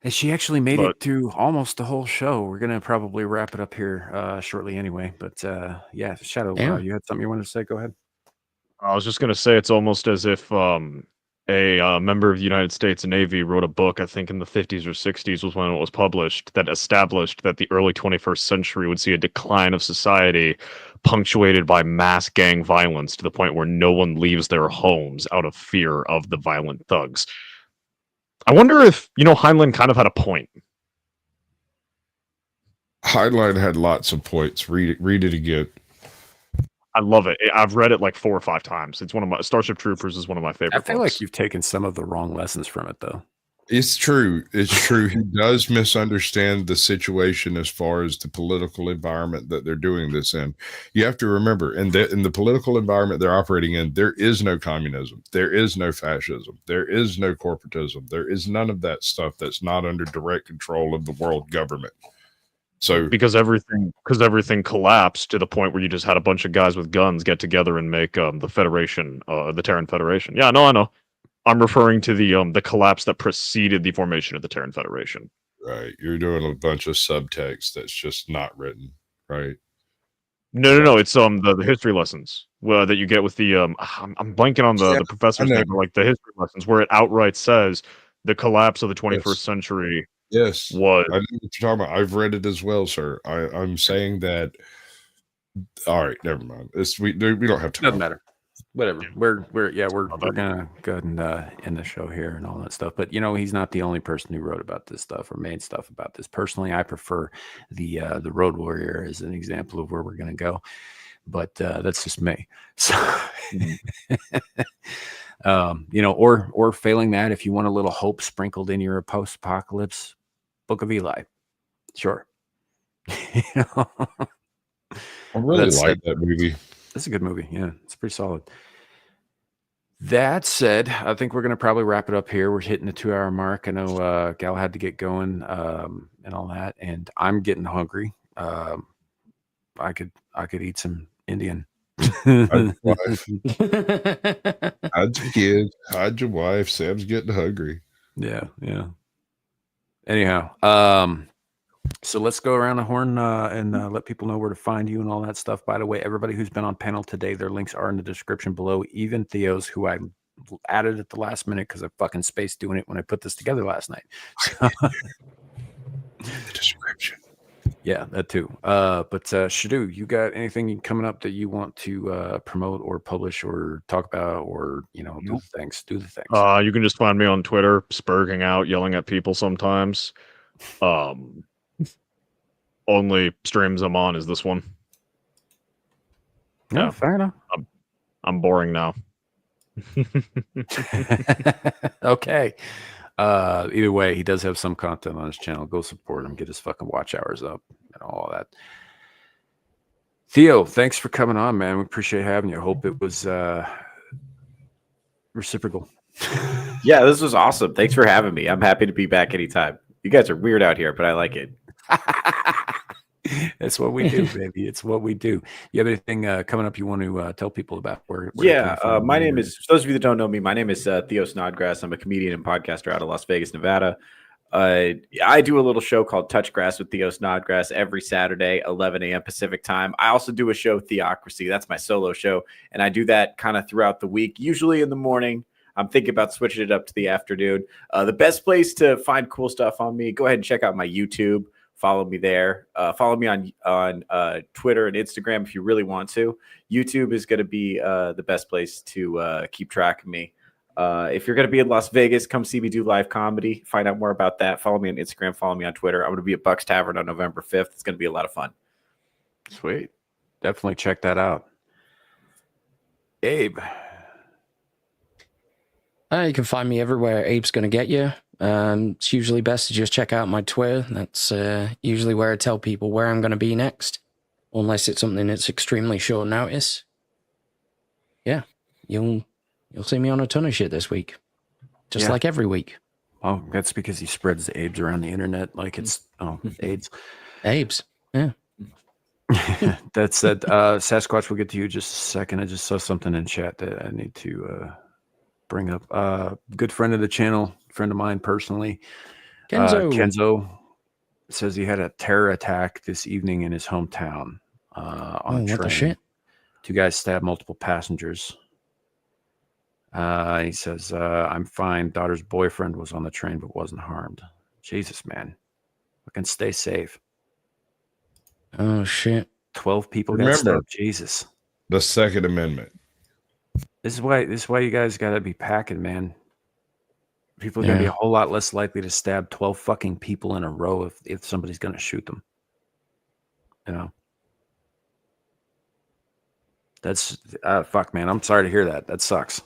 D: Hey, she actually made it through almost the whole show. We're gonna probably wrap it up here shortly anyway. But yeah, Shadow,
E: Yeah.
D: you had something you wanted to say? Go ahead.
K: I was just gonna say it's almost as if a member of the United States Navy wrote a book, I think in the 50s or 60s was when it was published, that established that the early 21st century would see a decline of society punctuated by mass gang violence to the point where no one leaves their homes out of fear of the violent thugs. I wonder if, Heinlein kind of had a point.
A: Heinlein had lots of points. Read it again.
K: I love it. I've read it like 4 or 5 times. It's one of my Starship Troopers is one of my favorite
D: I feel
K: books.
D: like you've taken some of the wrong lessons from it, though.
A: It's true. It's true. He does misunderstand the situation as far as the political environment that they're doing this in. You have to remember, in the political environment they're operating in, there is no communism. There is no fascism. There is no corporatism. There is none of that stuff that's not under direct control of the world government. So
K: because everything collapsed to the point where you just had a bunch of guys with guns get together and make the Federation, the Terran Federation. Yeah, no, I know. I'm referring to the collapse that preceded the formation of the Terran Federation.
A: Right, you're doing a bunch of subtext that's just not written, right?
K: No. It's the history lessons that you get with the I'm blanking on the professor's name, but like the history lessons where it outright says the collapse of the 21st century.
A: Yes,
K: was.
A: I know what you're talking about. I've read it as well, sir. I'm saying that. All right, never mind. We don't have time.
D: Doesn't matter. Whatever. We're gonna go ahead and end the show here and all that stuff. But he's not the only person who wrote about this stuff or made stuff about this. Personally, I prefer the Road Warrior as an example of where we're gonna go. But that's just me. So or failing that, if you want a little hope sprinkled in your post-apocalypse, Book of Eli. Sure.
A: I really like that movie.
D: It's a good movie. Yeah, it's pretty solid. That said, I think we're going to probably wrap it up here. We're hitting the 2-hour mark. I know Gal had to get going and all that, and I'm getting hungry. I could eat some Indian.
A: Hide your kid, hide your wife. Sam's getting hungry.
D: Yeah. Anyhow, so let's go around the horn and let people know where to find you and all that stuff. By the way, everybody who's been on panel today, their links are in the description below. Even Theo's, who I added at the last minute because I fucking spaced doing it when I put this together last night.
A: The description.
D: Yeah, that too. But Shadoo, you got anything coming up that you want to promote or publish or talk about or do the things? Do the things.
K: You can just find me on Twitter, spurging out, yelling at people sometimes. Only streams I'm on is this one.
D: Yeah, fair enough.
K: I'm boring now.
D: Okay. Either way, he does have some content on his channel. Go support him. Get his fucking watch hours up and all that. Theo, thanks for coming on, man. We appreciate having you. I hope it was reciprocal.
F: Yeah, this was awesome. Thanks for having me. I'm happy to be back anytime. You guys are weird out here, but I like it.
D: That's what we do, baby. It's what we do. You have anything coming up you want to tell people about?
F: My name is, for those of you that don't know me, my name is Theo Snodgrass. I'm a comedian and podcaster out of Las Vegas, Nevada. I do a little show called Touch Grass with Theo Snodgrass every Saturday, 11 a.m. Pacific time. I also do a show, Theocracy. That's my solo show. And I do that kind of throughout the week, usually in the morning. I'm thinking about switching it up to the afternoon. The best place to find cool stuff on me, go ahead and check out my YouTube. Follow me there. Follow me on Twitter and Instagram if you really want to. YouTube is going to be the best place to keep track of me. If you're going to be in Las Vegas, come see me do live comedy. Find out more about that. Follow me on Instagram. Follow me on Twitter. I'm going to be at Buck's Tavern on November 5th. It's going to be a lot of fun.
D: Sweet. Definitely check that out. Abe.
E: You can find me everywhere Abe's going to get you. It's usually best to just check out my Twitter. That's usually where I tell people where I'm going to be next, unless it's something that's extremely short notice. Yeah, you'll see me on a ton of shit this week, just like every week.
D: Oh, that's because he spreads the Abes around the internet like it's AIDS.
E: Abes, yeah.
D: That said, Sasquatch, we'll get to you in just a second. I just saw something in chat that I need to bring up. Good friend of the channel, friend of mine personally. Kenzo says he had a terror attack this evening in his hometown on a train.
E: What the shit?
D: 2 guys stabbed multiple passengers. He says, I'm fine. Daughter's boyfriend was on the train but wasn't harmed. Jesus, man. Fucking stay safe.
E: Oh, shit.
D: 12 people got stabbed. Jesus.
A: The Second Amendment.
D: This is why you guys got to be packing, man. People are going to be a whole lot less likely to stab 12 fucking people in a row if somebody's going to shoot them. You know? That's, fuck, man. I'm sorry to hear that. That sucks.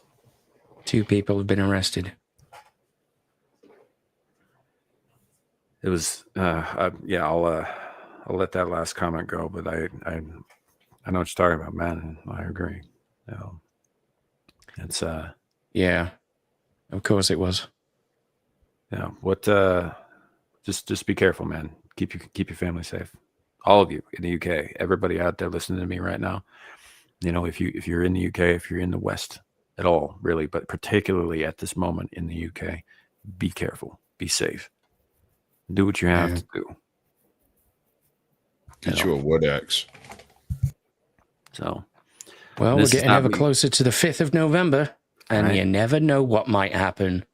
E: 2 people have been arrested.
D: It was, I'll let that last comment go, but I know what you're talking about, man. I agree. It's
E: yeah, of course it was.
D: Yeah. What? Just be careful, man. Keep your family safe. all of you in the UK, everybody out there listening to me right now. You know, if you're in the UK, if you're in the West at all, really, but particularly at this moment in the UK, be careful, be safe, do what you have to do.
A: Get you a wood axe.
D: So,
E: well, we're getting ever closer to the 5th of November, and you never know what might happen.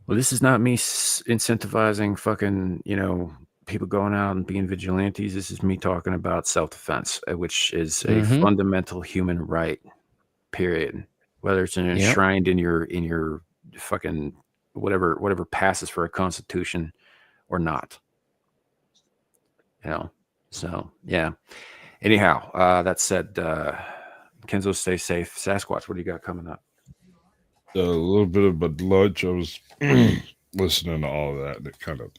D: Well, this is not me incentivizing fucking, you know, people going out and being vigilantes. This is me talking about self-defense, which is a fundamental human right, period. Whether it's enshrined in your fucking whatever passes for a constitution or not. You know, so yeah. Anyhow, that said, Kenzo, stay safe. Sasquatch, what do you got coming up?
A: A little bit of a lunch. I was listening to all of that. And it kind of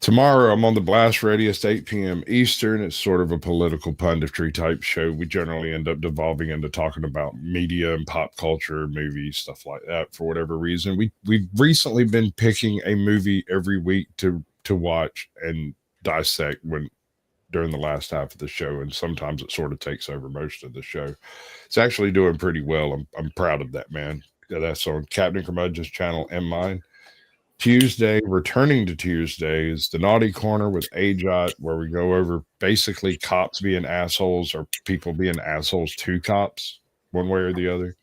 A: tomorrow I'm on the Blast Radius 8 p.m. Eastern. It's sort of a political punditry type show. We generally end up devolving into talking about media and pop culture, movies, stuff like that. For whatever reason, we've recently been picking a movie every week to watch and dissect during the last half of the show, and sometimes it sort of takes over most of the show. It's actually doing pretty well. I'm proud of that, man. That's on Captain Curmudgeon's channel and mine. Tuesday, returning to Tuesday, is the Naughty Corner with AJOT, where we go over basically cops being assholes or people being assholes to cops, one way or the other.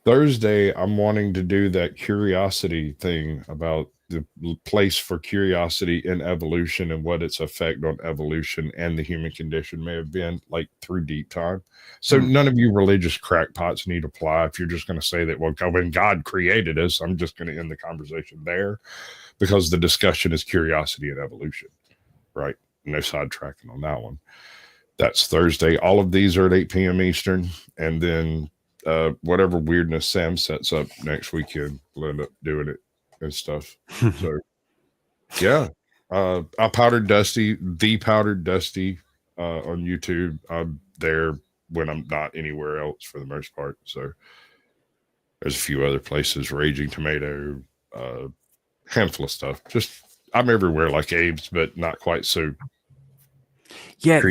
A: Thursday, I'm wanting to do that curiosity thing about the place for curiosity in evolution and what its effect on evolution and the human condition may have been, like, through deep time. So none of you religious crackpots need to apply. If you're just going to say that, well, when God created us, I'm just going to end the conversation there, because the discussion is curiosity and evolution, right? No sidetracking on that one. That's Thursday. All of these are at 8 p.m. Eastern. And then whatever weirdness Sam sets up next weekend, we'll end up doing it and stuff. So yeah, I Powdered Dusty, the Powdered Dusty on YouTube. I'm there when I'm not anywhere else for the most part. So there's a few other places, Raging Tomato, handful of stuff. Just I'm everywhere like Abe's, but not quite so.
D: Yeah,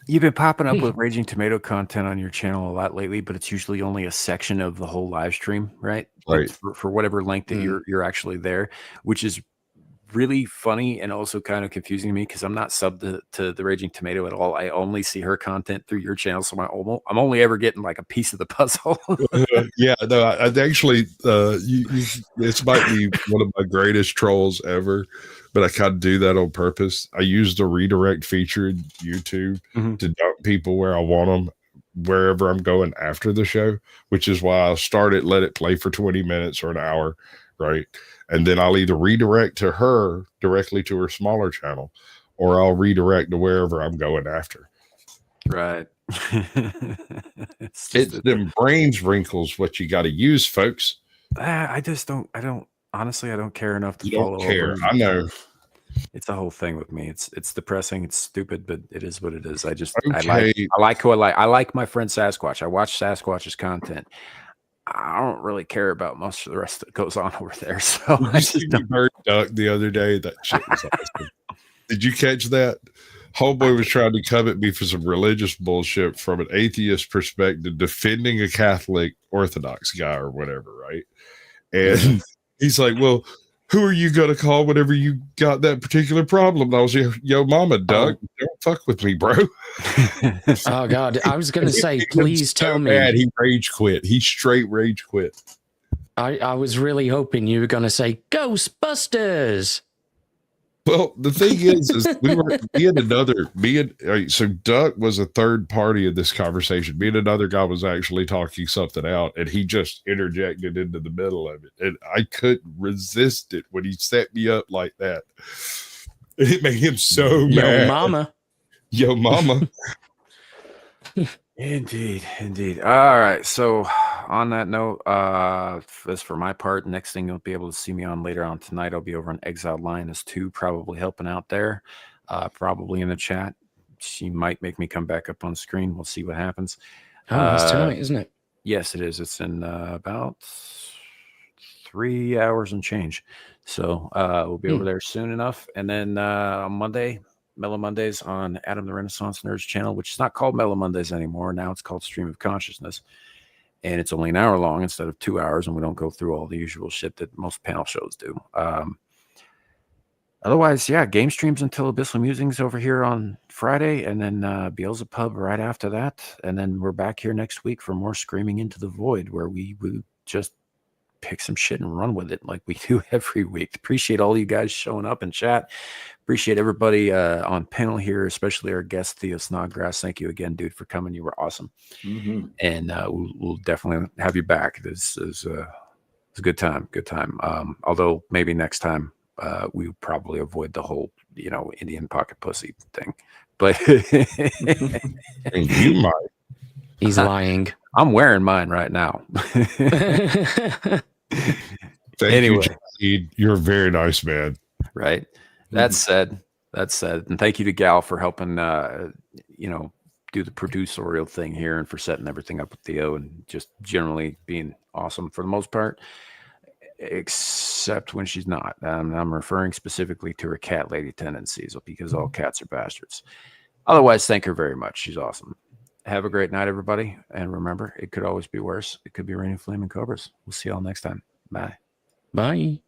D: you've been popping up with Raging Tomato content on your channel a lot lately, but it's usually only a section of the whole live stream, right?
A: Right.
D: For whatever length that you're actually there, which is really funny and also kind of confusing to me, because I'm not subbed to the Raging Tomato at all. I only see her content through your channel, so I'm only ever getting like a piece of the puzzle.
A: Yeah, no, I actually, this might be one of my greatest trolls ever, but I kind of do that on purpose. I use the redirect feature in YouTube to dump people where I want them, wherever I'm going after the show, which is why I started let it play for 20 minutes or an hour, right? And then I'll either redirect to her directly to her smaller channel, or I'll redirect to wherever I'm going after.
D: Right.
A: It's them brains wrinkles what you got to use, folks.
D: I don't honestly, I don't care enough to follow.
A: Don't care. I know.
D: It's a whole thing with me. It's depressing. It's stupid, but it is what it is. I just
A: okay.
D: I like my friend Sasquatch. I watch Sasquatch's content. I don't really care about most of the rest that goes on over there. So I just
A: heard Duck the other day. That shit was awesome. Did you catch that? Homeboy was trying to come at me for some religious bullshit from an atheist perspective, defending a Catholic Orthodox guy or whatever, right? And he's like, well, who are you going to call whenever you got that particular problem? And I was like, yo, mama, Doug, don't fuck with me, bro.
E: Oh, God. I was going to say, please tell me.
A: Bad. He rage quit. He straight rage quit.
E: I was really hoping you were going to say Ghostbusters.
A: Well, the thing is so Duck was a third party in this conversation. Me and another guy was actually talking something out, and he just interjected into the middle of it. And I couldn't resist it when he set me up like that. It made him so mad. Yo, mama.
D: Indeed. All right. So on that note, as for my part, next thing you'll be able to see me on later on tonight, I'll be over on Exiled Lioness 2, probably helping out there, probably in the chat. She might make me come back up on screen. We'll see what happens.
E: Oh, that's tonight, isn't it?
D: Yes, it is. It's in about 3 hours and change. So we'll be over there soon enough. And then on Monday, Mellow Mondays on Adam the Renaissance Nerds channel, which is not called Mellow Mondays anymore. Now it's called Stream of Consciousness. And it's only an hour long instead of 2 hours. And we don't go through all the usual shit that most panel shows do. Otherwise, yeah, game streams until Abyssal Musings over here on Friday, and then Beelzebub right after that. And then we're back here next week for more Screaming into the Void, where we just pick some shit and run with it like we do every week. Appreciate all you guys showing up in chat. Appreciate everybody on panel here, especially our guest, Theo Snodgrass. Thank you again, dude, for coming. You were awesome. And we'll definitely have you back. This is a good time. Good time. Although maybe next time, we would probably avoid the whole, Indian pocket pussy thing. But
A: you might.
E: He's lying.
D: I'm wearing mine right now.
A: Anyway, you're a very nice man.
D: Right. That said, and thank you to GHAL for helping, do the producerial thing here and for setting everything up with Theo and just generally being awesome for the most part. Except when she's not. I'm referring specifically to her cat lady tendencies because all cats are bastards. Otherwise, thank her very much. She's awesome. Have a great night, everybody. And remember, it could always be worse. It could be raining flaming cobras. We'll see you all next time. Bye.
E: Bye.